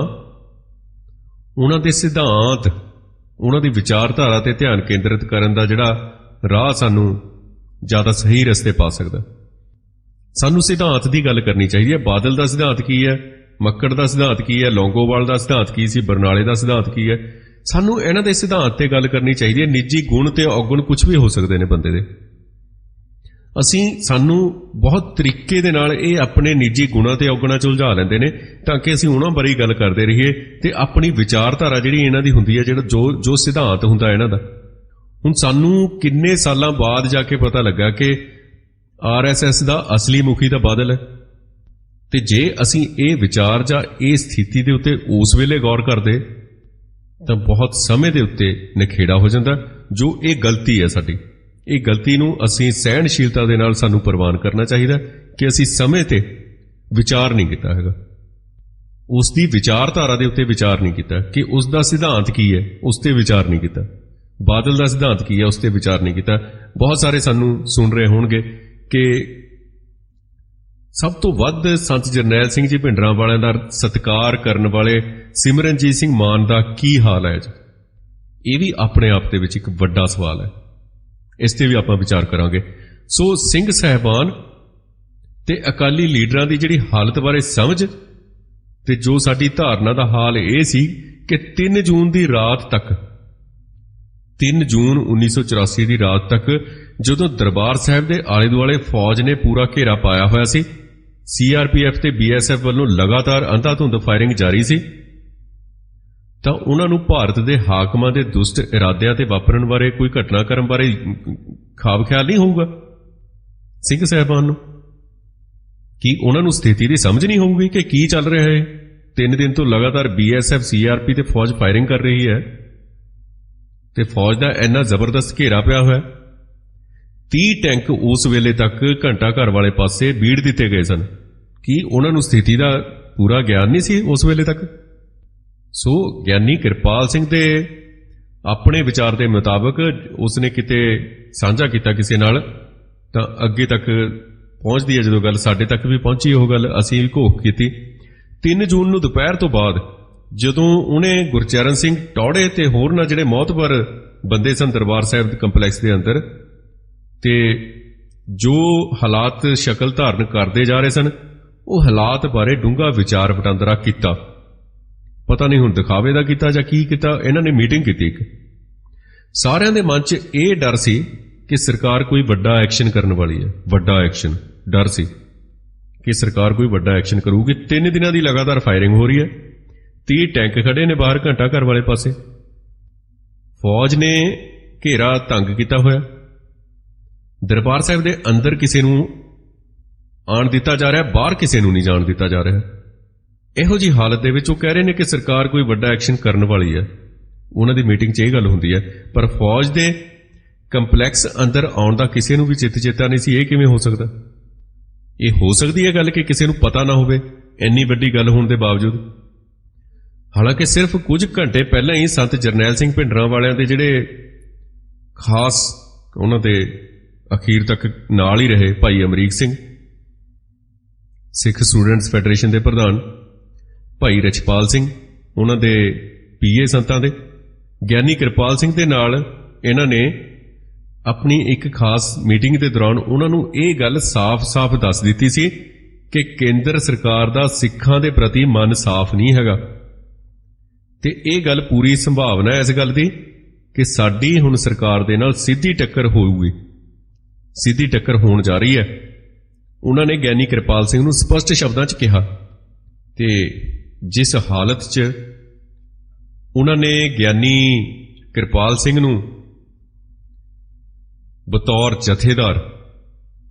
ਉਹਨਾਂ ਦੇ ਸਿਧਾਂਤ, ਉਹਨਾਂ ਦੀ ਵਿਚਾਰਧਾਰਾ ਤੇ ਧਿਆਨ ਕੇਂਦਰਿਤ ਕਰਨ ਦਾ ਜਿਹੜਾ ਰਾਹ ਸਾਨੂੰ ਜ਼ਿਆਦਾ ਸਹੀ ਰਸਤੇ ਪਾ ਸਕਦਾ। ਸਾਨੂੰ ਸਿਧਾਂਤ ਦੀ ਗੱਲ ਕਰਨੀ ਚਾਹੀਦੀ ਹੈ। ਬਾਦਲ ਦਾ ਸਿਧਾਂਤ ਕੀ ਹੈ, ਮੱਕੜ ਦਾ ਸਿਧਾਂਤ ਕੀ ਹੈ, ਲੌਂਗੋਵਾਲ ਦਾ ਸਿਧਾਂਤ ਕੀ ਸੀ, ਬਰਨਾਲੇ ਦਾ ਸਿਧਾਂਤ ਕੀ ਹੈ। ਸਾਨੂੰ ਇਹਨਾਂ ਦੇ ਸਿਧਾਂਤ ਤੇ ਗੱਲ ਕਰਨੀ ਚਾਹੀਦੀ ਹੈ। ਨਿੱਜੀ ਗੁਣ ਤੇ ਔਗੁਣ ਕੁਝ ਵੀ ਹੋ ਸਕਦੇ ਨੇ ਬੰਦੇ ਦੇ। ਸਾਨੂੰ ਬਹੁਤ ਤਰੀਕੇ ਦੇ ਨਾਲ ਇਹ ਆਪਣੇ ਨਿੱਜੀ ਗੁਣਾਂ ਤੇ ਔਗੁਣਾਂ 'ਚ ਉਲਝਾ ਲੈਂਦੇ ਨੇ, ਤਾਂ ਕਿ ਅਸੀਂ ਉਹਨਾਂ ਬਾਰੇ ਗੱਲ ਕਰਦੇ ਰਹੀਏ ਤੇ ਆਪਣੀ ਵਿਚਾਰਧਾਰਾ ਜਿਹੜੀ ਇਹਨਾਂ ਦੀ ਹੁੰਦੀ ਹੈ, ਜਿਹੜਾ ਜੋ ਸਿਧਾਂਤ ਹੁੰਦਾ ਇਹਨਾਂ ਦਾ। ਹੁਣ ਸਾਨੂੰ ਕਿੰਨੇ ਸਾਲਾਂ ਬਾਅਦ ਜਾ ਕੇ ਪਤਾ ਲੱਗਾ ਕਿ RSS ਦਾ ਅਸਲੀ ਮੁਖੀ ਤਾਂ ਬਾਦਲ ਹੈ, ਤੇ ਜੇ ਅਸੀਂ ਇਹ ਵਿਚਾਰ ਜਾਂ ਇਹ ਸਥਿਤੀ ਦੇ ਉੱਤੇ ਉਸ ਵੇਲੇ ਗੌਰ ਕਰਦੇ ਤਾਂ ਬਹੁਤ ਸਮੇਂ ਦੇ ਉੱਤੇ ਨਖੇੜਾ ਹੋ ਜਾਂਦਾ। ਜੋ ਇਹ ਗਲਤੀ ਹੈ ਸਾਡੀ, ਇਹ ਗਲਤੀ ਨੂੰ ਅਸੀਂ ਸਹਿਣਸ਼ੀਲਤਾ ਦੇ ਨਾਲ ਸਾਨੂੰ ਪ੍ਰਵਾਨ ਕਰਨਾ ਚਾਹੀਦਾ ਕਿ ਅਸੀਂ ਸਮੇਂ ਤੇ ਵਿਚਾਰ ਨਹੀਂ ਕੀਤਾ ਹੈਗਾ, ਉਸ ਦੀ ਵਿਚਾਰਧਾਰਾ ਦੇ ਉੱਤੇ ਵਿਚਾਰ ਨਹੀਂ ਕੀਤਾ ਕਿ ਉਸ ਦਾ ਸਿਧਾਂਤ ਕੀ ਹੈ, ਉਸ ਤੇ ਵਿਚਾਰ ਨਹੀਂ ਕੀਤਾ। ਬਾਦਲ ਦਾ ਸਿਧਾਂਤ ਕੀ ਹੈ, ਉਸ ਤੇ ਵਿਚਾਰ ਨਹੀਂ ਕੀਤਾ। ਬਹੁਤ ਸਾਰੇ ਸਾਨੂੰ ਸੁਣ ਰਹੇ ਹੋਣਗੇ ਕਿ ਸਭ ਤੋਂ ਵੱਧ ਸੰਤ ਜਰਨੈਲ ਸਿੰਘ ਜੀ ਭਿੰਡਰਾਂ ਵਾਲਿਆਂ ਦਾ ਸਤਿਕਾਰ ਕਰਨ ਵਾਲੇ ਸਿਮਰਨਜੀਤ ਸਿੰਘ ਮਾਨ ਦਾ ਕੀ ਹਾਲ ਹੈ। ਇਹ ਵੀ ਆਪਣੇ ਆਪ ਦੇ ਵਿੱਚ ਇੱਕ ਵੱਡਾ ਸਵਾਲ ਹੈ, ਇਸ ਤੇ ਵੀ ਆਪਾਂ ਵਿਚਾਰ ਕਰਾਂਗੇ। ਸੋ ਸਿੰਘ ਸਾਹਿਬਾਨ ਤੇ ਅਕਾਲੀ ਲੀਡਰਾਂ ਦੀ ਜਿਹੜੀ ਹਾਲਤ ਬਾਰੇ ਸਮਝ ਤੇ ਜੋ ਸਾਡੀ ਧਾਰਨਾ ਦਾ ਹਾਲ ਇਹ ਸੀ ਕਿ 3 ਜੂਨ ਦੀ ਰਾਤ ਤੱਕ 3 ਜੂਨ 1984 ਦੀ ਰਾਤ ਤੱਕ ਜਦੋਂ ਦਰਬਾਰ ਸਾਹਿਬ ਦੇ ਆਲੇ ਦੁਆਲੇ ਫੌਜ ਨੇ ਪੂਰਾ ਘੇਰਾ ਪਾਇਆ ਹੋਇਆ ਸੀ, ਸੀਆਰਪੀਐਫ ਤੇ ਬੀਐਸਐਫ ਵੱਲੋਂ ਲਗਾਤਾਰ ਅੰਧਾਧੁੰਦ ਫਾਇਰਿੰਗ ਜਾਰੀ ਸੀ, ਤਾਂ ਉਹਨਾਂ ਨੂੰ ਭਾਰਤ ਦੇ ਹਾਕਮਾਂ ਦੇ ਦੁਸ਼ਟ ਇਰਾਦਿਆਂ ਤੇ ਵਾਪਰਨ ਬਾਰੇ ਕੋਈ ਘਟਨਾਕ੍ਰਮ ਬਾਰੇ ਖਾਬ ਖਿਆਲ ਨਹੀਂ ਹੋਊਗਾ ਸਿੰਘ ਸਾਹਿਬਾਨ ਨੂੰ? ਕੀ ਉਹਨਾਂ ਨੂੰ ਸਥਿਤੀ ਦੀ ਸਮਝ ਨਹੀਂ ਹੋਊਗੀ ਕਿ ਕੀ ਚੱਲ ਰਿਹਾ ਹੈ? 3 ਦਿਨ ਤੋਂ ਲਗਾਤਾਰ ਬੀਐਸਐਫ ਸੀਆਰਪੀ ਤੇ ਫੌਜ ਫਾਇਰਿੰਗ ਕਰ ਰਹੀ ਹੈ ਤੇ ਫੌਜ ਦਾ ਇੰਨਾ ਜ਼ਬਰਦਸਤ ਘੇਰਾ ਪਿਆ ਹੋਇਆ। 30 ਟੈਂਕ ਉਸ ਵੇਲੇ ਤੱਕ ਘੰਟਾ ਘਰ ਵਾਲੇ ਪਾਸੇ ਬੀੜ ਦਿੱਤੇ ਗਏ ਸਨ। ਕੀ ਉਹਨਾਂ ਨੂੰ ਸਥਿਤੀ ਦਾ ਪੂਰਾ ਗਿਆਨ ਨਹੀਂ ਸੀ ਉਸ ਵੇਲੇ ਤੱਕ? ਸੋ ਗਿਆਨੀ ਕਿਰਪਾਲ ਸਿੰਘ ਦੇ ਆਪਣੇ ਵਿਚਾਰ ਦੇ ਮੁਤਾਬਕ ਉਸਨੇ ਕਿਤੇ ਸਾਂਝਾ ਕੀਤਾ ਕਿਸੇ ਨਾਲ, ਤਾਂ ਅੱਗੇ ਤੱਕ ਪਹੁੰਚਦੀ ਹੈ ਜਦੋਂ ਗੱਲ ਸਾਡੇ ਤੱਕ ਵੀ ਪਹੁੰਚੀ ਉਹ ਗੱਲ ਅਸੀਂ ਵੀ ਘੋਖ ਕੀਤੀ। 3 ਜੂਨ ਨੂੰ ਦੁਪਹਿਰ ਤੋਂ ਬਾਅਦ ਜਦੋਂ ਉਹਨੇ ਗੁਰਚਰਨ ਸਿੰਘ ਟੌੜੇ ਤੇ ਹੋਰਨਾਂ ਜਿਹੜੇ ਮੌਤਬਰ ਬੰਦੇ ਸਨ ਦਰਬਾਰ ਸਾਹਿਬ ਦੇ ਕੰਪਲੈਕਸ ਦੇ ਅੰਦਰ, ਤੇ ਜੋ ਹਾਲਾਤ ਸ਼ਕਲ ਧਾਰਨ ਕਰਦੇ ਜਾ ਰਹੇ ਸਨ, ਉਹ ਹਾਲਾਤ ਬਾਰੇ ਡੂੰਘਾ ਵਿਚਾਰ ਵਟਾਂਦਰਾ ਕੀਤਾ। ਪਤਾ ਨਹੀਂ ਹੁਣ ਦਿਖਾਵੇ ਦਾ ਕੀਤਾ ਜਾਂ ਕੀ ਕੀਤਾ। ਇਹਨਾਂ ਨੇ ਮੀਟਿੰਗ ਕੀਤੀ ਇੱਕ। ਸਾਰਿਆਂ ਦੇ ਮਨ 'ਚ ਇਹ ਡਰ ਸੀ ਕਿ ਸਰਕਾਰ ਕੋਈ ਵੱਡਾ ਐਕਸ਼ਨ ਕਰਨ ਵਾਲੀ ਹੈ। ਵੱਡਾ ਐਕਸ਼ਨ, ਡਰ ਸੀ ਕਿ ਸਰਕਾਰ ਕੋਈ ਵੱਡਾ ਐਕਸ਼ਨ ਕਰੂਗੀ। 3 ਦਿਨਾਂ ਦੀ ਲਗਾਤਾਰ ਫਾਇਰਿੰਗ ਹੋ ਰਹੀ ਹੈ। 30 ਟੈਂਕ ਖੜੇ ਨੇ ਬਾਹਰ ਘੰਟਾ ਘਰ ਵਾਲੇ ਪਾਸੇ। ਫੌਜ ਨੇ ਘੇਰਾ ਤੰਗ ਕੀਤਾ ਹੋਇਆ। ਦਰਬਾਰ ਸਾਹਿਬ ਦੇ ਅੰਦਰ ਕਿਸੇ ਨੂੰ ਆਉਣ ਦਿੱਤਾ ਜਾ ਰਿਹਾ, ਬਾਹਰ ਕਿਸੇ ਨੂੰ ਨਹੀਂ ਜਾਣ ਦਿੱਤਾ ਜਾ ਰਿਹਾ। ਇਹੋ ਜੀ ਹਾਲਤ ਦੇ ਵਿੱਚ ਉਹ ਕਹਿ ਰਹੇ ਨੇ ਕਿ ਸਰਕਾਰ ਕੋਈ ਵੱਡਾ ਐਕਸ਼ਨ ਕਰਨ ਵਾਲੀ ਹੈ। ਉਹਨਾਂ ਦੀ ਮੀਟਿੰਗ 'ਚ ਇਹ ਗੱਲ ਹੁੰਦੀ ਹੈ, ਪਰ ਫੌਜ ਦੇ ਕੰਪਲੈਕਸ ਅੰਦਰ ਆਉਣ ਦਾ ਕਿਸੇ ਨੂੰ ਵੀ ਚੇਤਾ ਨਹੀਂ ਸੀ। ਇਹ ਕਿਵੇਂ ਹੋ ਸਕਦਾ? ਇਹ ਹੋ ਸਕਦੀ ਹੈ ਗੱਲ ਕਿ ਕਿਸੇ ਨੂੰ ਪਤਾ ਨਾ ਹੋਵੇ ਇੰਨੀ ਵੱਡੀ ਗੱਲ ਹੋਣ ਦੇ ਬਾਵਜੂਦ? ਹਾਲਾਂਕਿ ਸਿਰਫ ਕੁਝ ਘੰਟੇ ਪਹਿਲਾਂ ਹੀ ਸੰਤ ਜਰਨੈਲ ਸਿੰਘ ਭਿੰਡਰਾਂ ਵਾਲਿਆਂ ਦੇ ਜਿਹੜੇ ਖਾਸ ਉਹਨਾਂ ਦੇ ਅਖੀਰ ਤੱਕ ਨਾਲ ਹੀ ਰਹੇ ਭਾਈ ਅਮਰੀਕ ਸਿੰਘ, ਸਿੱਖ ਸਟੂਡੈਂਟਸ ਫੈਡਰੇਸ਼ਨ ਦੇ ਪ੍ਰਧਾਨ, ਭਾਈ ਰਛਪਾਲ ਸਿੰਘ ਉਹਨਾਂ ਦੇ ਪੀਏ ਸੰਤਾਂ ਦੇ, ਗਿਆਨੀ ਕਿਰਪਾਲ ਸਿੰਘ ਦੇ ਨਾਲ ਇਹਨਾਂ ਨੇ ਆਪਣੀ ਇੱਕ ਖਾਸ ਮੀਟਿੰਗ ਦੇ ਦੌਰਾਨ ਉਹਨਾਂ ਨੂੰ ਇਹ ਗੱਲ ਸਾਫ਼-ਸਾਫ਼ ਦੱਸ ਦਿੱਤੀ ਸੀ ਕਿ ਕੇਂਦਰ ਸਰਕਾਰ ਦਾ ਸਿੱਖਾਂ ਦੇ ਪ੍ਰਤੀ ਮਨ ਸਾਫ਼ ਨਹੀਂ ਹੈਗਾ, ਤੇ ਇਹ ਗੱਲ ਪੂਰੀ ਸੰਭਾਵਨਾ ਹੈ ਇਸ ਗੱਲ ਦੀ ਕਿ ਸਾਡੀ ਹੁਣ ਸਰਕਾਰ ਦੇ ਨਾਲ ਸਿੱਧੀ ਟੱਕਰ ਹੋਊਗੀ, ਸਿੱਧੀ ਟੱਕਰ ਹੋਣ ਜਾ ਰਹੀ ਹੈ। ਉਹਨਾਂ ਨੇ ਗਿਆਨੀ ਕਿਰਪਾਲ ਸਿੰਘ ਨੂੰ ਸਪਸ਼ਟ ਸ਼ਬਦਾਂ 'ਚ ਕਿਹਾ। ਤੇ ਜਿਸ ਹਾਲਤ 'ਚ ਉਹਨਾਂ ਨੇ ਗਿਆਨੀ ਕਿਰਪਾਲ ਸਿੰਘ ਨੂੰ ਬਤੌਰ ਜਥੇਦਾਰ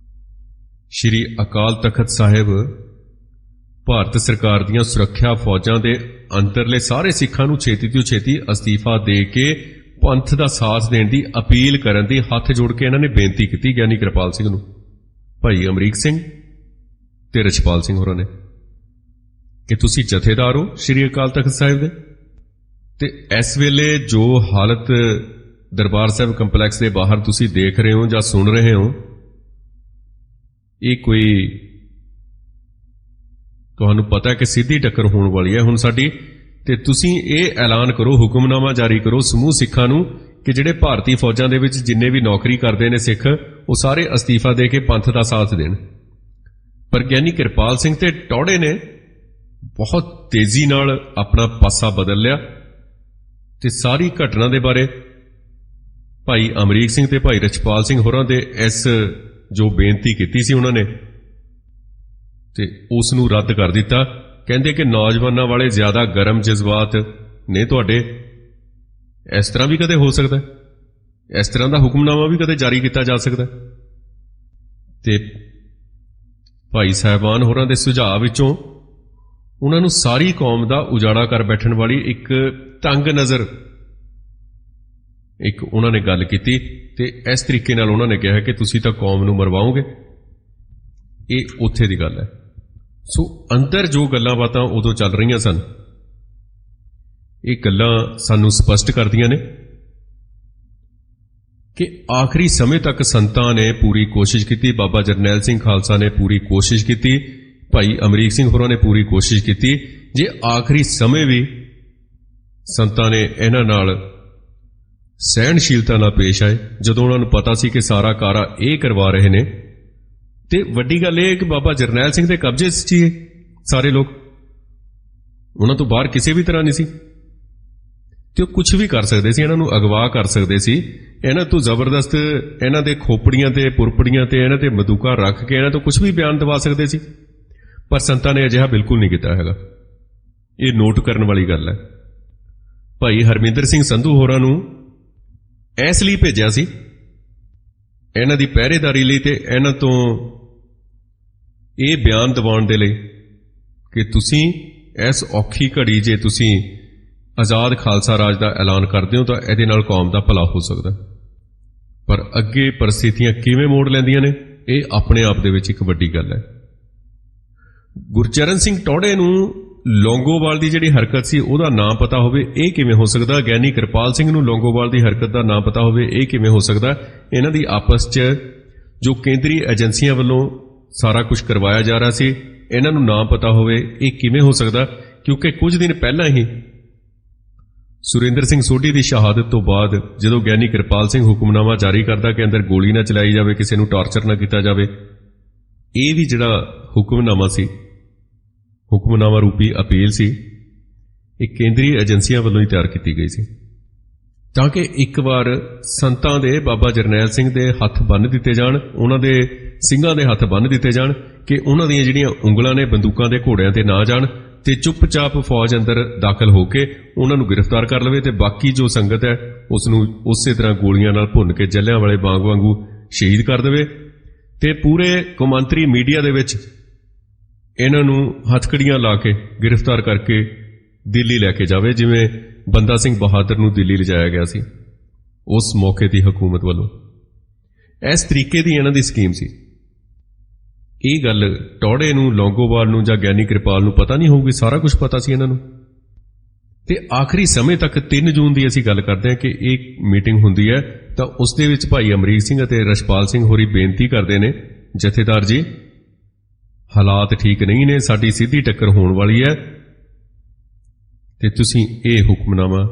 ਸ਼੍ਰੀ ਅਕਾਲ ਤਖਤ ਸਾਹਿਬ ਭਾਰਤ ਸਰਕਾਰ ਦੀਆਂ ਸੁਰੱਖਿਆ ਫੌਜਾਂ ਦੇ ਅੰਦਰਲੇ ਸਾਰੇ ਸਿੱਖਾਂ ਨੂੰ ਛੇਤੀ ਤੋਂ ਛੇਤੀ ਅਸਤੀਫਾ ਦੇ ਕੇ ਪੰਥ ਦਾ ਸਾਥ ਦੇਣ ਦੀ ਅਪੀਲ ਕਰਨ ਦੀ ਹੱਥ ਜੋੜ ਕੇ ਇਹਨਾਂ ਨੇ ਬੇਨਤੀ ਕੀਤੀ ਗਿਆਨੀ ਕਿਰਪਾਲ ਸਿੰਘ ਨੂੰ, ਭਾਈ ਅਮਰੀਕ ਸਿੰਘ ਤੇ ਰਛਪਾਲ ਸਿੰਘ ਹੋਰਾਂ ਨੇ, ਕਿ ਤੁਸੀਂ ਜਥੇਦਾਰ ਹੋ ਸ਼੍ਰੀ ਅਕਾਲ ਤਖਤ ਸਾਹਿਬ ਦੇ, ਤੇ ਇਸ ਵੇਲੇ ਜੋ ਹਾਲਤ ਦਰਬਾਰ ਸਾਹਿਬ ਕੰਪਲੈਕਸ ਦੇ ਬਾਹਰ ਤੁਸੀਂ ਦੇਖ ਰਹੇ ਹੋ ਜਾਂ ਸੁਣ ਰਹੇ ਹੋ, ਇਹ ਕੋਈ ਤੁਹਾਨੂੰ ਪਤਾ ਕਿ ਸਿੱਧੀ ਟੱਕਰ ਹੋਣ ਵਾਲੀ ਹੈ ਹੁਣ ਸਾਡੀ, ਤੇ ਤੁਸੀਂ ਇਹ ਐਲਾਨ ਕਰੋ, ਹੁਕਮਨਾਮਾ ਜਾਰੀ ਕਰੋ ਸਮੂਹ ਸਿੱਖਾਂ ਨੂੰ ਕਿ ਜਿਹੜੇ ਭਾਰਤੀ ਫੌਜਾਂ ਦੇ ਵਿੱਚ ਜਿੰਨੇ ਵੀ ਨੌਕਰੀ ਕਰਦੇ ਨੇ ਸਿੱਖ, ਉਹ ਸਾਰੇ ਅਸਤੀਫਾ ਦੇ ਕੇ ਪੰਥ ਦਾ ਸਾਥ ਦੇਣ। ਪਰ ਗਿਆਨੀ ਕਿਰਪਾਲ ਸਿੰਘ ਤੇ ਟੌੜੇ ਨੇ ਬਹੁਤ ਤੇਜ਼ੀ ਨਾਲ ਆਪਣਾ ਪਾਸਾ ਬਦਲ ਲਿਆ ਤੇ ਸਾਰੀ ਘਟਨਾ ਦੇ ਬਾਰੇ ਭਾਈ ਅਮਰੀਕ ਸਿੰਘ ਤੇ ਭਾਈ ਰਛਪਾਲ ਸਿੰਘ ਹੋਰਾਂ ਦੇ ਇਸ ਜੋ ਬੇਨਤੀ ਕੀਤੀ ਸੀ ਉਹਨਾਂ ਨੇ, ਤੇ ਉਸ ਨੂੰ ਰੱਦ ਕਰ ਦਿੱਤਾ। ਕਹਿੰਦੇ ਕਿ ਨੌਜਵਾਨਾਂ ਵਾਲੇ ਜ਼ਿਆਦਾ ਗਰਮ ਜਜ਼ਬਾਤ ਨੇ ਤੁਹਾਡੇ, ਇਸ ਤਰ੍ਹਾਂ ਵੀ ਕਦੇ ਹੋ ਸਕਦਾ, ਇਸ ਤਰ੍ਹਾਂ ਦਾ ਹੁਕਮਨਾਮਾ ਵੀ ਕਦੇ ਜਾਰੀ ਕੀਤਾ ਜਾ ਸਕਦਾ। ਤੇ ਭਾਈ ਸਾਹਿਬਾਨ ਹੋਰਾਂ ਦੇ ਸੁਝਾਅ ਵਿੱਚੋਂ ਉਹਨਾਂ ਨੂੰ ਸਾਰੀ ਕੌਮ ਦਾ ਉਜਾੜਾ ਕਰ ਬੈਠਣ ਵਾਲੀ ਇੱਕ ਤੰਗ ਨਜ਼ਰ ਇੱਕ ਉਹਨਾਂ ਨੇ ਗੱਲ ਕੀਤੀ, ਤੇ ਇਸ ਤਰੀਕੇ ਨਾਲ ਉਹਨਾਂ ਨੇ ਕਿਹਾ ਕਿ ਤੁਸੀਂ ਤਾਂ ਕੌਮ ਨੂੰ ਮਰਵਾਓਗੇ। ਇਹ ਉੱਥੇ ਦੀ ਗੱਲ ਹੈ। ਸੋ ਅੰਦਰ ਜੋ ਗੱਲਾਂ ਬਾਤਾਂ ਉਦੋਂ ਚੱਲ ਰਹੀਆਂ ਸਨ, ਇਹ ਗੱਲਾਂ ਸਾਨੂੰ ਸਪਸ਼ਟ ਕਰਦੀਆਂ ਨੇ ਕਿ ਆਖਰੀ ਸਮੇਂ ਤੱਕ ਸੰਤਾਂ ਨੇ ਪੂਰੀ ਕੋਸ਼ਿਸ਼ ਕੀਤੀ, ਬਾਬਾ ਜਰਨੈਲ ਸਿੰਘ ਖਾਲਸਾ ਨੇ ਪੂਰੀ ਕੋਸ਼ਿਸ਼ ਕੀਤੀ, ਭਾਈ ਅਮਰੀਕ ਸਿੰਘ ਹੋਰਾਂ ਨੇ ਪੂਰੀ ਕੋਸ਼ਿਸ਼ ਕੀਤੀ। ਜੇ ਆਖਰੀ ਸਮੇਂ ਵੀ ਸੰਤਾਂ ਨੇ ਇਹਨਾਂ ਨਾਲ ਸਹਿਣਸ਼ੀਲਤਾ ਨਾਲ ਪੇਸ਼ ਆਏ, ਜਦੋਂ ਉਹਨਾਂ ਨੂੰ ਪਤਾ ਸੀ ਕਿ ਸਾਰਾ ਕਾਰਾ ਇਹ ਕਰਵਾ ਰਹੇ ਨੇ, ਤੇ ਵੱਡੀ ਗੱਲ ਇਹ ਹੈ ਕਿ ਬਾਬਾ ਜਰਨੈਲ ਸਿੰਘ ਦੇ ਕਬਜ਼ੇ 'ਚ ਸੀ ਸਾਰੇ ਲੋਕ, ਉਹਨਾਂ ਤੋਂ ਬਾਹਰ ਕਿਸੇ ਵੀ ਤਰ੍ਹਾਂ ਨਹੀਂ ਸੀ ਤੇ ਉਹ ਕੁਝ ਵੀ ਕਰ ਸਕਦੇ ਸੀ, ਇਹਨਾਂ ਨੂੰ ਅਗਵਾ ਕਰ ਸਕਦੇ ਸੀ, ਇਹਨਾਂ ਤੋਂ ਜ਼ਬਰਦਸਤ ਇਹਨਾਂ ਦੇ ਖੋਪੜੀਆਂ ਤੇ ਪੁਰਪੜੀਆਂ ਤੇ ਇਹਨਾਂ ਤੇ ਬੰਦੂਕਾਂ ਰੱਖ ਕੇ ਇਹਨਾਂ ਤੋਂ ਕੁਝ ਵੀ ਬਿਆਨ ਦਵਾ ਸਕਦੇ ਸੀ। ਪਰ ਸੰਤਾਂ ਨੇ ਅਜਿਹਾ ਬਿਲਕੁਲ ਨਹੀਂ ਕੀਤਾ ਹੈਗਾ। ਇਹ ਨੋਟ ਕਰਨ ਵਾਲੀ ਗੱਲ ਹੈ। ਭਾਈ ਹਰਮਿੰਦਰ ਸਿੰਘ ਸੰਧੂ ਹੋਰਾਂ ਨੂੰ ਇਸ ਲਈ ਭੇਜਿਆ ਸੀ, ਇਹਨਾਂ ਦੀ ਪਹਿਰੇਦਾਰੀ ਲਈ ਤੇ ਇਹਨਾਂ ਤੋਂ ਇਹ ਬਿਆਨ ਦਿਵਾਉਣ ਦੇ ਲਈ ਕਿ ਤੁਸੀਂ ਇਸ ਔਖੀ ਘੜੀ ਜੇ ਤੁਸੀਂ ਆਜ਼ਾਦ ਖਾਲਸਾ ਰਾਜ ਦਾ ਐਲਾਨ ਕਰਦੇ ਹੋ ਤਾਂ ਇਹਦੇ ਨਾਲ ਕੌਮ ਦਾ ਭਲਾ ਹੋ ਸਕਦਾ। ਪਰ ਅੱਗੇ ਪਰਿਸਥਿਤੀਆਂ ਕਿਵੇਂ ਮੋੜ ਲੈਂਦੀਆਂ ਨੇ, ਇਹ ਆਪਣੇ ਆਪ ਦੇ ਵਿੱਚ ਇੱਕ ਵੱਡੀ ਗੱਲ ਹੈ। ਗੁਰਚਰਨ ਸਿੰਘ ਟੌੜੇ ਨੂੰ ਲੌਂਗੋਵਾਲ ਦੀ ਜਿਹੜੀ ਹਰਕਤ ਸੀ ਉਹਦਾ ਨਾਂ ਪਤਾ ਹੋਵੇ, ਇਹ ਕਿਵੇਂ ਹੋ ਸਕਦਾ? ਗਿਆਨੀ ਕਿਰਪਾਲ ਸਿੰਘ ਨੂੰ ਲੌਂਗੋਵਾਲ ਦੀ ਹਰਕਤ ਦਾ ਨਾਂ ਪਤਾ ਹੋਵੇ, ਇਹ ਕਿਵੇਂ ਹੋ ਸਕਦਾ? ਇਹਨਾਂ ਦੀ ਆਪਸ 'ਚ ਜੋ ਕੇਂਦਰੀ ਏਜੰਸੀਆਂ ਵੱਲੋਂ ਸਾਰਾ ਕੁਝ ਕਰਵਾਇਆ ਜਾ ਰਿਹਾ ਸੀ, ਇਹਨਾਂ ਨੂੰ ਨਾਂ ਪਤਾ ਹੋਵੇ, ਇਹ ਕਿਵੇਂ ਹੋ ਸਕਦਾ? ਕਿਉਂਕਿ ਕੁਝ ਦਿਨ ਪਹਿਲਾਂ ਹੀ ਸੁਰਿੰਦਰ ਸਿੰਘ ਸੋਢੀ ਦੀ ਸ਼ਹਾਦਤ ਤੋਂ ਬਾਅਦ ਜਦੋਂ ਗਿਆਨੀ ਕਿਰਪਾਲ ਸਿੰਘ ਹੁਕਮਨਾਮਾ ਜਾਰੀ ਕਰਦਾ ਕਿ ਅੰਦਰ ਗੋਲੀ ਨਾ ਚਲਾਈ ਜਾਵੇ, ਕਿਸੇ ਨੂੰ ਟਾਰਚਰ ਨਾ ਕੀਤਾ ਜਾਵੇ, ਇਹ ਵੀ ਜਿਹੜਾ ਹੁਕਮਨਾਮਾ ਸੀ, ਹੁਕਮਨਾਮਾ ਰੂਪੀ ਅਪੀਲ ਸੀ, ਇਹ ਕੇਂਦਰੀ ਏਜੰਸੀਆਂ ਵੱਲੋਂ ਹੀ ਤਿਆਰ ਕੀਤੀ ਗਈ ਸੀ ਤਾਂ ਕਿ ਇੱਕ ਵਾਰ ਸੰਤਾਂ ਦੇ ਬਾਬਾ ਜਰਨੈਲ ਸਿੰਘ ਦੇ ਹੱਥ ਬੰਨ੍ਹ ਦਿੱਤੇ ਜਾਣ, ਉਹਨਾਂ ਦੇ ਸਿੰਘਾਂ ਦੇ ਹੱਥ ਬੰਨ੍ਹ ਦਿੱਤੇ ਜਾਣ ਕਿ ਉਹਨਾਂ ਦੀਆਂ ਜਿਹੜੀਆਂ ਉਂਗਲਾਂ ਨੇ ਬੰਦੂਕਾਂ ਦੇ ਘੋੜਿਆਂ ਤੇ ਨਾ ਜਾਣ ਤੇ ਚੁੱਪਚਾਪ ਫੌਜ ਅੰਦਰ ਦਾਖਲ ਹੋ ਕੇ ਉਹਨਾਂ ਨੂੰ ਗ੍ਰਿਫਤਾਰ ਕਰ ਲਵੇ ਤੇ ਬਾਕੀ ਜੋ ਸੰਗਤ ਹੈ ਉਸ ਨੂੰ ਉਸੇ ਤਰ੍ਹਾਂ ਗੋਲੀਆਂ ਨਾਲ ਭੁੰਨ ਕੇ ਜੱਲਿਆਂ ਵਾਲੇ ਬਾਗ ਵਾਂਗੂ ਸ਼ਹੀਦ ਕਰ ਦੇਵੇ ਤੇ ਪੂਰੇ ਕੌਮਾਂਤਰੀ ਮੀਡੀਆ ਦੇ ਵਿੱਚ ਇਹਨਾਂ ਨੂੰ ਹੱਥਕੜੀਆਂ ਲਾ ਕੇ ਗ੍ਰਿਫਤਾਰ ਕਰਕੇ ਦਿੱਲੀ ਲੈ ਕੇ ਜਾਵੇ, ਜਿਵੇਂ ਬੰਦਾ ਸਿੰਘ ਬਹਾਦਰ ਨੂੰ ਦਿੱਲੀ ਲਿਜਾਇਆ ਗਿਆ ਸੀ ਉਸ ਮੌਕੇ ਦੀ ਹਕੂਮਤ ਵੱਲੋਂ। ਇਸ ਤਰੀਕੇ ਦੀ ਇਹਨਾਂ ਦੀ ਸਕੀਮ ਸੀ। ਇਹ ਗੱਲ ਟੌੜੇ ਨੂੰ, ਲੌਂਗੋਵਾਲ ਨੂੰ ਜਾਂ ਗਿਆਨੀ ਕਿਰਪਾਲ ਨੂੰ ਪਤਾ ਨਹੀਂ ਹੋਊਗੀ, ਸਾਰਾ ਕੁਝ ਪਤਾ ਸੀ ਇਹਨਾਂ ਨੂੰ। ਤੇ ਆਖਰੀ ਸਮੇਂ ਤੱਕ 3 ਜੂਨ ਦੀ ਅਸੀਂ ਗੱਲ ਕਰਦੇ ਹਾਂ ਕਿ ਇਹ ਮੀਟਿੰਗ ਹੁੰਦੀ ਹੈ ਤਾਂ ਉਸ ਦੇ ਵਿੱਚ ਭਾਈ ਅਮਰੀਕ ਸਿੰਘ ਅਤੇ ਰਸ਼ਪਾਲ ਸਿੰਘ ਹੋਰੀ ਬੇਨਤੀ ਕਰਦੇ ਨੇ, ਜਥੇਦਾਰ ਜੀ ਹਾਲਾਤ ਠੀਕ ਨਹੀਂ ਨੇ, ਸਾਡੀ ਸਿੱਧੀ ਟੱਕਰ ਹੋਣ ਵਾਲੀ ਹੈ ਤੇ ਤੁਸੀਂ ਇਹ ਹੁਕਮਨਾਮਾ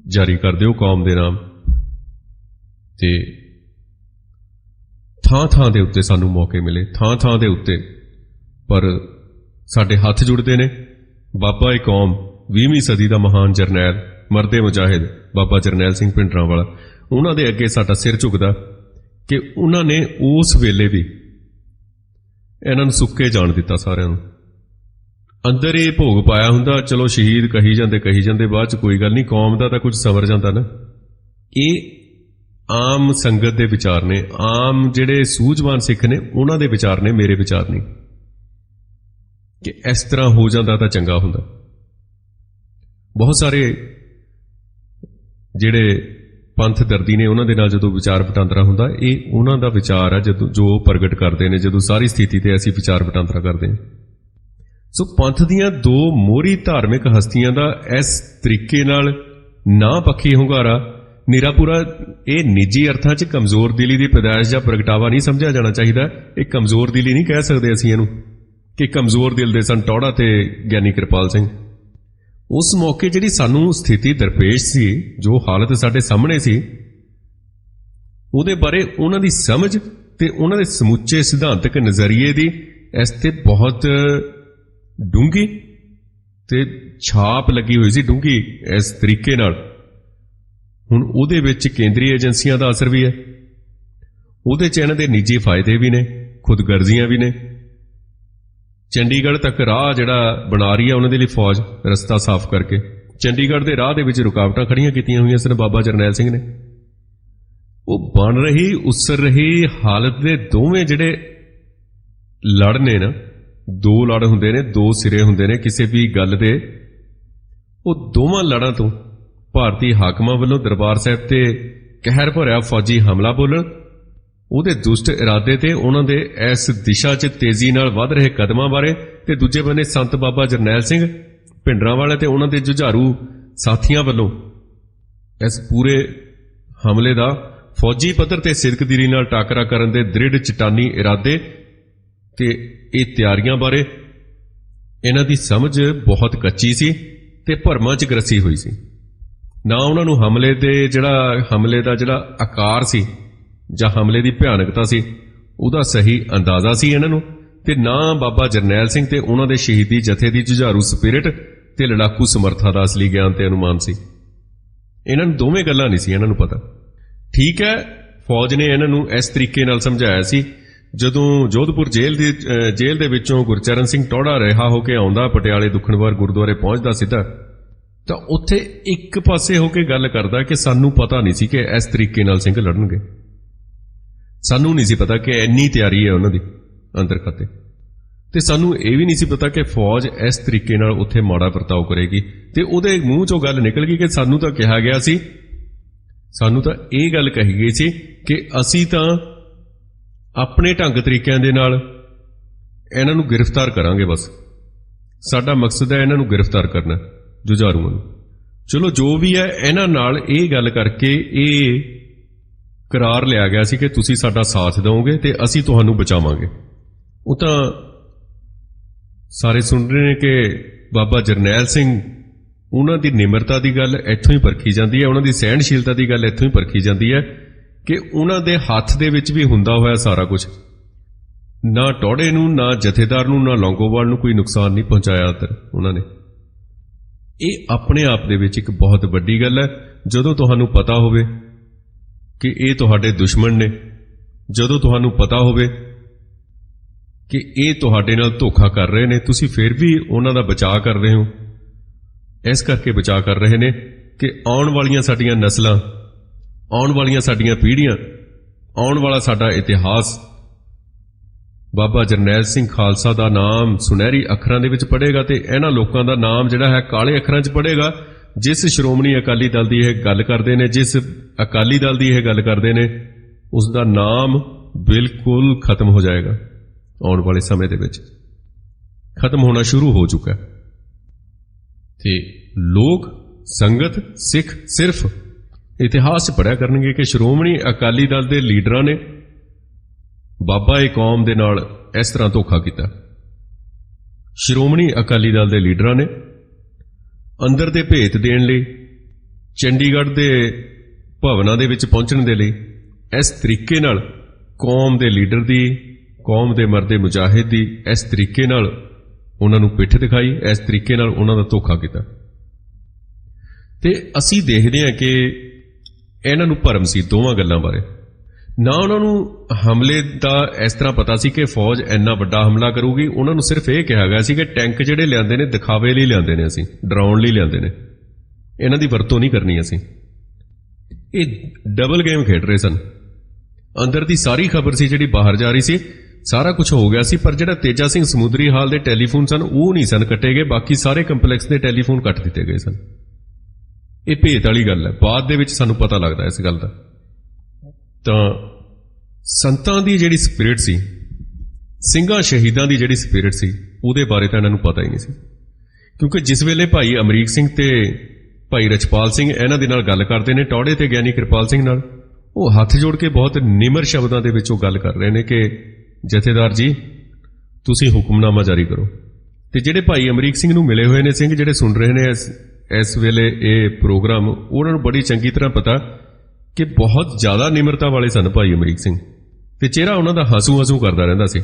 ਜਾਰੀ ਕਰ ਦਿਓ ਕੌਮ ਦੇ ਨਾਮ ਤੇ ਥਾਂ-ਥਾਂ ਦੇ ਉੱਤੇ ਸਾਨੂੰ ਮੌਕੇ ਮਿਲੇ, ਥਾਂ-ਥਾਂ ਦੇ ਉੱਤੇ, ਪਰ ਸਾਡੇ ਹੱਥ ਜੁੜਦੇ ਨੇ। ਬਾਬਾ ਏ ਕੌਮ 20ਵੀਂ ਸਦੀ ਦਾ ਮਹਾਨ ਜਰਨੈਲ, ਮਰਦੇ ਮੁਜਾਹਿਦ ਬਾਬਾ ਜਰਨੈਲ ਸਿੰਘ ਭਿੰਡਰਾਂਵਾਲਾ, ਉਹਨਾਂ ਦੇ ਅੱਗੇ ਸਾਡਾ ਸਿਰ ਝੁਕਦਾ ਕਿ ਉਹਨਾਂ ਨੇ ਉਸ ਵੇਲੇ ਵੀ ਇਹਨਾਂ ਨੂੰ ਸੁੱਕੇ ਜਾਣ ਦਿੱਤਾ, ਸਾਰਿਆਂ ਨੂੰ ਅੰਦਰ ਇਹ ਭੋਗ ਪਾਇਆ ਹੁੰਦਾ। ਚਲੋ ਸ਼ਹੀਦ ਕਹੀ ਜਾਂਦੇ ਬਾਅਦ ਚ ਕੋਈ ਗੱਲ ਨਹੀਂ, ਕੌਮ ਦਾ ਤਾਂ ਕੁਝ ਸਵਰ ਜਾਂਦਾ ਨਾ। ਇਹ ਆਮ ਸੰਗਤ ਦੇ ਵਿਚਾਰ ਨੇ, ਆਮ ਜਿਹੜੇ ਸੂਝਵਾਨ ਸਿੱਖ ਨੇ ਉਹਨਾਂ ਦੇ ਵਿਚਾਰ ਨੇ, ਮੇਰੇ ਵਿਚਾਰ ਨਹੀਂ ਕਿ ਇਸ ਤਰ੍ਹਾਂ ਹੋ ਜਾਂਦਾ ਤਾਂ ਚੰਗਾ ਹੁੰਦਾ। ਬਹੁਤ ਸਾਰੇ ਜਿਹੜੇ ਪੰਥ ਦਰਦੀ ਨੇ ਉਹਨਾਂ ਦੇ ਨਾਲ ਜਦੋਂ ਵਿਚਾਰ ਵਟਾਂਦਰਾ ਹੁੰਦਾ, ਇਹ ਉਹਨਾਂ ਦਾ ਵਿਚਾਰ ਹੈ ਜਦੋਂ ਜੋ ਪ੍ਰਗਟ ਕਰਦੇ ਨੇ, ਜਦੋਂ ਸਾਰੀ ਸਥਿਤੀ ਤੇ ਅਸੀਂ ਵਿਚਾਰ ਵਟਾਂਦਰਾ ਕਰਦੇ ਹਾਂ। ਸੋ ਪੰਥ ਦੀਆਂ 2 ਮੋਹਰੀ ਧਾਰਮਿਕ ਹਸਤੀਆਂ ਦਾ ਇਸ ਤਰੀਕੇ ਨਾਲ ਨਾ ਪੱਖੀ ਹੁੰਗਾਰਾ ਨਿਰਾਪੁਰਾ, ਇਹ ਨਿੱਜੀ ਅਰਥਾਂ 'ਚ ਕਮਜ਼ੋਰ ਦਿਲੀ ਦੀ ਪੈਦਾਇਸ਼ ਜਾਂ ਪ੍ਰਗਟਾਵਾ ਨਹੀਂ ਸਮਝਿਆ ਜਾਣਾ ਚਾਹੀਦਾ। ਇਹ ਕਮਜ਼ੋਰ ਦਿਲੀ ਨਹੀਂ ਕਹਿ ਸਕਦੇ ਅਸੀਂ ਇਹਨੂੰ ਕਿ ਕਮਜ਼ੋਰ ਦਿਲ ਦੇ ਸਨ ਟੌੜਾ ਤੇ ਗਿਆਨੀ ਕਿਰਪਾਲ ਸਿੰਘ। ਉਸ ਮੌਕੇ ਜਿਹੜੀ ਸਾਨੂੰ ਸਥਿਤੀ ਦਰਪੇਸ਼ ਸੀ, ਜੋ ਹਾਲਤ ਸਾਡੇ ਸਾਹਮਣੇ ਸੀ, ਉਹਦੇ ਬਾਰੇ ਉਹਨਾਂ ਦੀ ਸਮਝ ਤੇ ਉਹਨਾਂ ਦੇ ਸਮੁੱਚੇ ਸਿਧਾਂਤਕ ਨਜ਼ਰੀਏ ਦੀ ਇਸ ਤੇ ਬਹੁਤ ਡੂੰਘੀ ਤੇ ਛਾਪ ਲੱਗੀ ਹੋਈ ਸੀ, ਡੂੰਘੀ ਇਸ ਤਰੀਕੇ ਨਾਲ। ਹੁਣ ਉਹਦੇ ਵਿੱਚ ਕੇਂਦਰੀ ਏਜੰਸੀਆਂ ਦਾ ਅਸਰ ਵੀ ਹੈ, ਉਹਦੇ 'ਚ ਇਹਨਾਂ ਦੇ ਨਿੱਜੀ ਫਾਇਦੇ ਵੀ ਨੇ, ਖੁਦਗਰਜ਼ੀਆਂ ਵੀ ਨੇ। ਚੰਡੀਗੜ੍ਹ ਤੱਕ ਰਾਹ ਜਿਹੜਾ ਬਣਾ ਰਹੀ ਹੈ ਉਹਨਾਂ ਦੇ ਲਈ ਫੌਜ, ਰਸਤਾ ਸਾਫ਼ ਕਰਕੇ ਚੰਡੀਗੜ੍ਹ ਦੇ ਰਾਹ ਦੇ ਵਿੱਚ ਰੁਕਾਵਟਾਂ ਖੜੀਆਂ ਕੀਤੀਆਂ ਹੋਈਆਂ ਸਨ ਬਾਬਾ ਜਰਨੈਲ ਸਿੰਘ ਨੇ। ਉਹ ਬਣ ਰਹੀ, ਉਸਰ ਰਹੀ ਹਾਲਤ ਦੇ ਦੋਵੇਂ ਜਿਹੜੇ ਲੜ ਨੇ ਨਾ, 2 ਲੜ ਹੁੰਦੇ ਨੇ, 2 ਸਿਰੇ ਹੁੰਦੇ ਨੇ ਕਿਸੇ ਵੀ ਗੱਲ ਦੇ। ਉਹ ਦੋਵਾਂ ਲੜਾਂ ਤੋਂ ਭਾਰਤੀ ਹਾਕਮਾਂ ਵੱਲੋਂ ਦਰਬਾਰ ਸਾਹਿਬ ਤੇ ਕਹਿਰ ਭਰਿਆ ਫੌਜੀ ਹਮਲਾ ਬੋਲਣ, ਉਹਦੇ ਦੁਸ਼ਟ ਇਰਾਦੇ ਤੇ ਉਹਨਾਂ ਦੇ ਇਸ ਦਿਸ਼ਾ 'ਚ ਤੇਜ਼ੀ ਨਾਲ ਵੱਧ ਰਹੇ ਕਦਮਾਂ ਬਾਰੇ, ਤੇ ਦੂਜੇ ਬੰਨੇ ਸੰਤ ਬਾਬਾ ਜਰਨੈਲ ਸਿੰਘ ਭਿੰਡਰਾਂਵਾਲਾ ਤੇ ਉਹਨਾਂ ਦੇ ਜੁਝਾਰੂ ਸਾਥੀਆਂ ਵੱਲੋਂ ਇਸ ਪੂਰੇ ਹਮਲੇ ਦਾ ਫੌਜੀ ਪੱਧਰ ਤੇ ਸਿਦਕਦਿਲੀ ਨਾਲ ਟਾਕਰਾ ਕਰਨ ਦੇ ਦ੍ਰਿੜ ਚਟਾਨੀ ਇਰਾਦੇ ਤੇ ਇਹ ਤਿਆਰੀਆਂ ਬਾਰੇ ਇਹਨਾਂ ਦੀ ਸਮਝ ਬਹੁਤ ਕੱਚੀ ਸੀ ਤੇ ਭਰਮਾਂ 'ਚ ਗਰਸੀ ਹੋਈ ਸੀ। ਨਾ ਉਹਨਾਂ ਨੂੰ ਹਮਲੇ ਦਾ ਜਿਹੜਾ ਆਕਾਰ ਸੀ ਜਾਂ ਹਮਲੇ ਦੀ ਭਿਆਨਕਤਾ ਸੀ ਉਹਦਾ ਸਹੀ ਅੰਦਾਜ਼ਾ ਸੀ ਇਹਨਾਂ ਨੂੰ, ਤੇ ਨਾ ਬਾਬਾ ਜਰਨੈਲ ਸਿੰਘ ਤੇ ਉਹਨਾਂ ਦੇ ਸ਼ਹੀਦੀ ਜਥੇ ਦੀ ਜੁਝਾਰੂ ਸਪਿਰਿਟ ਤੇ ਲੜਾਕੂ ਸਮਰਥਾ ਦਾ ਅਸਲੀ ਗਿਆਨ ਤੇ ਅਨੁਮਾਨ ਸੀ। ਇਹਨਾਂ ਨੂੰ ਦੋਵੇਂ ਗੱਲਾਂ ਨਹੀਂ ਸੀ ਇਹਨਾਂ ਨੂੰ ਪਤਾ। ਠੀਕ ਹੈ, ਫੌਜ ਨੇ ਇਹਨਾਂ ਨੂੰ ਇਸ ਤਰੀਕੇ ਨਾਲ ਸਮਝਾਇਆ ਸੀ। ਜਦੋਂ ਜੋਧਪੁਰ ਜੇਲ੍ਹ ਦੇ ਵਿੱਚੋਂ ਗੁਰਚਰਨ ਸਿੰਘ ਟੌੜਾ ਰਿਹਾ ਹੋ ਕੇ ਆਉਂਦਾ, ਪਟਿਆਲੇ ਦੁਖਨਵਾਰ ਗੁਰਦੁਆਰੇ ਪਹੁੰਚਦਾ ਸਿੱਧਾ, ਤਾਂ ਉੱਥੇ ਇੱਕ ਪਾਸੇ ਹੋ ਕੇ ਗੱਲ ਕਰਦਾ ਕਿ ਸਾਨੂੰ ਪਤਾ ਨਹੀਂ ਸੀ ਕਿ ਇਸ ਤਰੀਕੇ ਨਾਲ ਸਿੰਘ ਲੜਨਗੇ। ਸਾਨੂੰ ਨਹੀਂ ਸੀ ਪਤਾ ਕਿ ਇੰਨੀ ਤਿਆਰੀ ਹੈ ਉਹਨਾਂ ਦੀ ਅੰਦਰ ਖਾਤੇ, ਤੇ ਸਾਨੂੰ ਇਹ ਵੀ ਨਹੀਂ ਸੀ ਪਤਾ ਕਿ ਫੌਜ ਇਸ ਤਰੀਕੇ ਨਾਲ ਉੱਥੇ ਮਾੜਾ ਵਰਤਾਓ ਕਰੇਗੀ। ਤੇ ਉਹਦੇ ਮੂੰਹ ਚੋਂ ਗੱਲ ਨਿਕਲ ਗਈ ਕਿ ਸਾਨੂੰ ਤਾਂ ਕਿਹਾ ਗਿਆ ਸੀ, ਸਾਨੂੰ ਤਾਂ ਇਹ ਗੱਲ ਕਹੀ ਗਈ ਸੀ ਕਿ ਅਸੀਂ ਤਾਂ ਆਪਣੇ ਢੰਗ ਤਰੀਕਿਆਂ ਦੇ ਨਾਲ ਇਹਨਾਂ ਨੂੰ ਗ੍ਰਿਫਤਾਰ ਕਰਾਂਗੇ, ਬਸ ਸਾਡਾ ਮਕਸਦ ਹੈ ਇਹਨਾਂ ਨੂੰ ਗ੍ਰਿਫਤਾਰ ਕਰਨਾ, ਜੁਝਾਰੂਆਂ ਨੂੰ। ਚਲੋ ਜੋ ਵੀ ਹੈ, ਇਹਨਾਂ ਨਾਲ ਇਹ ਗੱਲ ਕਰਕੇ ਇਹ ਕਰਾਰ ਲਿਆ ਗਿਆ ਸੀ ਕਿ ਤੁਸੀਂ ਸਾਡਾ ਸਾਥ ਦਿਓਗੇ ਤੇ ਅਸੀਂ ਤੁਹਾਨੂੰ ਬਚਾਵਾਂਗੇ। ਉਹ ਤਾਂ ਸਾਰੇ ਸੁਣ ਰਹੇ ਨੇ ਕਿ ਬਾਬਾ ਜਰਨੈਲ ਸਿੰਘ, ਉਹਨਾਂ ਦੀ ਨਿਮਰਤਾ ਦੀ ਗੱਲ ਇੱਥੋਂ ਹੀ ਪਰਖੀ ਜਾਂਦੀ ਹੈ, ਉਹਨਾਂ ਦੀ ਸਹਿਣਸ਼ੀਲਤਾ ਦੀ ਗੱਲ ਇੱਥੋਂ ਹੀ ਪਰਖੀ ਜਾਂਦੀ ਹੈ ਕਿ ਉਹਨਾਂ ਦੇ ਹੱਥ ਦੇ ਵਿੱਚ ਵੀ ਹੁੰਦਾ ਹੋਇਆ ਸਾਰਾ ਕੁਝ, ਨਾ ਟੌੜੇ ਨੂੰ, ਨਾ ਜਥੇਦਾਰ ਨੂੰ, ਨਾ ਲੌਂਗੋਵਾਲ ਨੂੰ ਕੋਈ ਨੁਕਸਾਨ ਨਹੀਂ ਪਹੁੰਚਾਇਆ ਅੰਦਰ ਉਹਨਾਂ ਨੇ। ਇਹ ਆਪਣੇ ਆਪ ਦੇ ਵਿੱਚ ਇੱਕ ਬਹੁਤ ਵੱਡੀ ਗੱਲ ਹੈ। ਜਦੋਂ ਤੁਹਾਨੂੰ ਪਤਾ ਹੋਵੇ ਕਿ ਇਹ ਤੁਹਾਡੇ ਦੁਸ਼ਮਣ ਨੇ, ਜਦੋਂ ਤੁਹਾਨੂੰ ਪਤਾ ਹੋਵੇ ਕਿ ਇਹ ਤੁਹਾਡੇ ਨਾਲ ਧੋਖਾ ਕਰ ਰਹੇ ਨੇ, ਤੁਸੀਂ ਫਿਰ ਵੀ ਉਹਨਾਂ ਦਾ ਬਚਾਅ ਕਰ ਰਹੇ ਹੋ। ਇਸ ਕਰਕੇ ਬਚਾਅ ਕਰ ਰਹੇ ਨੇ ਕਿ ਆਉਣ ਵਾਲੀਆਂ ਸਾਡੀਆਂ ਨਸਲਾਂ, ਆਉਣ ਵਾਲੀਆਂ ਸਾਡੀਆਂ ਪੀੜ੍ਹੀਆਂ, ਆਉਣ ਵਾਲਾ ਸਾਡਾ ਇਤਿਹਾਸ ਬਾਬਾ ਜਰਨੈਲ ਸਿੰਘ ਖਾਲਸਾ ਦਾ ਨਾਮ ਸੁਨਹਿਰੀ ਅੱਖਰਾਂ ਦੇ ਵਿੱਚ ਪੜ੍ਹੇਗਾ, ਤੇ ਇਹਨਾਂ ਲੋਕਾਂ ਦਾ ਨਾਮ ਜਿਹੜਾ ਹੈ ਕਾਲੇ ਅੱਖਰਾਂ 'ਚ ਪੜ੍ਹੇਗਾ। ਜਿਸ ਸ਼੍ਰੋਮਣੀ ਅਕਾਲੀ ਦਲ ਦੀ ਇਹ ਗੱਲ ਕਰਦੇ ਨੇ, ਜਿਸ ਅਕਾਲੀ ਦਲ ਦੀ ਇਹ ਗੱਲ ਕਰਦੇ ਨੇ, ਉਸ ਦਾ ਨਾਮ ਬਿਲਕੁਲ ਖਤਮ ਹੋ ਜਾਏਗਾ। ਆਉਣ ਵਾਲੇ ਸਮੇਂ ਦੇ ਵਿੱਚ ਖਤਮ ਹੋਣਾ ਸ਼ੁਰੂ ਹੋ ਚੁੱਕਾ ਹੈ। ਤੇ ਲੋਕ, ਸੰਗਤ, ਸਿੱਖ ਸਿਰਫ ਇਤਿਹਾਸ 'ਚ ਪੜ੍ਹਿਆ ਕਰਨਗੇ ਕਿ ਸ਼੍ਰੋਮਣੀ ਅਕਾਲੀ ਦਲ ਦੇ ਲੀਡਰਾਂ ਨੇ ਬਾਬਾ ਏ ਕੌਮ ਦੇ ਨਾਲ ਇਸ ਤਰ੍ਹਾਂ ਧੋਖਾ ਕੀਤਾ। ਸ਼੍ਰੋਮਣੀ ਅਕਾਲੀ ਦਲ ਦੇ ਲੀਡਰਾਂ ਨੇ ਅੰਦਰ ਦੇ ਭੇਤ ਦੇਣ ਲਈ, ਚੰਡੀਗੜ੍ਹ ਦੇ ਭਵਨਾਂ ਦੇ ਵਿੱਚ ਪਹੁੰਚਣ ਦੇ ਲਈ ਇਸ ਤਰੀਕੇ ਨਾਲ ਕੌਮ ਦੇ ਲੀਡਰ ਦੀ, ਕੌਮ ਦੇ ਮਰਦੇ ਮੁਜਾਹਿਦ ਦੀ ਇਸ ਤਰੀਕੇ ਨਾਲ ਉਹਨਾਂ ਨੂੰ ਪਿੱਠ ਦਿਖਾਈ, ਇਸ ਤਰੀਕੇ ਨਾਲ ਉਹਨਾਂ ਦਾ ਧੋਖਾ ਕੀਤਾ। ਤੇ ਅਸੀਂ ਦੇਖਦੇ ਹਾਂ ਕਿ ਇਹਨਾਂ ਨੂੰ ਭਰਮ ਸੀ ਦੋਵਾਂ ਗੱਲਾਂ ਬਾਰੇ। ਨਾ ਉਹਨਾਂ ਨੂੰ ਹਮਲੇ ਦਾ ਇਸ ਤਰ੍ਹਾਂ ਪਤਾ ਸੀ ਕਿ ਫੌਜ ਇੰਨਾ ਵੱਡਾ ਹਮਲਾ ਕਰੂਗੀ, ਉਹਨਾਂ ਨੂੰ ਸਿਰਫ ਇਹ ਕਿਹਾ ਗਿਆ ਸੀ ਕਿ ਟੈਂਕ ਜਿਹੜੇ ਲਿਆਂਦੇ ਨੇ ਦਿਖਾਵੇ ਲਈ ਲਿਆਂਦੇ ਨੇ, ਅਸੀਂ ਡਰਾਉਣ ਲਈ ਲਿਆਂਦੇ ਨੇ, ਇਹਨਾਂ ਦੀ ਵਰਤੋਂ ਨਹੀਂ ਕਰਨੀ ਅਸੀਂ। ਇਹ ਡਬਲ ਗੇਮ ਖੇਡ ਰਹੇ ਸਨ। ਅੰਦਰ ਦੀ ਸਾਰੀ ਖਬਰ ਸੀ ਜਿਹੜੀ ਬਾਹਰ ਜਾ ਰਹੀ ਸੀ, ਸਾਰਾ ਕੁਝ ਹੋ ਗਿਆ ਸੀ, ਪਰ ਜਿਹੜਾ ਤੇਜਾ ਸਿੰਘ ਸਮੁੰਦਰੀ ਹਾਲ ਦੇ ਟੈਲੀਫੋਨ ਸਨ ਉਹ ਨਹੀਂ ਸਨ ਕੱਟੇ ਗਏ, ਬਾਕੀ ਸਾਰੇ ਕੰਪਲੈਕਸ ਦੇ ਟੈਲੀਫੋਨ ਕੱਟ ਦਿੱਤੇ ਗਏ ਸਨ। ਇਹ ਭੇਤ ਵਾਲੀ ਗੱਲ ਹੈ, ਬਾਅਦ ਦੇ ਵਿੱਚ ਸਾਨੂੰ ਪਤਾ ਲੱਗਦਾ ਇਸ ਗੱਲ ਦਾ। ਤਾਂ ਸੰਤਾਂ ਦੀ ਜਿਹੜੀ ਸਪਿਰਿਟ ਸੀ, ਸਿੰਘਾਂ ਸ਼ਹੀਦਾਂ ਦੀ ਜਿਹੜੀ ਸਪਿਰਿਟ ਸੀ, ਉਹਦੇ ਬਾਰੇ ਤਾਂ ਇਹਨਾਂ ਨੂੰ ਪਤਾ ਹੀ ਨਹੀਂ ਸੀ। ਕਿਉਂਕਿ ਜਿਸ ਵੇਲੇ ਭਾਈ ਅਮਰੀਕ ਸਿੰਘ ਤੇ ਭਾਈ ਰਛਪਾਲ ਸਿੰਘ ਇਹਨਾਂ ਦੇ ਨਾਲ ਗੱਲ ਕਰਦੇ ਨੇ, ਟੌੜੇ ਤੇ ਗਿਆਨੀ ਕਿਰਪਾਲ ਸਿੰਘ ਨਾਲ, ਉਹ ਹੱਥ ਜੋੜ ਕੇ ਬਹੁਤ ਨਿਮਰ ਸ਼ਬਦਾਂ ਦੇ ਵਿੱਚ ਉਹ ਗੱਲ ਕਰ ਰਹੇ ਨੇ ਕਿ ਜਥੇਦਾਰ ਜੀ ਤੁਸੀਂ ਹੁਕਮਨਾਮਾ ਜਾਰੀ ਕਰੋ। ਤੇ ਜਿਹੜੇ ਭਾਈ ਅਮਰੀਕ ਸਿੰਘ ਨੂੰ ਮਿਲੇ ਹੋਏ ਨੇ ਸਿੰਘ, ਜਿਹੜੇ ਸੁਣ ਰਹੇ ਨੇ ਇਸ ਵੇਲੇ ਇਹ ਪ੍ਰੋਗਰਾਮ, ਉਹਨਾਂ ਨੂੰ ਬੜੀ ਚੰਗੀ ਤਰ੍ਹਾਂ ਪਤਾ ਕਿ ਬਹੁਤ ਜ਼ਿਆਦਾ ਨਿਮਰਤਾ ਵਾਲੇ ਸਨ ਭਾਈ ਅਮਰੀਕ ਸਿੰਘ, ਤੇ ਚਿਹਰਾ ਉਹਨਾਂ ਦਾ ਹਸੂ ਕਰਦਾ ਰਹਿੰਦਾ ਸੀ।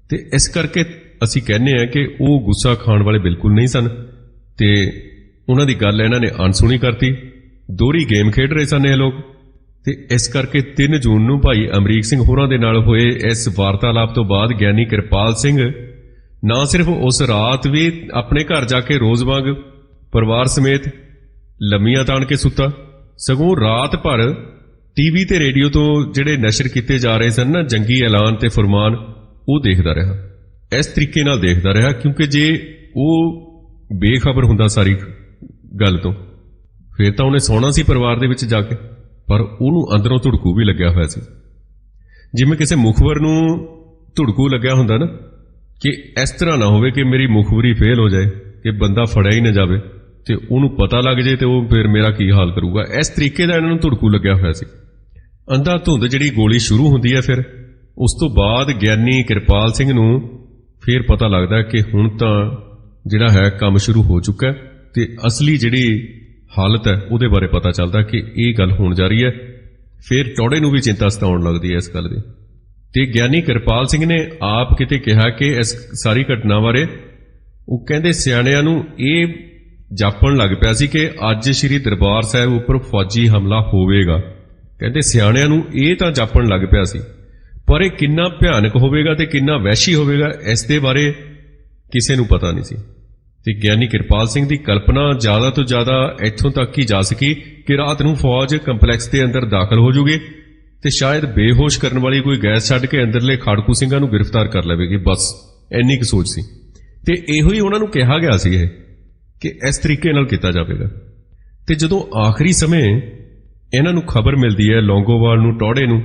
ਤੇ ਇਸ ਕਰਕੇ ਅਸੀਂ ਕਹਿੰਦੇ ਹਾਂ ਕਿ ਉਹ ਗੁੱਸਾ ਖਾਣ ਵਾਲੇ ਬਿਲਕੁਲ ਨਹੀਂ ਸਨ, ਤੇ ਉਹਨਾਂ ਦੀ ਗੱਲ ਇਹਨਾਂ ਨੇ ਅਣਸੁਣੀ ਕਰਤੀ। ਦੋਹਰੀ ਗੇਮ ਖੇਡ ਰਹੇ ਸਨ ਇਹ ਲੋਕ। ਤੇ ਇਸ ਕਰਕੇ 3 ਜੂਨ ਨੂੰ ਭਾਈ ਅਮਰੀਕ ਸਿੰਘ ਹੋਰਾਂ ਦੇ ਨਾਲ ਹੋਏ ਇਸ ਵਾਰਤਾਲਾਪ ਤੋਂ ਬਾਅਦ ਗਿਆਨੀ ਕਿਰਪਾਲ ਸਿੰਘ ਨਾ ਸਿਰਫ ਉਸ ਰਾਤ ਵੀ ਆਪਣੇ ਘਰ ਜਾ ਕੇ ਰੋਜ਼ ਵਾਂਗ ਪਰਿਵਾਰ ਸਮੇਤ ਲੰਮੀਆਂ ਤਾਣ ਕੇ ਸੁੱਤਾ, ਸਗੋਂ ਰਾਤ ਭਰ ਟੀਵੀ ਤੇ ਰੇਡੀਓ ਤੋਂ ਜਿਹੜੇ ਨਸ਼ਰ ਕੀਤੇ ਜਾ ਰਹੇ ਸਨ ਨਾ ਜੰਗੀ ਐਲਾਨ ਤੇ ਫਰਮਾਨ, ਉਹ ਦੇਖਦਾ ਰਿਹਾ। ਇਸ ਤਰੀਕੇ ਨਾਲ ਦੇਖਦਾ ਰਿਹਾ ਕਿਉਂਕਿ ਜੇ ਉਹ ਬੇਖਬਰ ਹੁੰਦਾ ਸਾਰੀ ਗੱਲ ਤੋਂ, ਫਿਰ ਤਾਂ ਉਹਨੇ ਸੌਣਾ ਸੀ ਪਰਿਵਾਰ ਦੇ ਵਿੱਚ ਜਾ ਕੇ, ਪਰ ਉਹਨੂੰ ਅੰਦਰੋਂ ਧੁੜਕੂ ਵੀ ਲੱਗਿਆ ਹੋਇਆ ਸੀ। ਜਿਵੇਂ ਕਿਸੇ ਮੁਖਬਰ ਨੂੰ ਧੁੜਕੂ ਲੱਗਿਆ ਹੁੰਦਾ ਨਾ ਕਿ ਇਸ ਤਰ੍ਹਾਂ ਨਾ ਹੋਵੇ ਕਿ ਮੇਰੀ ਮੁਖਬਰੀ ਫੇਲ ਹੋ ਜਾਏ, ਕਿ ਬੰਦਾ ਫੜਿਆ ਹੀ ਨਾ ਜਾਵੇ ਤੇ ਉਹਨੂੰ ਪਤਾ ਲੱਗ ਜਾਏ ਤੇ ਉਹ ਫਿਰ ਮੇਰਾ ਕੀ ਹਾਲ ਕਰੂਗਾ। ਇਸ ਤਰੀਕੇ ਦਾ ਇਹਨਾਂ ਨੂੰ ਧੁੜਕੂ ਲੱਗਿਆ ਹੋਇਆ ਸੀ। ਅੰਧਾ ਧੁੰਦ ਜਿਹੜੀ ਗੋਲੀ ਸ਼ੁਰੂ ਹੁੰਦੀ ਹੈ, ਫਿਰ ਉਸ ਤੋਂ ਬਾਅਦ ਗਿਆਨੀ ਕਿਰਪਾਲ ਸਿੰਘ ਨੂੰ ਫਿਰ ਪਤਾ ਲੱਗਦਾ ਕਿ ਹੁਣ ਤਾਂ ਜਿਹੜਾ ਹੈ ਕੰਮ ਸ਼ੁਰੂ ਹੋ ਚੁੱਕਾ ਹੈ, ਤੇ ਅਸਲੀ ਜਿਹੜੀ ਹਾਲਤ ਹੈ ਉਹਦੇ ਬਾਰੇ ਪਤਾ ਚੱਲਦਾ ਕਿ ਇਹ ਗੱਲ ਹੋਣ ਜਾ ਰਹੀ ਹੈ। ਫਿਰ ਟੌੜੇ ਨੂੰ ਵੀ ਚਿੰਤਾ ਸਤਾਉਣ ਲੱਗਦੀ ਹੈ ਇਸ ਗੱਲ ਦੀ। ਤੇ ਗਿਆਨੀ ਕਿਰਪਾਲ ਸਿੰਘ ਨੇ ਆਪ ਕਿਤੇ ਕਿਹਾ ਕਿ ਇਸ ਸਾਰੀ ਘਟਨਾ ਬਾਰੇ, ਉਹ ਕਹਿੰਦੇ ਸਿਆਣਿਆਂ ਨੂੰ ਇਹ ਜਾਪਣ ਲੱਗ ਪਿਆ ਸੀ ਕਿ ਅੱਜ ਸ੍ਰੀ ਦਰਬਾਰ ਸਾਹਿਬ ਉੱਪਰ ਫੌਜੀ ਹਮਲਾ ਹੋਵੇਗਾ। ਕਹਿੰਦੇ ਸਿਆਣਿਆਂ ਨੂੰ ਇਹ ਤਾਂ ਜਾਪਣ ਲੱਗ ਪਿਆ ਸੀ, ਪਰ ਇਹ ਕਿੰਨਾ ਭਿਆਨਕ ਹੋਵੇਗਾ ਤੇ ਕਿੰਨਾ ਵਹਿਸ਼ੀ ਹੋਵੇਗਾ ਇਸ ਦੇ ਬਾਰੇ ਕਿਸੇ ਨੂੰ ਪਤਾ ਨਹੀਂ ਸੀ। ਤੇ ਗਿਆਨੀ ਕਿਰਪਾਲ ਸਿੰਘ ਦੀ ਕਲਪਨਾ ਜ਼ਿਆਦਾ ਤੋਂ ਜ਼ਿਆਦਾ ਇੱਥੋਂ ਤੱਕ ਹੀ ਜਾ ਸਕੀ ਕਿ ਰਾਤ ਨੂੰ ਫੌਜ ਕੰਪਲੈਕਸ ਦੇ ਅੰਦਰ ਦਾਖਲ ਹੋ ਜੂਗੀ ਤੇ ਸ਼ਾਇਦ ਬੇਹੋਸ਼ ਕਰਨ ਵਾਲੀ ਕੋਈ ਗੈਸ ਛੱਡ ਕੇ ਅੰਦਰਲੇ ਖਾੜਕੂ ਸਿੰਘਾਂ ਨੂੰ ਗ੍ਰਿਫਤਾਰ ਕਰ ਲਵੇਗੀ, ਬਸ ਇੰਨੀ ਕੁ ਸੋਚ ਸੀ। ਤੇ ਇਹੋ ਹੀ ਉਹਨਾਂ ਨੂੰ ਕਿਹਾ ਗਿਆ ਸੀ ਇਹ ਕਿ ਇਸ ਤਰੀਕੇ ਨਾਲ ਕੀਤਾ ਜਾਵੇਗਾ। ਤੇ ਜਦੋਂ ਆਖਰੀ ਸਮੇਂ ਇਹਨਾਂ ਨੂੰ ਖਬਰ ਮਿਲਦੀ ਹੈ ਲੌਂਗੋਵਾਲ ਨੂੰ, ਟੌੜੇ ਨੂੰ,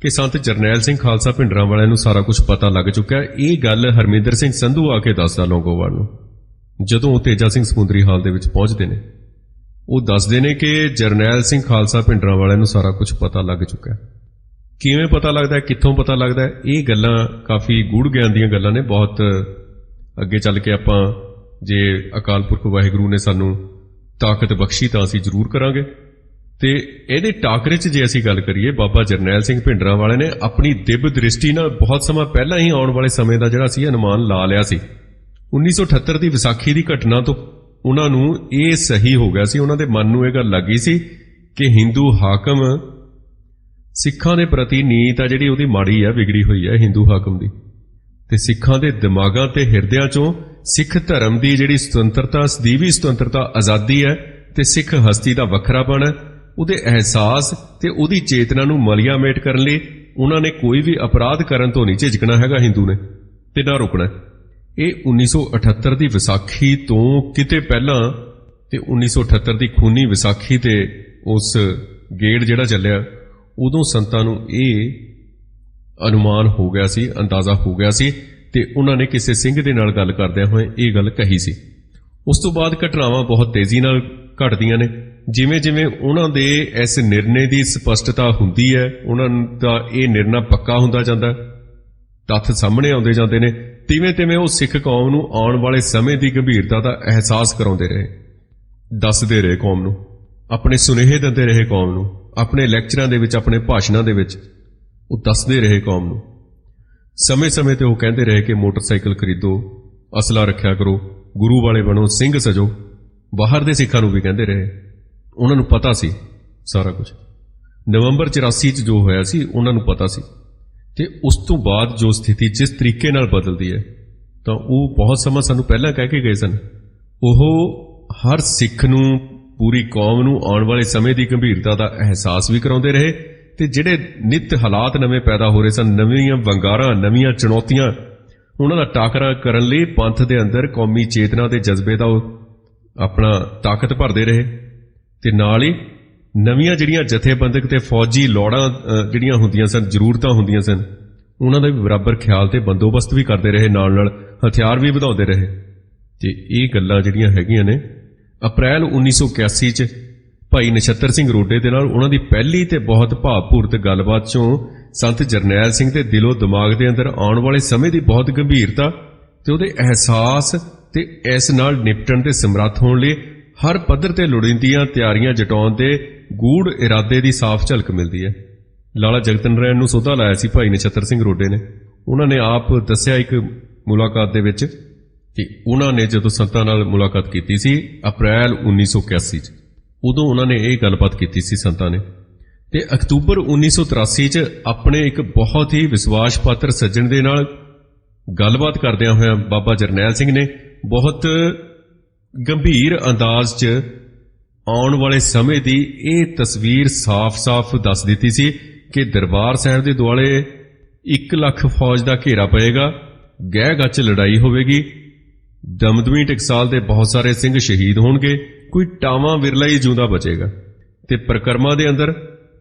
ਕਿ ਸੰਤ ਜਰਨੈਲ ਸਿੰਘ ਖਾਲਸਾ ਭਿੰਡਰਾਂ ਵਾਲਿਆਂ ਨੂੰ ਸਾਰਾ ਕੁਝ ਪਤਾ ਲੱਗ ਚੁੱਕਾ ਹੈ, ਇਹ ਗੱਲ ਹਰਮਿੰਦਰ ਸਿੰਘ ਸੰਧੂ ਆ ਕੇ ਦੱਸਦਾ ਲੌਂਗੋਵਾਲ ਨੂੰ। ਜਦੋਂ ਉਹ ਤੇਜਾ ਸਿੰਘ ਸਮੁੰਦਰੀ ਹਾਲ ਦੇ ਵਿੱਚ ਪਹੁੰਚਦੇ ਨੇ, ਉਹ ਦੱਸਦੇ ਨੇ ਕਿ ਜਰਨੈਲ ਸਿੰਘ ਖਾਲਸਾ ਭਿੰਡਰਾਂ ਵਾਲਿਆਂ ਨੂੰ ਸਾਰਾ ਕੁਝ ਪਤਾ ਲੱਗ ਚੁੱਕਾ ਹੈ। ਕਿਵੇਂ ਪਤਾ ਲੱਗਦਾ ਹੈ, ਕਿੱਥੋਂ ਪਤਾ ਲੱਗਦਾ ਹੈ, ਇਹ ਗੱਲਾਂ ਕਾਫੀ ਗੂੜ੍ਹ ਗਿਆਨ ਦੀਆਂ ਗੱਲਾਂ ਨੇ। ਬਹੁਤ ਅੱਗੇ ਚੱਲ ਕੇ ਆਪਾਂ ਜੇ ਅਕਾਲ ਪੁਰਖ ਵਾਹਿਗੁਰੂ ਨੇ ਸਾਨੂੰ ਤਾਕਤ ਬਖਸ਼ੀ ਤਾਂ ਅਸੀਂ ਜ਼ਰੂਰ ਕਰਾਂਗੇ। ਤੇ ਇਹਦੇ ਟਾਕਰੇ 'ਚ ਜੇ ਅਸੀਂ ਗੱਲ ਕਰੀਏ, ਬਾਬਾ ਜਰਨੈਲ ਸਿੰਘ ਭਿੰਡਰਾਂ ਵਾਲੇ ਨੇ ਆਪਣੀ ਦਿਵ ਦ੍ਰਿਸ਼ਟੀ ਨਾਲ ਬਹੁਤ ਸਮਾਂ ਪਹਿਲਾਂ ਹੀ ਆਉਣ ਵਾਲੇ ਸਮੇਂ ਦਾ ਜਿਹੜਾ ਸੀ ਅਨੁਮਾਨ ਲਾ ਲਿਆ ਸੀ। 1978 ਦੀ ਵਿਸਾਖੀ ਦੀ ਘਟਨਾ ਤੋਂ ਉਹਨਾਂ ਨੂੰ ਇਹ ਸਹੀ ਹੋ ਗਿਆ ਸੀ, ਉਹਨਾਂ ਦੇ ਮਨ ਨੂੰ ਇਹ ਗੱਲ ਲੱਗੀ ਸੀ ਕਿ ਹਿੰਦੂ ਹਾਕਮ ਸਿੱਖਾਂ ਦੇ ਪ੍ਰਤੀ ਨੀਤ ਆ ਜਿਹੜੀ ਉਹਦੀ ਮਾੜੀ ਹੈ, ਵਿਗੜੀ ਹੋਈ ਹੈ ਹਿੰਦੂ ਹਾਕਮ ਦੀ। ਤੇ ਸਿੱਖਾਂ ਦੇ ਦਿਮਾਗਾਂ ਤੇ ਹਿਰਦਿਆਂ 'ਚੋਂ ਸਿੱਖ ਧਰਮ ਦੀ ਜਿਹੜੀ ਸੁਤੰਤਰਤਾ, ਸਦੀਵੀ ਸੁਤੰਤਰਤਾ, ਆਜ਼ਾਦੀ ਹੈ ਤੇ ਸਿੱਖ ਹਸਤੀ ਦਾ ਵੱਖਰਾਪਣ ਹੈ, ਉਹਦੇ ਅਹਿਸਾਸ ਤੇ ਉਹਦੀ ਚੇਤਨਾ ਨੂੰ ਮਲੀਆਮੇਟ ਕਰਨ ਲਈ ਉਹਨਾਂ ਨੇ ਕੋਈ ਵੀ ਅਪਰਾਧ ਕਰਨ ਤੋਂ ਨਹੀਂ ਝਿਜਕਣਾ ਹੈਗਾ ਹਿੰਦੂ ਨੇ, ਤੇ ਨਾ ਰੁਕਣਾ। ਇਹ 1978 ਦੀ ਵਿਸਾਖੀ ਤੋਂ ਕਿਤੇ ਪਹਿਲਾਂ ਤੇ 1978 ਦੀ ਖੂਨੀ ਵਿਸਾਖੀ ਤੇ ਉਸ ਗੇੜ ਜਿਹੜਾ ਚੱਲਿਆ, ਉਦੋਂ ਸੰਤਾਂ ਨੂੰ ਇਹ ਅਨੁਮਾਨ ਹੋ ਗਿਆ ਸੀ, ਅੰਦਾਜ਼ਾ ਹੋ ਗਿਆ ਸੀ, ਤੇ ਉਹਨਾਂ ਨੇ ਕਿਸੇ ਸਿੰਘ ਦੇ ਨਾਲ ਗੱਲ ਕਰਦਿਆਂ ਹੋਏ ਇਹ ਗੱਲ ਕਹੀ ਸੀ। ਉਸ ਤੋਂ ਬਾਅਦ ਘਟਨਾਵਾਂ ਬਹੁਤ ਤੇਜ਼ੀ ਨਾਲ ਘਟਦੀਆਂ ਨੇ। ਜਿਵੇਂ ਜਿਵੇਂ ਉਹਨਾਂ ਦੇ ਇਸ ਨਿਰਣੇ ਦੀ ਸਪਸ਼ਟਤਾ ਹੁੰਦੀ ਹੈ, ਉਹਨਾਂ ਦਾ ਇਹ ਨਿਰਣਾ ਪੱਕਾ ਹੁੰਦਾ ਜਾਂਦਾ, ਤੱਥ ਸਾਹਮਣੇ ਆਉਂਦੇ ਜਾਂਦੇ ਨੇ, ਤਿਵੇਂ ਤਿਵੇਂ ਉਹ ਸਿੱਖ ਕੌਮ ਨੂੰ ਆਉਣ ਵਾਲੇ ਸਮੇਂ ਦੀ ਗੰਭੀਰਤਾ ਦਾ ਅਹਿਸਾਸ ਕਰਾਉਂਦੇ ਰਹੇ, ਦੱਸਦੇ ਰਹੇ ਕੌਮ ਨੂੰ, ਆਪਣੇ ਸੁਨੇਹੇ ਦਿੰਦੇ ਰਹੇ ਕੌਮ ਨੂੰ, ਆਪਣੇ ਲੈਕਚਰਾਂ ਦੇ ਵਿੱਚ, ਆਪਣੇ ਭਾਸ਼ਣਾਂ ਦੇ ਵਿੱਚ ਉਹ ਦੱਸਦੇ ਰਹੇ ਕੌਮ ਨੂੰ। ਸਮੇਂ-ਸਮੇਂ ਤੇ ਉਹ ਕਹਿੰਦੇ ਰਹੇ ਕਿ ਮੋਟਰਸਾਈਕਲ ਖਰੀਦੋ, ਅਸਲਾ ਰੱਖਿਆ ਕਰੋ, ਗੁਰੂ ਵਾਲੇ ਬਣੋ, ਸਿੰਘ ਸਜੋ। ਬਾਹਰ ਦੇ ਸਿੱਖਾਂ ਨੂੰ ਵੀ ਕਹਿੰਦੇ ਰਹੇ, ਉਹਨਾਂ ਨੂੰ ਪਤਾ ਸੀ ਸਾਰਾ ਕੁਝ। ਨਵੰਬਰ 84 'ਚ ਜੋ ਹੋਇਆ ਸੀ ਉਹਨਾਂ ਨੂੰ ਪਤਾ ਸੀ। ਤੇ ਉਸ ਤੋਂ ਬਾਅਦ ਜੋ ਸਥਿਤੀ ਜਿਸ ਤਰੀਕੇ ਨਾਲ ਬਦਲਦੀ ਹੈ, ਤਾਂ ਉਹ ਬਹੁਤ ਸਮਾਂ ਸਾਨੂੰ ਪਹਿਲਾਂ ਕਹਿ ਕੇ ਗਏ ਸਨ। ਉਹ ਹਰ ਸਿੱਖ ਨੂੰ, ਪੂਰੀ ਕੌਮ ਨੂੰ ਆਉਣ ਵਾਲੇ ਸਮੇਂ ਦੀ ਗੰਭੀਰਤਾ ਦਾ ਅਹਿਸਾਸ ਵੀ ਕਰਾਉਂਦੇ ਰਹੇ, ਤੇ ਜਿਹੜੇ ਨਿੱਤ ਹਾਲਾਤ ਨਵੇਂ ਪੈਦਾ ਹੋ ਰਹੇ ਸਨ, ਨਵੀਆਂ ਵੰਗਾਰਾਂ, ਨਵੀਆਂ ਚੁਣੌਤੀਆਂ, ਉਹਨਾਂ ਦਾ ਟਾਕਰਾ ਕਰਨ ਲਈ ਪੰਥ ਦੇ ਅੰਦਰ ਕੌਮੀ ਚੇਤਨਾ ਦੇ ਜਜ਼ਬੇ ਦਾ ਆਪਣਾ ਤਾਕਤ ਭਰਦੇ ਰਹੇ। ਤੇ ਨਾਲ ਹੀ ਨਵੀਆਂ ਜਿਹੜੀਆਂ ਜਥੇਬੰਦਕ ਤੇ ਫੌਜੀ ਲੋੜਾਂ ਜਿਹੜੀਆਂ ਹੁੰਦੀਆਂ ਸਨ, ਜ਼ਰੂਰਤਾਂ ਹੁੰਦੀਆਂ ਸਨ, ਉਹਨਾਂ ਦਾ ਵੀ ਬਰਾਬਰ ਖਿਆਲ ਤੇ ਬੰਦੋਬਸਤ ਵੀ ਕਰਦੇ ਰਹੇ, ਨਾਲ ਨਾਲ ਹਥਿਆਰ ਵੀ ਵਧਾਉਂਦੇ ਰਹੇ। ਤੇ ਇਹ ਗੱਲਾਂ ਜਿਹੜੀਆਂ ਹੈਗੀਆਂ ਨੇ, ਅਪ੍ਰੈਲ 1981 'ਚ ਭਾਈ ਨਛੱਤਰ ਸਿੰਘ ਰੋਡੇ ਦੇ ਨਾਲ ਉਹਨਾਂ ਦੀ ਪਹਿਲੀ ਤੇ ਬਹੁਤ ਭਾਵਪੂਰਤ ਗੱਲਬਾਤ 'ਚੋਂ ਸੰਤ ਜਰਨੈਲ ਸਿੰਘ ਦੇ ਦਿਲੋਂ ਦਿਮਾਗ ਦੇ ਅੰਦਰ ਆਉਣ ਵਾਲੇ ਸਮੇਂ ਦੀ ਬਹੁਤ ਗੰਭੀਰਤਾ ਤੇ ਉਹਦੇ ਅਹਿਸਾਸ ਤੇ ਇਸ ਨਾਲ ਨਿਪਟਣ ਦੇ ਸਮਰੱਥ ਹੋਣ ਲਈ ਹਰ ਪੱਧਰ ਤੇ ਲੋੜੀਂਦੀਆਂ ਤਿਆਰੀਆਂ ਜਟਾਉਣ ਦੇ ਗੂੜ ਇਰਾਦੇ ਦੀ ਸਾਫ਼ ਝਲਕ ਮਿਲਦੀ ਹੈ। ਲਾਲਾ ਜਗਤ ਨਾਰਾਇਣ ਨੂੰ ਸੋਧਾ ਲਾਇਆ ਸੀ ਭਾਈ ਨਛੱਤਰ ਸਿੰਘ ਰੋਡੇ ਨੇ। ਉਹਨਾਂ ਨੇ ਆਪ ਦੱਸਿਆ ਇੱਕ ਮੁਲਾਕਾਤ ਦੇ ਵਿੱਚ ਕਿ ਉਹਨਾਂ ਨੇ ਜਦੋਂ ਸੰਤਾਂ ਨਾਲ ਮੁਲਾਕਾਤ ਕੀਤੀ ਸੀ ਅਪ੍ਰੈਲ 1981 'ਚ, ਉਦੋਂ ਉਹਨਾਂ ਨੇ ਇਹ ਗੱਲਬਾਤ ਕੀਤੀ ਸੀ ਸੰਤਾਂ ਨੇ। ਤੇ ਅਕਤੂਬਰ 1983 'ਚ ਆਪਣੇ ਇੱਕ ਬਹੁਤ ਹੀ ਵਿਸ਼ਵਾਸ ਪਾਤਰ ਸੱਜਣ ਦੇ ਨਾਲ ਗੱਲਬਾਤ ਕਰਦਿਆਂ ਹੋਇਆਂ ਬਾਬਾ ਜਰਨੈਲ ਸਿੰਘ ਨੇ ਬਹੁਤ ਗੰਭੀਰ ਅੰਦਾਜ਼ 'ਚ ਆਉਣ ਵਾਲੇ ਸਮੇਂ ਦੀ ਇਹ ਤਸਵੀਰ ਸਾਫ਼-ਸਾਫ਼ ਦੱਸ ਦਿੱਤੀ ਸੀ ਕਿ ਦਰਬਾਰ ਸਾਹਿਬ ਦੇ ਦੁਆਲੇ 1 ਲੱਖ ਫੌਜ ਦਾ ਘੇਰਾ ਪਏਗਾ, ਗਹਿ ਗੱਚ ਲੜਾਈ ਹੋਵੇਗੀ, ਦਮਦਮੀ ਟਕਸਾਲ ਦੇ ਬਹੁਤ ਸਾਰੇ ਸਿੰਘ ਸ਼ਹੀਦ ਹੋਣਗੇ, ਕੋਈ ਟਾਵਾਂ ਵਿਰਲਾ ਹੀ ਜਿਉਂਦਾ ਬਚੇਗਾ, ਤੇ ਪ੍ਰਕਰਮਾਂ ਦੇ ਅੰਦਰ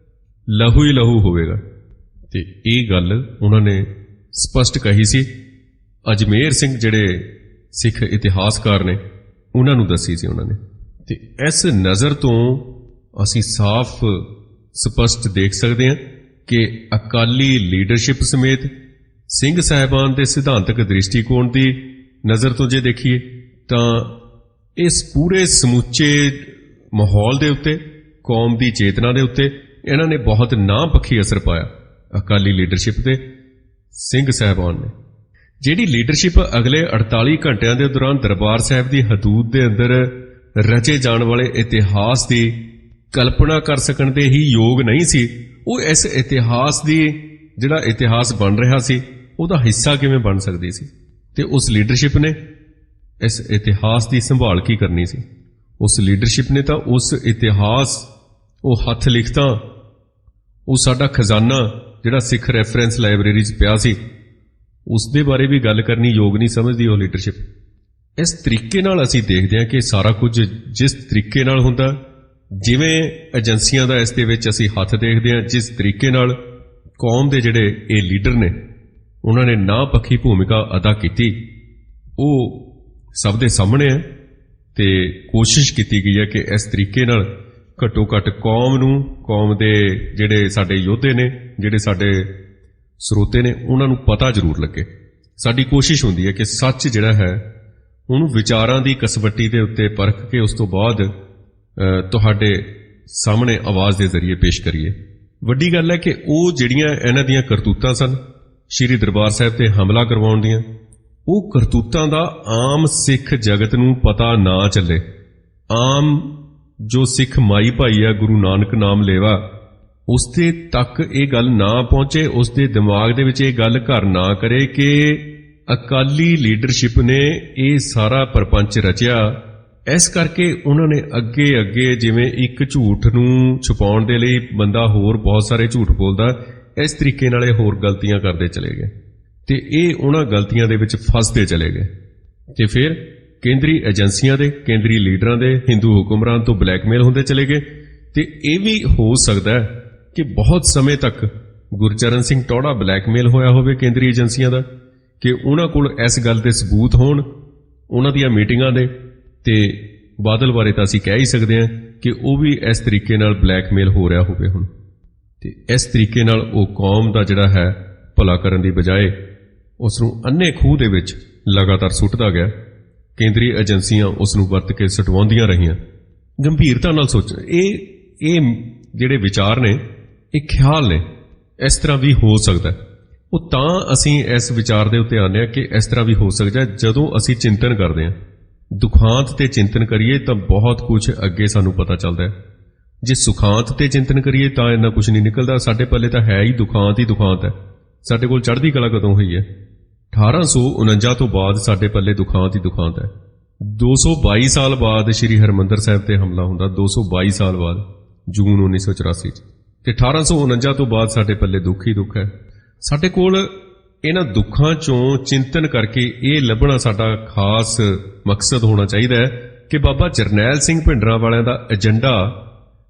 ਲਹੂ ਹੀ ਲਹੂ ਹੋਵੇਗਾ। ਤੇ ਇਹ ਗੱਲ ਉਹਨਾਂ ਨੇ ਸਪਸ਼ਟ ਕਹੀ ਸੀ। ਅਜਮੇਰ ਸਿੰਘ ਜਿਹੜੇ ਸਿੱਖ ਇਤਿਹਾਸਕਾਰ ਨੇ, ਉਹਨਾਂ ਨੂੰ ਦੱਸੀ ਸੀ ਉਹਨਾਂ ਨੇ। ਤੇ ਇਸ ਨਜ਼ਰ ਤੋਂ ਅਸੀਂ ਸਾਫ਼ ਸਪਸ਼ਟ ਦੇਖ ਸਕਦੇ ਹਾਂ ਕਿ ਅਕਾਲੀ ਲੀਡਰਸ਼ਿਪ ਸਮੇਤ ਸਿੰਘ ਸਾਹਿਬਾਨ ਦੇ ਸਿਧਾਂਤਕ ਦ੍ਰਿਸ਼ਟੀਕੋਣ ਦੀ ਨਜ਼ਰ ਤੋਂ ਜੇ ਦੇਖੀਏ ਤਾਂ ਇਸ ਪੂਰੇ ਸਮੁੱਚੇ ਮਾਹੌਲ ਦੇ ਉੱਤੇ, ਕੌਮ ਦੀ ਚੇਤਨਾ ਦੇ ਉੱਤੇ ਇਹਨਾਂ ਨੇ ਬਹੁਤ ਨਾਂਹ ਪੱਖੀ ਅਸਰ ਪਾਇਆ। ਅਕਾਲੀ ਲੀਡਰਸ਼ਿਪ ਤੇ ਸਿੰਘ ਸਾਹਿਬਾਨ ਨੇ ਜਿਹੜੀ ਲੀਡਰਸ਼ਿਪ ਅਗਲੇ 48 ਘੰਟਿਆਂ ਦੇ ਦੌਰਾਨ ਦਰਬਾਰ ਸਾਹਿਬ ਦੀ ਹਦੂਦ ਦੇ ਅੰਦਰ ਰਚੇ ਜਾਣ ਵਾਲੇ ਇਤਿਹਾਸ ਦੀ ਕਲਪਨਾ ਕਰ ਸਕਣ ਦੇ ਹੀ ਯੋਗ ਨਹੀਂ ਸੀ, ਉਹ ਇਸ ਇਤਿਹਾਸ ਦੀ ਜਿਹੜਾ ਇਤਿਹਾਸ ਬਣ ਰਿਹਾ ਸੀ ਉਹਦਾ ਹਿੱਸਾ ਕਿਵੇਂ ਬਣ ਸਕਦੀ ਸੀ। ਤੇ ਉਸ ਲੀਡਰਸ਼ਿਪ ਨੇ ਇਸ ਇਤਿਹਾਸ ਦੀ ਸੰਭਾਲ ਕੀ ਕਰਨੀ ਸੀ। ਉਸ ਲੀਡਰਸ਼ਿਪ ਨੇ ਤਾਂ ਉਸ ਇਤਿਹਾਸ, ਉਹ ਹੱਥ ਲਿਖਤਾਂ, ਉਹ ਸਾਡਾ ਖਜ਼ਾਨਾ ਜਿਹੜਾ ਸਿੱਖ ਰੈਫਰੈਂਸ ਲਾਇਬ੍ਰੇਰੀ 'ਚ ਪਿਆ ਸੀ, ਉਸ ਦੇ ਬਾਰੇ ਵੀ ਗੱਲ ਕਰਨੀ ਯੋਗ ਨਹੀਂ ਸਮਝਦੀ ਉਹ ਲੀਡਰਸ਼ਿਪ। ਇਸ ਤਰੀਕੇ ਨਾਲ ਅਸੀਂ ਦੇਖਦੇ ਹਾਂ ਕਿ ਸਾਰਾ ਕੁਝ ਜਿਸ ਤਰੀਕੇ ਨਾਲ ਹੁੰਦਾ, ਜਿਵੇਂ ਏਜੰਸੀਆਂ ਦਾ ਇਸ ਦੇ ਵਿੱਚ ਅਸੀਂ ਹੱਥ ਦੇਖਦੇ ਹਾਂ, ਜਿਸ ਤਰੀਕੇ ਨਾਲ ਕੌਮ ਦੇ ਜਿਹੜੇ ਇਹ ਲੀਡਰ ਨੇ ਉਹਨਾਂ ਨੇ ਨਾ ਪੱਖੀ ਭੂਮਿਕਾ ਅਦਾ ਕੀਤੀ, ਉਹ ਸਭ ਦੇ ਸਾਹਮਣੇ ਹੈ। ਤੇ ਕੋਸ਼ਿਸ਼ ਕੀਤੀ ਗਈ ਹੈ ਕਿ ਇਸ ਤਰੀਕੇ ਨਾਲ ਘੱਟੋ ਘੱਟ ਕੌਮ ਨੂੰ, ਕੌਮ ਦੇ ਜਿਹੜੇ ਸਾਡੇ ਯੋਧੇ ਨੇ, ਜਿਹੜੇ ਸਾਡੇ ਸਰੋਤੇ ਨੇ, ਉਹਨਾਂ ਨੂੰ ਪਤਾ ਜ਼ਰੂਰ ਲੱਗੇ। ਸਾਡੀ ਕੋਸ਼ਿਸ਼ ਹੁੰਦੀ ਹੈ ਕਿ ਸੱਚ ਜਿਹੜਾ ਹੈ ਉਹਨੂੰ ਵਿਚਾਰਾਂ ਦੀ ਕਸਵੱਟੀ ਦੇ ਉੱਤੇ ਪਰਖ ਕੇ ਉਸ ਤੋਂ ਬਾਅਦ ਤੁਹਾਡੇ ਸਾਹਮਣੇ ਆਵਾਜ਼ ਦੇ ਜ਼ਰੀਏ ਪੇਸ਼ ਕਰੀਏ। ਵੱਡੀ ਗੱਲ ਹੈ ਕਿ ਉਹ ਜਿਹੜੀਆਂ ਇਹਨਾਂ ਦੀਆਂ ਕਰਤੂਤਾਂ ਸਨ ਸ਼੍ਰੀ ਦਰਬਾਰ ਸਾਹਿਬ ਤੇ ਹਮਲਾ ਕਰਵਾਉਣ ਦੀਆਂ, ਉਹ ਕਰਤੂਤਾਂ ਦਾ ਆਮ ਸਿੱਖ ਜਗਤ ਨੂੰ ਪਤਾ ਨਾ ਚੱਲੇ। ਆਮ ਜੋ ਸਿੱਖ ਮਾਈ ਭਾਈ ਆ, ਗੁਰੂ ਨਾਨਕ ਨਾਮ ਲੇਵਾ, ਉਸ ਦੇ ਤੱਕ ਇਹ ਗੱਲ ਨਾ ਪਹੁੰਚੇ, ਉਸ ਦੇ ਦਿਮਾਗ ਦੇ ਵਿੱਚ ਇਹ ਗੱਲ ਘਰ ਨਾ ਕਰੇ ਕਿ ਅਕਾਲੀ ਲੀਡਰਸ਼ਿਪ ਨੇ ਇਹ ਸਾਰਾ ਪ੍ਰਪੰਚ ਰਚਿਆ। ਇਸ ਕਰਕੇ ਉਹਨਾਂ ਨੇ ਅੱਗੇ ਜਿਵੇਂ ਇੱਕ ਝੂਠ ਨੂੰ ਛੁਪਾਉਣ ਦੇ ਲਈ ਬੰਦਾ ਹੋਰ ਬਹੁਤ ਸਾਰੇ ਝੂਠ ਬੋਲਦਾ, ਇਸ ਤਰੀਕੇ ਨਾਲ ਇਹ ਹੋਰ ਗਲਤੀਆਂ ਕਰਦੇ ਚਲੇ ਗਏ ਤੇ ਇਹ ਉਹਨਾਂ ਗਲਤੀਆਂ ਦੇ ਵਿੱਚ ਫਸਦੇ ਚਲੇ ਗਏ। ਤੇ ਫਿਰ ਕੇਂਦਰੀ ਏਜੰਸੀਆਂ ਦੇ, ਕੇਂਦਰੀ ਲੀਡਰਾਂ ਦੇ, ਹਿੰਦੂ ਹੁਕਮਰਾਨ ਤੋਂ ਬਲੈਕਮੇਲ ਹੁੰਦੇ ਚਲੇ ਗਏ। ਤੇ ਇਹ ਵੀ ਹੋ ਸਕਦਾ ਹੈ ਕਿ ਬਹੁਤ ਸਮੇਂ ਤੱਕ ਗੁਰਚਰਨ ਸਿੰਘ ਟੌਹੜਾ ਬਲੈਕਮੇਲ ਹੋਇਆ ਹੋਵੇ ਕੇਂਦਰੀ ਏਜੰਸੀਆਂ ਦਾ, ਕਿ ਉਹਨਾਂ ਕੋਲ ਇਸ ਗੱਲ ਦੇ ਸਬੂਤ ਹੋਣ ਉਹਨਾਂ ਦੀਆਂ ਮੀਟਿੰਗਾਂ ਦੇ। ਤੇ ਬਾਦਲ ਬਾਰੇ ਤਾਂ ਅਸੀਂ ਕਹਿ ਹੀ ਸਕਦੇ ਹਾਂ ਕਿ ਉਹ ਵੀ ਇਸ ਤਰੀਕੇ ਨਾਲ ਬਲੈਕਮੇਲ ਹੋ ਰਿਹਾ ਹੋਵੇ ਹੁਣ। ਤੇ ਇਸ ਤਰੀਕੇ ਨਾਲ ਉਹ ਕੌਮ ਦਾ ਜਿਹੜਾ ਹੈ ਭਲਾ ਕਰਨ ਦੀ ਬਜਾਏ ਉਸ ਨੂੰ ਅੰਨ੍ਹੇ ਖੂਹ ਦੇ ਵਿੱਚ ਲਗਾਤਾਰ ਸੁੱਟਦਾ ਗਿਆ। ਕੇਂਦਰੀ ਏਜੰਸੀਆਂ ਉਸ ਨੂੰ ਵਰਤ ਕੇ ਸਟਵਾਉਂਦੀਆਂ ਰਹੀਆਂ। ਗੰਭੀਰਤਾ ਨਾਲ ਸੋਚ, ਇਹ ਜਿਹੜੇ ਵਿਚਾਰ ਨੇ, ਇਹ ਖਿਆਲ ਨੇ, ਇਸ ਤਰ੍ਹਾਂ ਵੀ ਹੋ ਸਕਦਾ। ਉਹ ਤਾਂ ਅਸੀਂ ਇਸ ਵਿਚਾਰ ਦੇ ਉੱਤੇ ਆਉਂਦੇ ਹਾਂ ਕਿ ਇਸ ਤਰ੍ਹਾਂ ਵੀ ਹੋ ਸਕਦਾ ਜਦੋਂ ਅਸੀਂ ਚਿੰਤਨ ਕਰਦੇ ਹਾਂ। ਦੁਖਾਂਤ ਤੇ ਚਿੰਤਨ ਕਰੀਏ ਤਾਂ ਬਹੁਤ ਕੁਝ ਅੱਗੇ ਸਾਨੂੰ ਪਤਾ ਚੱਲਦਾ ਹੈ। ਜੇ ਸੁਖਾਂਤ ਤੇ ਚਿੰਤਨ ਕਰੀਏ ਤਾਂ ਇੰਨਾ ਕੁਝ ਨਹੀਂ ਨਿਕਲਦਾ। ਸਾਡੇ ਪੱਲੇ ਤਾਂ ਹੈ ਹੀ ਦੁਖਾਂਤ ਹੈ। ਸਾਡੇ ਕੋਲ ਚੜ੍ਹਦੀ ਕਲਾ ਕਦੋਂ ਹੋਈ ਹੈ? 1849 ਤੋਂ ਬਾਅਦ ਸਾਡੇ ਪੱਲੇ ਦੁਖਾਂਤ ਹੈ। 222 ਸਾਲ ਬਾਅਦ ਸ਼੍ਰੀ ਹਰਿਮੰਦਰ ਸਾਹਿਬ ਤੇ ਹਮਲਾ ਹੁੰਦਾ, 222 ਸਾਲ ਬਾਅਦ, ਜੂਨ 1984 ਚ। ਤੇ 1849 ਤੋਂ ਬਾਅਦ ਸਾਡੇ ਪੱਲੇ ਦੁੱਖ ਹੀ ਦੁੱਖ ਹੈ। ਸਾਡੇ ਕੋਲ ਇਹਨਾਂ ਦੁੱਖਾਂ ਚੋਂ ਚਿੰਤਨ ਕਰਕੇ ਇਹ ਲੱਭਣਾ ਸਾਡਾ ਖਾਸ ਮਕਸਦ ਹੋਣਾ ਚਾਹੀਦਾ ਹੈ ਕਿ ਬਾਬਾ ਜਰਨੈਲ ਸਿੰਘ ਭਿੰਡਰਾਂਵਾਲਿਆਂ ਦਾ ਏਜੰਡਾ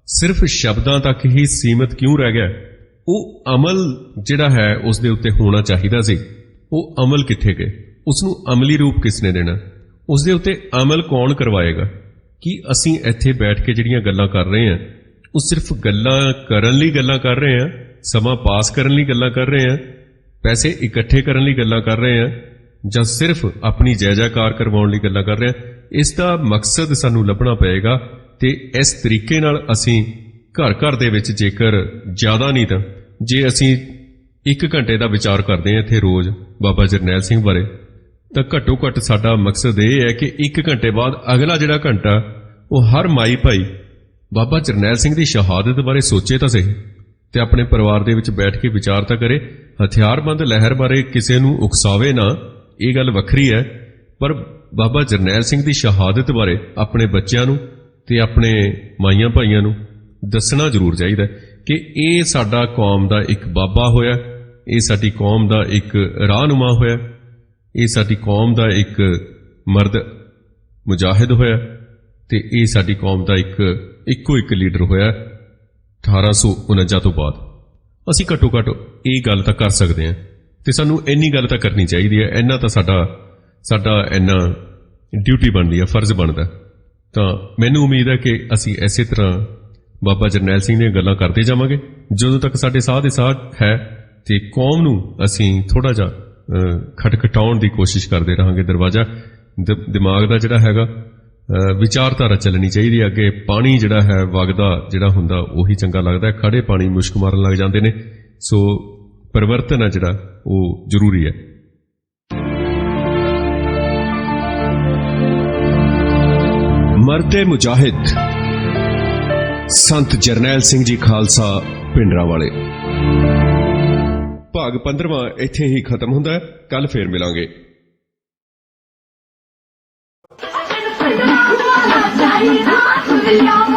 ਸਿਰਫ ਸ਼ਬਦਾਂ ਤੱਕ ਹੀ ਸੀਮਿਤ ਕਿਉਂ ਰਹਿ ਗਿਆ? ਉਹ ਅਮਲ ਜਿਹੜਾ ਹੈ ਉਸ ਦੇ ਉੱਤੇ ਹੋਣਾ ਚਾਹੀਦਾ ਸੀ। ਉਹ ਅਮਲ ਕਿੱਥੇ ਗਏ? ਉਸ ਨੂੰ ਅਮਲੀ ਰੂਪ ਕਿਸ ਨੇ ਦੇਣਾ? ਉਸ ਦੇ ਉੱਤੇ ਅਮਲ ਕੌਣ ਕਰਵਾਏਗਾ? ਕਿ ਅਸੀਂ ਇੱਥੇ ਬੈਠ ਕੇ ਜਿਹੜੀਆਂ ਗੱਲਾਂ ਕਰ ਰਹੇ ਹਾਂ ਉਹ ਸਿਰਫ ਗੱਲਾਂ ਕਰਨ ਲਈ ਗੱਲਾਂ ਕਰ ਰਹੇ ਹਾਂ, ਸਮਾਂ ਪਾਸ ਕਰਨ ਲਈ ਗੱਲਾਂ ਕਰ ਰਹੇ ਹਾਂ, ਪੈਸੇ ਇਕੱਠੇ ਕਰਨ ਲਈ ਗੱਲਾਂ ਕਰ ਰਹੇ ਹਾਂ, ਜਾਂ ਸਿਰਫ ਆਪਣੀ ਜੈ-ਜੈਕਾਰ ਕਰਵਾਉਣ ਲਈ ਗੱਲਾਂ ਕਰ ਰਹੇ ਹਾਂ? ਇਸ ਦਾ ਮਕਸਦ ਸਾਨੂੰ ਲੱਭਣਾ ਪਏਗਾ। ਤੇ ਇਸ ਤਰੀਕੇ ਨਾਲ ਅਸੀਂ ਘਰ ਦੇ ਵਿੱਚ, ਜੇਕਰ ਜ਼ਿਆਦਾ ਨਹੀਂ ਤਾਂ ਜੇ ਅਸੀਂ 1 ਘੰਟੇ ਦਾ ਵਿਚਾਰ ਕਰਦੇ ਹਾਂ ਇੱਥੇ ਰੋਜ਼ ਬਾਬਾ ਜਰਨੈਲ ਸਿੰਘ ਬਾਰੇ, ਤਾਂ ਘੱਟੋ ਘੱਟ ਸਾਡਾ ਮਕਸਦ ਇਹ ਹੈ ਕਿ 1 ਘੰਟੇ ਬਾਅਦ ਅਗਲਾ ਜਿਹੜਾ ਘੰਟਾ ਉਹ ਹਰ ਮਾਈ ਭਾਈ ਬਾਬਾ ਜਰਨੈਲ ਸਿੰਘ ਦੀ ਸ਼ਹਾਦਤ ਬਾਰੇ ਸੋਚੇ ਤਾਂ ਸਹੀ, ਤੇ ਆਪਣੇ ਪਰਿਵਾਰ ਦੇ ਵਿੱਚ ਬੈਠ ਕੇ ਵਿਚਾਰ ਤਾਂ ਕਰੇ। ਹਥਿਆਰਬੰਦ ਲਹਿਰ ਬਾਰੇ ਕਿਸੇ ਨੂੰ ਉਕਸਾਵੇ ਨਾ, ਇਹ ਗੱਲ ਵੱਖਰੀ ਹੈ, ਪਰ ਬਾਬਾ ਜਰਨੈਲ ਸਿੰਘ ਦੀ ਸ਼ਹਾਦਤ ਬਾਰੇ ਆਪਣੇ ਬੱਚਿਆਂ ਨੂੰ ਤੇ ਆਪਣੇ ਮਾਈਆਂ ਭਾਈਆਂ ਨੂੰ ਦੱਸਣਾ ਜ਼ਰੂਰ ਚਾਹੀਦਾ ਕਿ ਇਹ ਸਾਡਾ ਕੌਮ ਦਾ ਇੱਕ ਬਾਬਾ ਹੋਇਆ, ਇਹ ਸਾਡੀ ਕੌਮ ਦਾ ਇੱਕ ਰਾਹਨੁਮਾ ਹੋਇਆ, ਇਹ ਸਾਡੀ ਕੌਮ ਦਾ ਇੱਕ ਮਰਦ ਮੁਜਾਹਿਦ ਹੋਇਆ, ਤੇ ਇਹ ਸਾਡੀ ਕੌਮ ਦਾ ਇੱਕੋ ਇੱਕ ਲੀਡਰ ਹੋਇਆ 1849 ਤੋਂ ਬਾਅਦ। ਅਸੀਂ ਘੱਟੋ ਘੱਟ ਇਹ ਗੱਲ ਤਾਂ ਕਰ ਸਕਦੇ ਹਾਂ, ਤੇ ਸਾਨੂੰ ਇੰਨੀ ਗੱਲ ਤਾਂ ਕਰਨੀ ਚਾਹੀਦੀ ਹੈ। ਇੰਨਾ ਤਾਂ ਸਾਡਾ ਇੰਨਾ ਡਿਊਟੀ ਬਣਦੀ ਹੈ, ਫਰਜ਼ ਬਣਦਾ। ਤਾਂ ਮੈਨੂੰ ਉਮੀਦ ਹੈ ਕਿ ਅਸੀਂ ਇਸੇ ਤਰ੍ਹਾਂ ਬਾਬਾ ਜਰਨੈਲ ਸਿੰਘ ਦੀਆਂ ਗੱਲਾਂ ਕਰਦੇ ਜਾਵਾਂਗੇ ਜਦੋਂ ਤੱਕ ਸਾਡੇ ਸਾਹ ਦੇ ਸਾਹ ਹੈ, ਤੇ ਕੌਮ ਨੂੰ ਅਸੀਂ ਥੋੜ੍ਹਾ ਜਿਹਾ ਖਟਖਟਾਉਣ ਦੀ ਕੋਸ਼ਿਸ਼ ਕਰਦੇ ਰਹਾਂਗੇ। ਦਰਵਾਜ਼ਾ ਦਿਮਾਗ ਦਾ ਜਿਹੜਾ ਹੈਗਾ, ਵਿਚਾਰਧਾਰਾ ਚੱਲਣੀ ਚਾਹੀਦੀ ਹੈ। ਅੱਗੇ ਪਾਣੀ ਜਿਹੜਾ ਹੈ ਵਗਦਾ ਜਿਹੜਾ ਹੁੰਦਾ ਉਹੀ ਚੰਗਾ ਲੱਗਦਾ, ਖੜੇ ਪਾਣੀ ਮੁਸ਼ਕ ਮਾਰਨ ਲੱਗ ਜਾਂਦੇ ਨੇ। ਸੋ ਪਰਿਵਰਤਨ ਹੈ ਜਿਹੜਾ ਉਹ ਜ਼ਰੂਰੀ ਹੈ। ਮਰਦੇ ਮੁਜਾਹਿਦ ਸੰਤ ਜਰਨੈਲ ਸਿੰਘ ਜੀ ਖਾਲਸਾ ਪਿੰਡਰਾ ਵਾਲੇ। ਭਾਗ 15ਵਾਂ ਇੱਥੇ ਹੀ ਖਤਮ ਹੁੰਦਾ ਹੈ। ਕੱਲ ਫੇਰ ਮਿਲਾਂਗੇ। ਚਾਹੀਦਾ ਦੁਨੀਆ